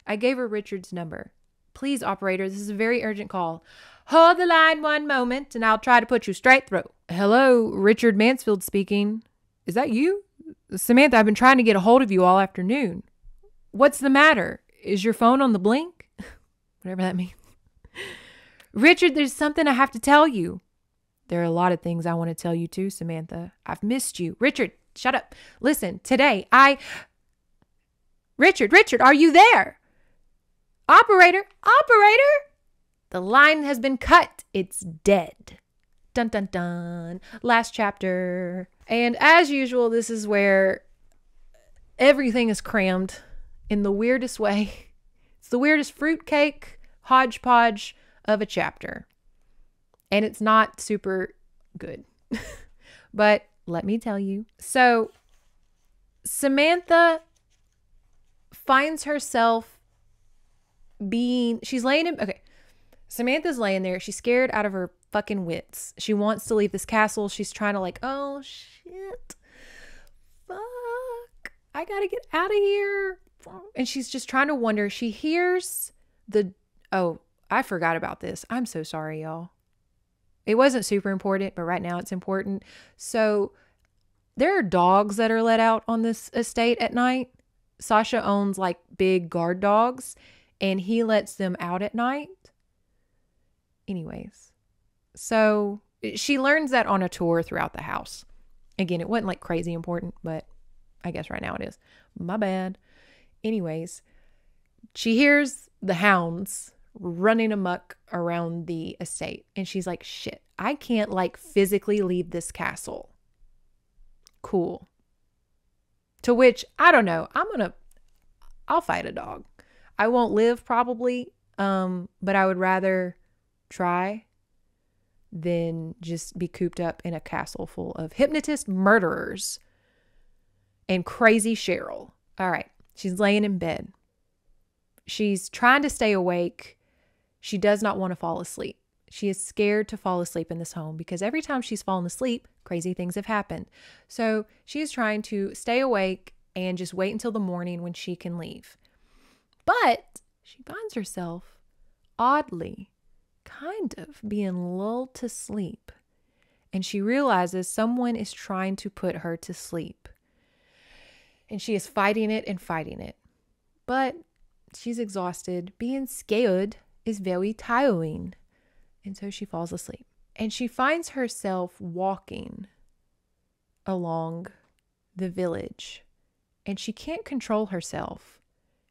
I gave her Richard's number. Please, operator, this is a very urgent call. Hold the line one moment, and I'll try to put you straight through. Hello, Richard Mansfield speaking. Is that you? Samantha, I've been trying to get a hold of you all afternoon. What's the matter? Is your phone on the blink? Whatever that means. Richard, there's something I have to tell you. There are a lot of things I want to tell you too, Samantha. I've missed you. Richard, shut up. Listen, today Richard, are you there? Operator! The line has been cut. It's dead. Dun, dun, dun. Last chapter. And as usual, this is where everything is crammed in the weirdest way. It's the weirdest fruitcake hodgepodge of a chapter. And it's not super good. But let me tell you. So Samantha finds herself Samantha's laying there. She's scared out of her fucking wits. She wants to leave this castle. She's trying to oh shit. Fuck. I gotta get out of here. And she's just trying to wonder. She hears I forgot about this. I'm so sorry, y'all. It wasn't super important, but right now it's important. So there are dogs that are let out on this estate at night. Sasha owns big guard dogs, and he lets them out at night. Anyways, so she learns that on a tour throughout the house. Again, it wasn't crazy important, but I guess right now it is. My bad. Anyways, she hears the hounds running amok around the estate, and she's like, shit, I can't physically leave this castle. Cool. To which, I don't know, I'll fight a dog. I won't live probably, but I would rather try than just be cooped up in a castle full of hypnotist murderers and crazy Cheryl. All right, she's laying in bed. She's trying to stay awake. She does not want to fall asleep. She is scared to fall asleep in this home because every time she's fallen asleep, crazy things have happened. So she is trying to stay awake and just wait until the morning when she can leave. But she finds herself oddly kind of being lulled to sleep. And she realizes someone is trying to put her to sleep. And she is fighting it and fighting it. But she's exhausted. Being scared is very tiring. And so she falls asleep. And she finds herself walking along the village. And she can't control herself.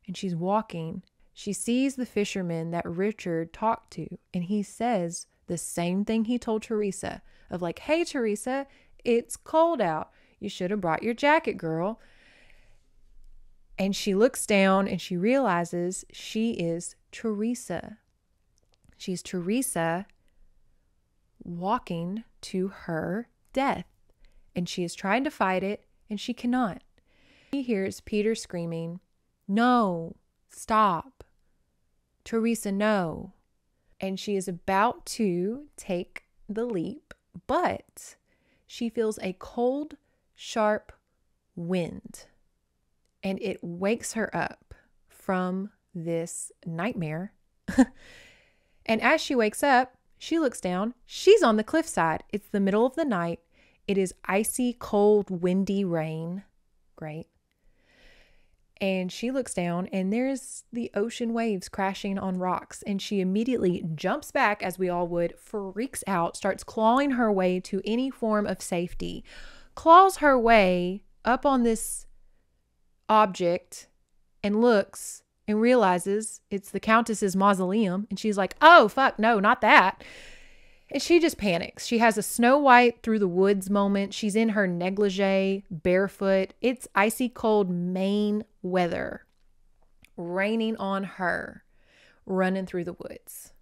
And she's walking. She sees the fisherman that Richard talked to. And he says the same thing he told Teresa. Of hey, Teresa, it's cold out. You should have brought your jacket, girl. And she looks down and she realizes she is Teresa. She's Teresa walking to her death. And she is trying to fight it, and she cannot. She hears Peter screaming, "No, stop. Teresa, no." And she is about to take the leap, but she feels a cold, sharp wind. And it wakes her up from this nightmare. And as she wakes up, she looks down. She's on the cliffside. It's the middle of the night. It is icy, cold, windy rain. Great. And she looks down, and there's the ocean waves crashing on rocks. And she immediately jumps back, as we all would, freaks out, starts clawing her way to any form of safety, claws her way up on this object, and looks and realizes it's the Countess's mausoleum. And she's like, oh, fuck, no, not that. And she just panics. She has a Snow White through the woods moment. She's in her negligee, barefoot. It's icy cold Maine weather, raining on her, running through the woods.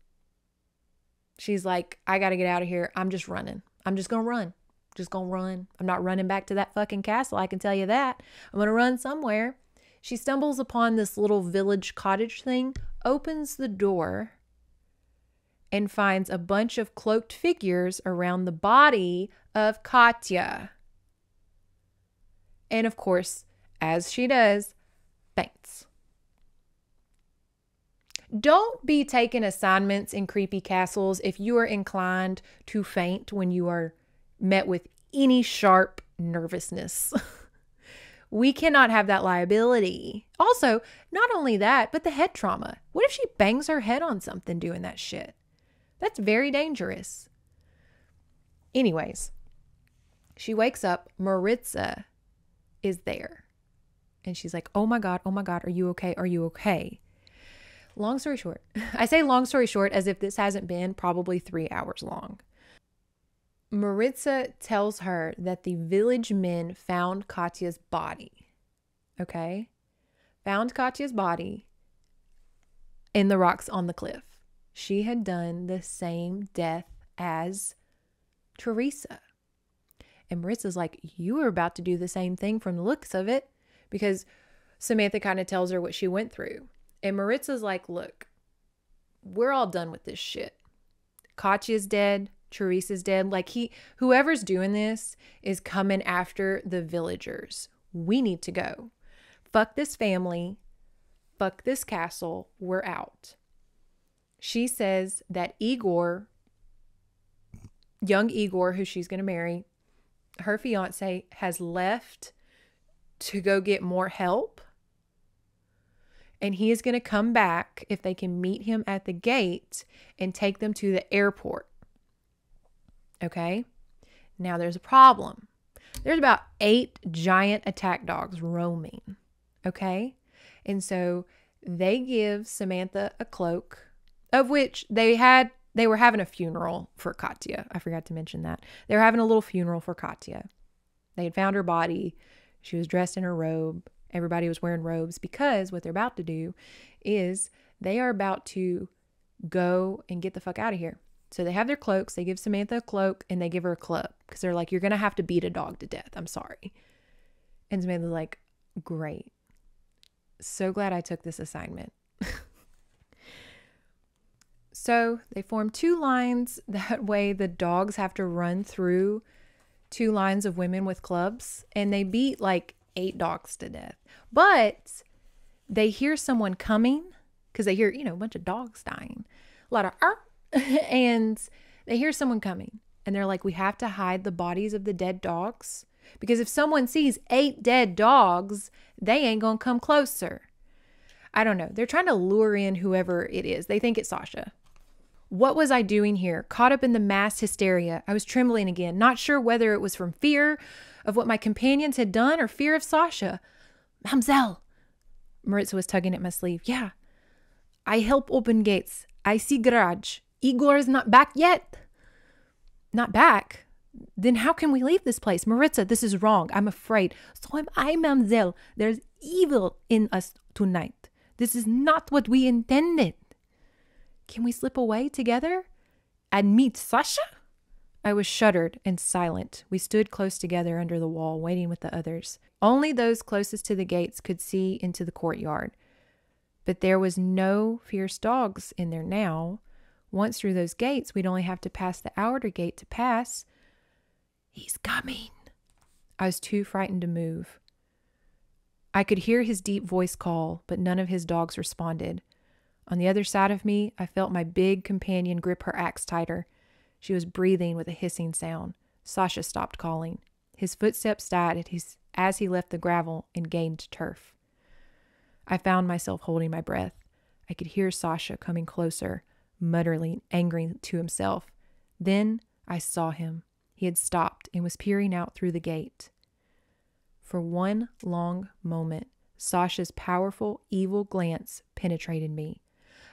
She's like, I got to get out of here. I'm just running. I'm just going to run. Just going to run. I'm not running back to that fucking castle. I can tell you that. I'm going to run somewhere. She stumbles upon this little village cottage thing, opens the door, and finds a bunch of cloaked figures around the body of Katya. And of course, as she does, faints. Don't be taking assignments in creepy castles if you are inclined to faint when you are met with any sharp nervousness. We cannot have that liability. Also, not only that, but the head trauma. What if she bangs her head on something doing that shit? That's very dangerous. Anyways, she wakes up. Maritza is there. And she's like, oh my God, are you okay? Are you okay? Long story short, I say long story short as if this hasn't been probably 3 hours long. Maritza tells her that the village men found Katya's body. Okay? Found Katya's body in the rocks on the cliff. She had done the same death as Teresa. And Maritza's like, you were about to do the same thing from the looks of it, because Samantha kind of tells her what she went through. And Maritza's like, look, we're all done with this shit. Katya's dead. Teresa's dead. Like whoever's doing this is coming after the villagers. We need to go. Fuck this family. Fuck this castle. We're out. She says that Igor, young Igor, who she's going to marry, her fiance, has left to go get more help. And he is going to come back if they can meet him at the gate and take them to the airport. Okay? Now there's a problem. There's about 8 giant attack dogs roaming. Okay? And so they give Samantha a cloak, of which they were having a funeral for Katya. I forgot to mention that. They were having a little funeral for Katya. They had found her body. She was dressed in her robe. Everybody was wearing robes, because what they're about to do is they are about to go and get the fuck out of here. So they have their cloaks. They give Samantha a cloak and they give her a club, because they're like, you're going to have to beat a dog to death. I'm sorry. And Samantha's like, great. So glad I took this assignment. So they form 2 lines. That way the dogs have to run through 2 lines of women with clubs, and they beat like 8 dogs to death. But they hear someone coming, because they hear, a bunch of dogs dying. A lot of and they hear someone coming, and they're like, we have to hide the bodies of the dead dogs, because if someone sees 8 dead dogs, they ain't gonna come closer. I don't know. They're trying to lure in whoever it is. They think it's Sasha. What was I doing here? Caught up in the mass hysteria. I was trembling again, not sure whether it was from fear of what my companions had done or fear of Sasha. Mamselle. Maritza was tugging at my sleeve. Yeah. I help open gates. I see garage. Igor is not back yet. Not back? Then how can we leave this place? Maritza, this is wrong. I'm afraid. So am I, Mamselle. There's evil in us tonight. This is not what we intended. Can we slip away together and meet Sasha? I was shuddered and silent. We stood close together under the wall, waiting with the others. Only those closest to the gates could see into the courtyard. But there was no fierce dogs in there now. Once through those gates, we'd only have to pass the outer gate to pass. He's coming. I was too frightened to move. I could hear his deep voice call, but none of his dogs responded. On the other side of me, I felt my big companion grip her axe tighter. She was breathing with a hissing sound. Sasha stopped calling. His footsteps died as he left the gravel and gained turf. I found myself holding my breath. I could hear Sasha coming closer, muttering, angry to himself. Then I saw him. He had stopped and was peering out through the gate. For one long moment, Sasha's powerful, evil glance penetrated me.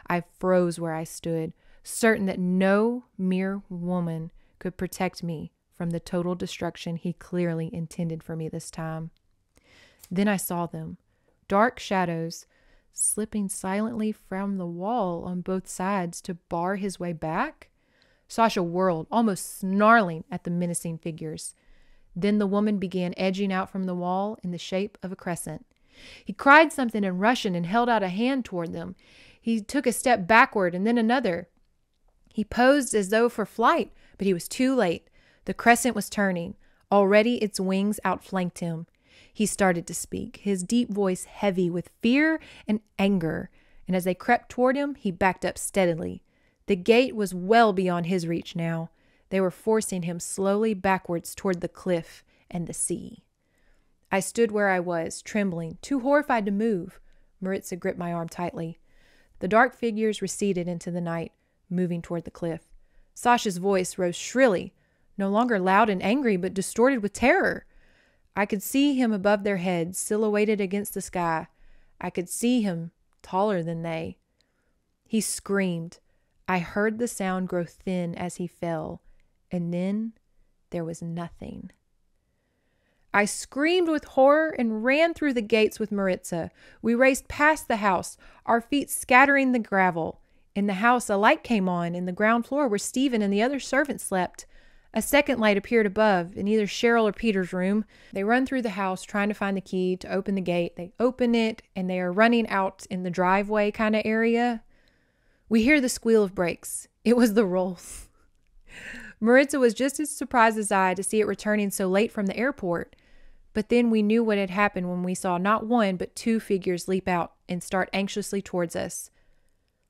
I froze where I stood, certain that no mere woman could protect me from the total destruction he clearly intended for me this time. Then I saw them, dark shadows slipping silently from the wall on both sides to bar his way back. Sasha whirled, almost snarling at the menacing figures. Then the woman began edging out from the wall in the shape of a crescent. He cried something in Russian and held out a hand toward them. He took a step backward and then another. He posed as though for flight, but he was too late. The crescent was turning. Already its wings outflanked him. He started to speak, his deep voice heavy with fear and anger, and as they crept toward him, he backed up steadily. The gate was well beyond his reach now. They were forcing him slowly backwards toward the cliff and the sea. I stood where I was, trembling, too horrified to move. Maritza gripped my arm tightly. The dark figures receded into the night, moving toward the cliff. Sasha's voice rose shrilly. no longer loud and angry, but distorted with terror. I could see him above their heads, silhouetted against the sky. I could see him taller than they. He screamed. I heard the sound grow thin as he fell, and then there was nothing. I screamed with horror and ran through the gates with Maritza. We raced past the house, our feet scattering the gravel. In the house, a light came on in the ground floor where Stephen and the other servants slept. A second light appeared above in either Cheryl or Peter's room. They run through the house trying to find the key to open the gate. They open it and they are running out in the driveway kind of area. We hear the squeal of brakes. It was the Rolls. Maritza was just as surprised as I to see it returning so late from the airport. But then we knew what had happened when we saw not one but two figures leap out and start anxiously towards us.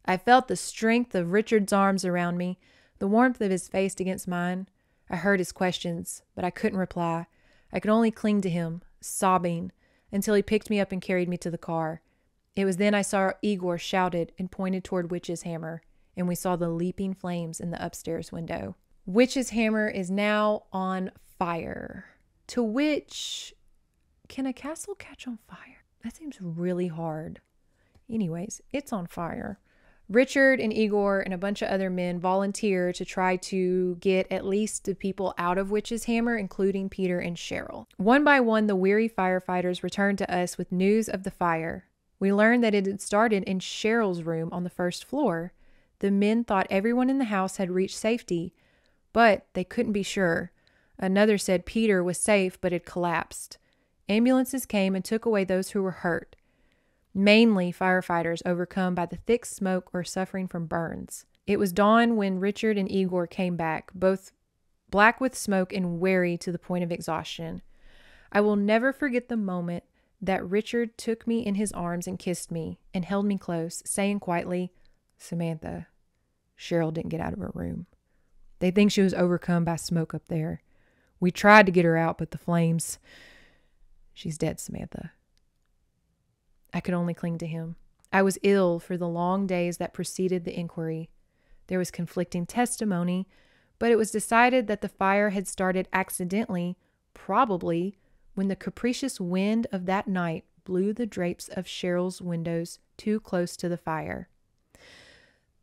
I felt the strength of Richard's arms around me, the warmth of his face against mine. I heard his questions, but I couldn't reply. I could only cling to him, sobbing, until he picked me up and carried me to the car. It was then I saw Igor shouted and pointed toward Wichez hammer, and we saw the leaping flames in the upstairs window. Wichez hammer is now on fire. To which, can a castle catch on fire? That seems really hard. Anyways, it's on fire. Richard and Igor and a bunch of other men volunteer to try to get at least the people out of Wichez hammer, including Peter and Cheryl. One by one, the weary firefighters returned to us with news of the fire. We learned that it had started in Cheryl's room on the first floor. The men thought everyone in the house had reached safety, but they couldn't be sure. Another said Peter was safe but had collapsed. Ambulances came and took away those who were hurt. Mainly firefighters overcome by the thick smoke or suffering from burns. It was dawn when Richard and Igor came back, both black with smoke and weary to the point of exhaustion. I will never forget the moment that Richard took me in his arms and kissed me and held me close, saying quietly, "Samantha, Cheryl didn't get out of her room. They think she was overcome by smoke up there. We tried to get her out, but the flames... She's dead, Samantha." I could only cling to him. I was ill for the long days that preceded the inquiry. There was conflicting testimony, but it was decided that the fire had started accidentally, probably when the capricious wind of that night blew the drapes of Cheryl's windows too close to the fire.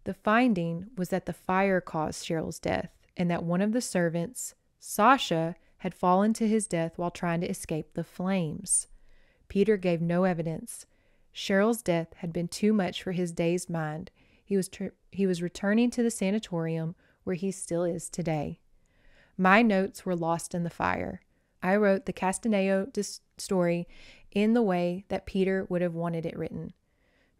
The finding was that the fire caused Cheryl's death, and that one of the servants, Sasha, had fallen to his death while trying to escape the flames. Peter gave no evidence. Cheryl's death had been too much for his dazed mind. He was returning to the sanatorium where he still is today. My notes were lost in the fire. I wrote the Castaneo story in the way that Peter would have wanted it written.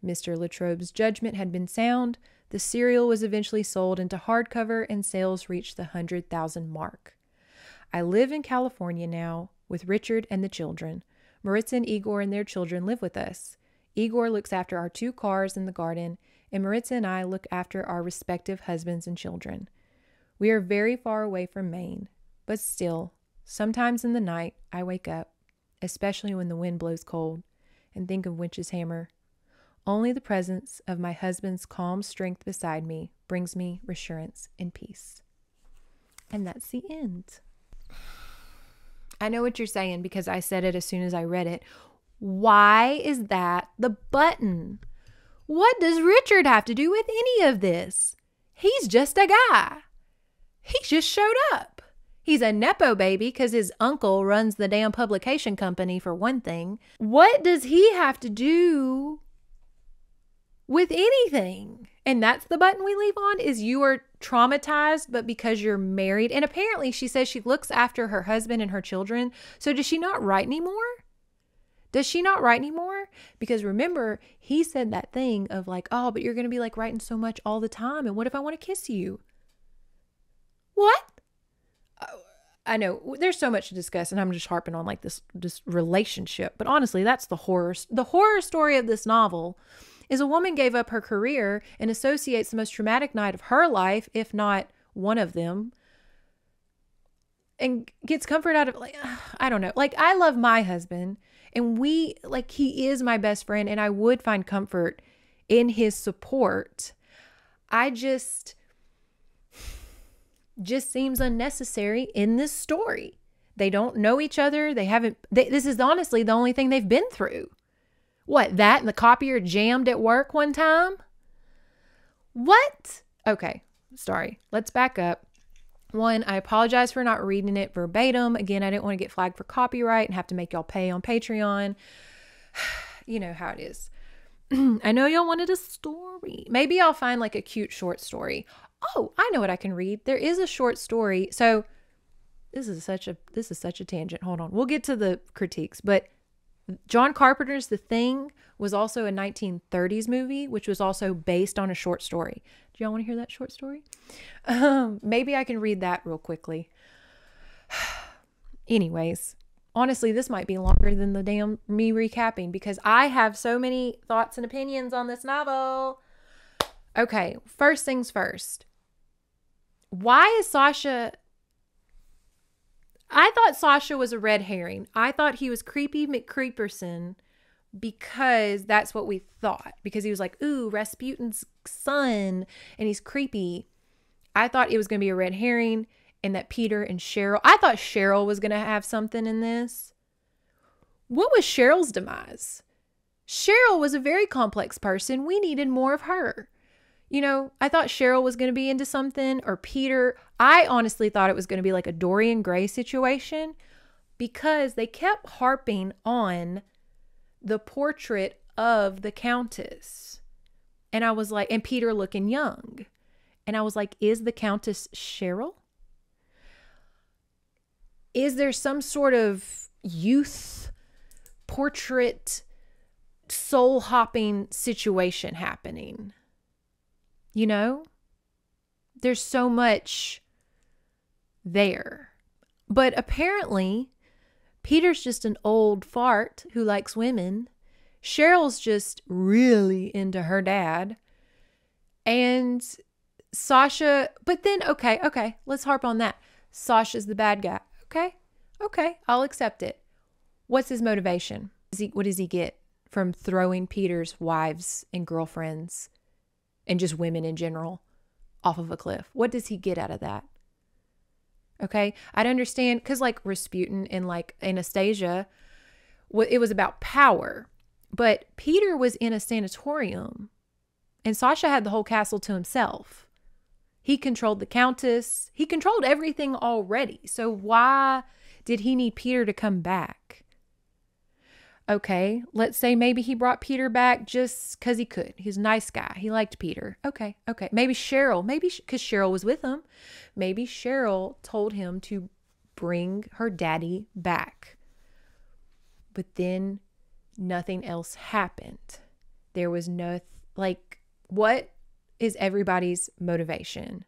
Mr. Latrobe's judgment had been sound. The serial was eventually sold into hardcover and sales reached the 100,000 mark. I live in California now with Richard and the children. Maritza and Igor and their children live with us. Igor looks after our 2 cars in the garden, and Maritza and I look after our respective husbands and children. We are very far away from Maine, but still, sometimes in the night I wake up, especially when the wind blows cold, and think of Wichez hammer. Only the presence of my husband's calm strength beside me brings me reassurance and peace. And that's the end. I know what you're saying because I said it as soon as I read it. Why is that the button? What does Richard have to do with any of this? He's just a guy. He just showed up. He's a Nepo baby because his uncle runs the damn publication company for one thing. What does he have to do with anything? And that's the button we leave on, is you are traumatized, but because you're married. And apparently she says she looks after her husband and her children. So does she not write anymore? Does she not write anymore? Because remember, he said that thing of like, oh, but you're going to be like writing so much all the time. And what if I want to kiss you? What? I know there's so much to discuss and I'm just harping on like this relationship. But honestly, that's the horror story of this novel is a woman gave up her career and associates the most traumatic night of her life, if not one of them, and gets comfort out of like, I don't know. Like I love my husband and he is my best friend and I would find comfort in his support. just seems unnecessary in this story. They don't know each other. This is honestly the only thing they've been through. What, that and the copier jammed at work one time? What? Okay, sorry. Let's back up. One, I apologize for not reading it verbatim. Again, I didn't want to get flagged for copyright and have to make y'all pay on Patreon. You know how it is. I know y'all wanted a story. Maybe I'll find like a cute short story. Oh, I know what I can read. There is a short story. So this is such a tangent. Hold on. We'll get to the critiques, but John Carpenter's The Thing was also a 1930s movie, which was also based on a short story. Do y'all want to hear that short story? Maybe I can read that real quickly. Anyways, honestly, this might be longer than the damn me recapping because I have so many thoughts and opinions on this novel. Okay, first things first. Why is Sasha... I thought Sasha was a red herring. I thought he was Creepy McCreeperson because that's what we thought. Because he was like, ooh, Rasputin's son, and he's creepy. I thought it was going to be a red herring and that Peter and Cheryl... I thought Cheryl was going to have something in this. What was Cheryl's demise? Cheryl was a very complex person. We needed more of her. You know, I thought Cheryl was going to be into something, or Peter. I honestly thought it was going to be like a Dorian Gray situation because they kept harping on the portrait of the Countess. And I was like, and Peter looking young. And I was like, is the Countess Cheryl? Is there some sort of youth portrait soul hopping situation happening? You know, there's so much there. But apparently, Peter's just an old fart who likes women. Cheryl's just really into her dad. And Sasha, but then, okay, let's harp on that. Sasha's the bad guy. Okay, I'll accept it. What's his motivation? What does he get from throwing Peter's wives and girlfriends and just women in general off of a cliff? What does he get out of that? Okay, I'd understand because like Rasputin and like Anastasia, it was about power. But Peter was in a sanatorium and Sasha had the whole castle to himself. He controlled the Countess. He controlled everything already. So why did he need Peter to come back? Okay, let's say maybe he brought Peter back just because he could. He's a nice guy. He liked Peter. Okay. Maybe Cheryl, because Cheryl was with him. Maybe Cheryl told him to bring her daddy back. But then nothing else happened. There was no, like, what is everybody's motivation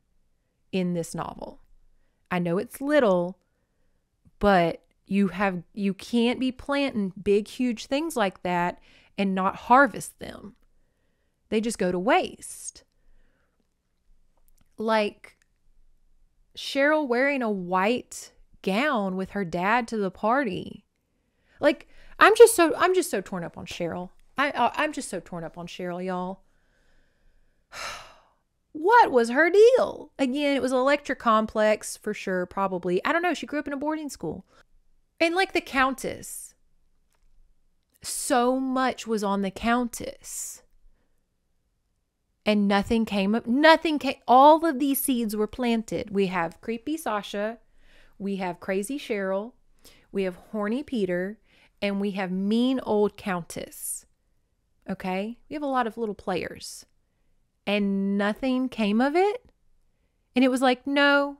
in this novel? I know it's little, but you can't be planting big, huge things like that and not harvest them. They just go to waste. Like Cheryl wearing a white gown with her dad to the party. Like, I'm just so torn up on Cheryl. I'm just so torn up on Cheryl, y'all. What was her deal? Again, it was electric complex for sure, probably. I don't know. She grew up in a boarding school. And like the Countess, so much was on the Countess. And nothing came up. All of these seeds were planted. We have creepy Sasha. We have crazy Cheryl. We have horny Peter. And we have mean old Countess. Okay? We have a lot of little players. And nothing came of it. And it was like, no.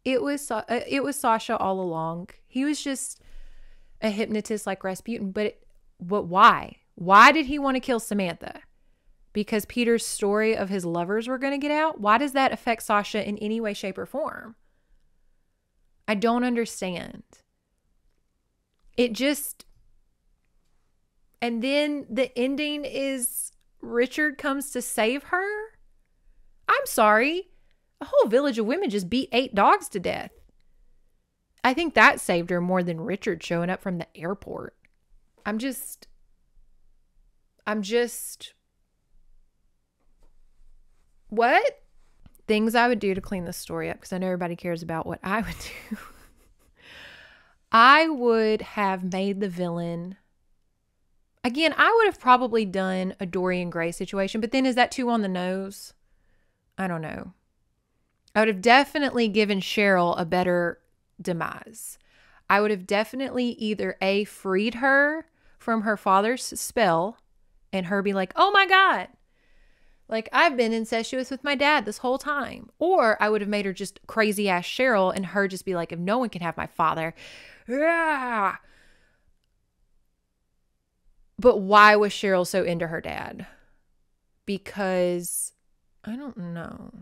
It was Sasha all along. He was just a hypnotist like Rasputin. But why? Why did he want to kill Samantha? Because Peter's story of his lovers were going to get out? Why does that affect Sasha in any way, shape, or form? I don't understand. It just... And then the ending is Richard comes to save her? I'm sorry. A whole village of women just beat 8 dogs to death. I think that saved her more than Richard showing up from the airport. I'm just... What? Things I would do to clean this story up, because I know everybody cares about what I would do. I would have made the villain. Again, I would have probably done a Dorian Gray situation, but then is that too on the nose? I don't know. I would have definitely given Cheryl a better demise. I would have definitely either A, freed her from her father's spell and her be like, oh my God, like I've been incestuous with my dad this whole time. Or I would have made her just crazy ass Cheryl and her just be like, if no one can have my father. Ah. But why was Cheryl so into her dad? Because I don't know.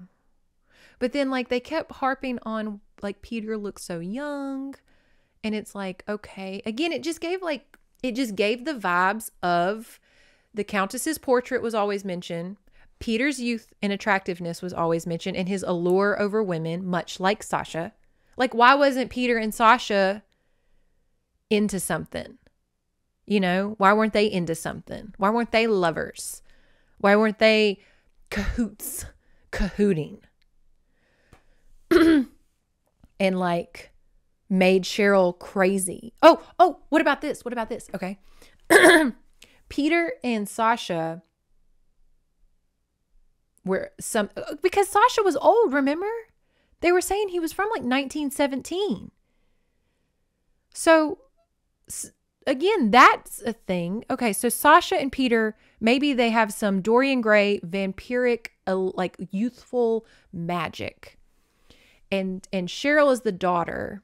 But then like they kept harping on like Peter looks so young. And it's like, okay. Again, it just gave the vibes of the Countess's portrait was always mentioned. Peter's youth and attractiveness was always mentioned, and his allure over women, much like Sasha. Like, why wasn't Peter and Sasha into something? You know, why weren't they into something? Why weren't they lovers? Why weren't they cahooting? And like made Cheryl crazy. Oh, what about this? Okay. Peter and Sasha because Sasha was old, remember? They were saying he was from like 1917. So again, that's a thing. Okay, so Sasha and Peter, maybe they have some Dorian Gray vampiric, like youthful magic. And Cheryl is the daughter.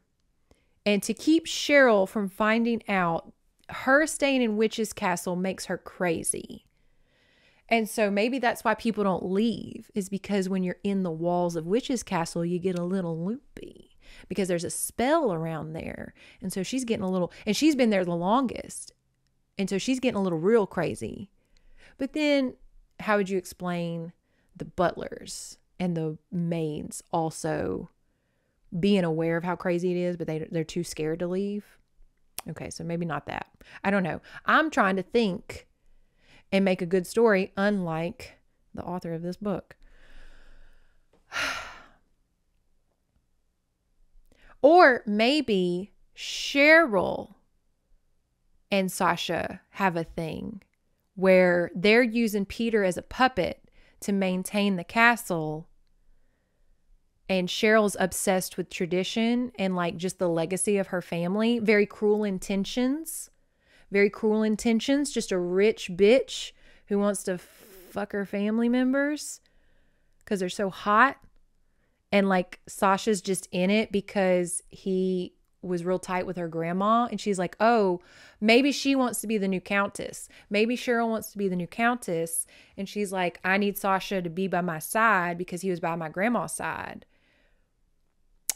And to keep Cheryl from finding out, her staying in Wichez Castle makes her crazy. And so maybe that's why people don't leave, is because when you're in the walls of Wichez Castle, you get a little loopy because there's a spell around there. And so she's getting a little, and she's been there the longest. And so she's getting a little real crazy. But then how would you explain the butlers and the maids also being aware of how crazy it is, but they're too scared to leave? Okay, so maybe not that. I don't know. I'm trying to think and make a good story, unlike the author of this book. Or maybe Cheryl and Sasha have a thing where they're using Peter as a puppet to maintain the castle. And Cheryl's obsessed with tradition and like just the legacy of her family. Very cruel intentions. Just a rich bitch who wants to fuck her family members because they're so hot. And like Sasha's just in it because he was real tight with her grandma. And she's like, oh, maybe she wants to be the new countess. Maybe Cheryl wants to be the new countess. And she's like, I need Sasha to be by my side because he was by my grandma's side.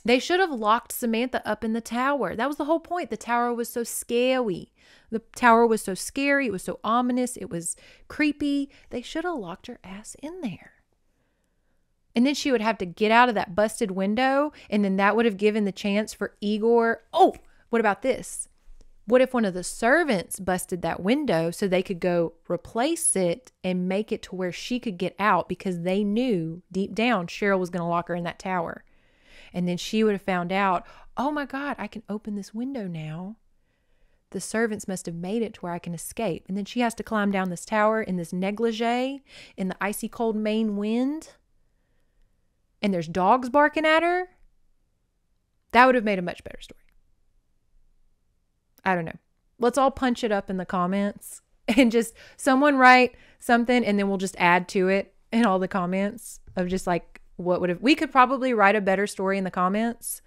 They should have locked Samantha up in the tower. That was the whole point. The tower was so scary. It was so ominous. It was creepy. They should have locked her ass in there. And then she would have to get out of that busted window. And then that would have given the chance for Igor. Oh, what about this? What if one of the servants busted that window so they could go replace it and make it to where she could get out because they knew deep down Cheryl was going to lock her in that tower. And then she would have found out, oh my God, I can open this window now. The servants must have made it to where I can escape. And then she has to climb down this tower in this negligee in the icy cold Maine wind. And there's dogs barking at her. That would have made a much better story. I don't know. Let's all punch it up in the comments and just someone write something and then we'll just add to it in all the comments of just like, we could probably write a better story in the comments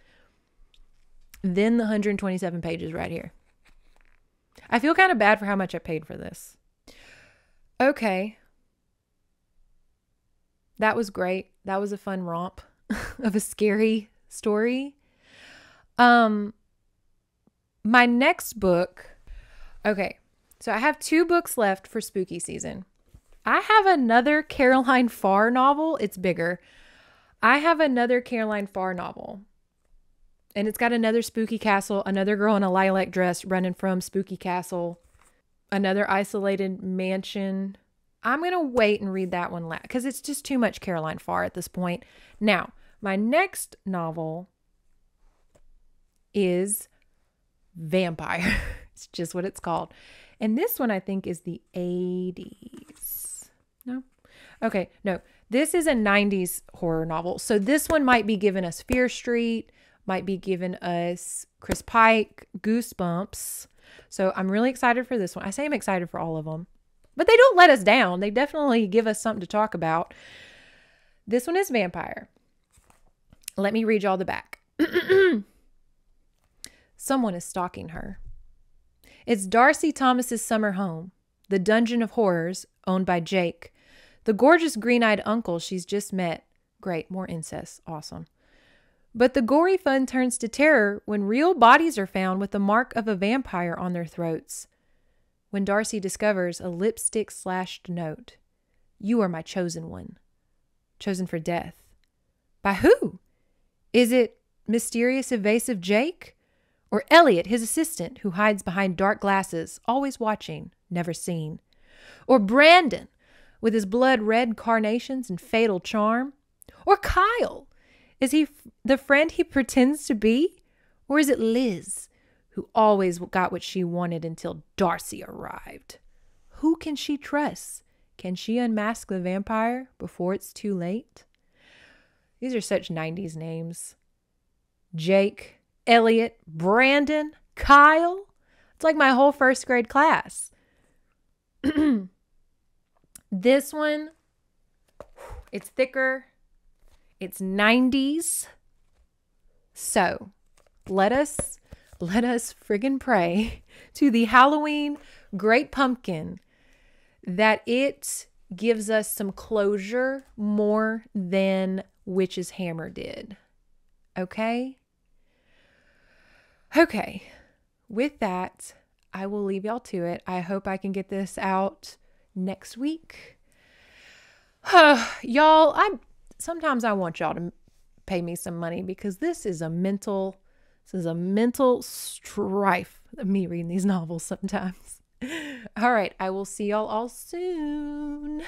than the 127 pages right here. I feel kind of bad for how much I paid for this. Okay. That was great. That was a fun romp of a scary story. My next book. Okay. So I have 2 books left for spooky season. I have another Caroline Farr novel. It's bigger. I have another Caroline Farr novel. And it's got another spooky castle, another girl in a lilac dress running from spooky castle, another isolated mansion. I'm going to wait and read that one last because it's just too much Caroline Farr at this point. Now, my next novel is Vampire. It's just what it's called. And this one I think is the 80s. No? Okay, no. This is a 90s horror novel. So this one might be giving us Fear Street, might be giving us Chris Pike, Goosebumps. So I'm really excited for this one. I say I'm excited for all of them. But they don't let us down. They definitely give us something to talk about. This one is Vampire. Let me read y'all the back. Someone is stalking her. It's Darcy Thomas's summer home, the dungeon of horrors owned by Jake, the gorgeous green-eyed uncle she's just met. Great, more incest. Awesome. But the gory fun turns to terror when real bodies are found with the mark of a vampire on their throats. When Darcy discovers a lipstick-slashed note. You are my chosen one. Chosen for death. By who? Is it mysterious, evasive Jake? Or Elliot, his assistant, who hides behind dark glasses, always watching, never seen? Or Brandon, with his blood-red carnations and fatal charm? Or Kyle? Is he the friend he pretends to be? Or is it Liz, who always got what she wanted until Darcy arrived? Who can she trust? Can she unmask the vampire before it's too late? These are such 90s names. Jake, Elliot, Brandon, Kyle. It's like my whole first grade class. This one, it's thicker. It's 90s. So let us friggin' pray to the Halloween Great Pumpkin that it gives us some closure more than Witch's Hammer did. Okay? Okay. With that, I will leave y'all to it. I hope I can get this out next week. Y'all, sometimes I want y'all to pay me some money because this is a mental strife of me reading these novels sometimes. All right, I will see y'all all soon.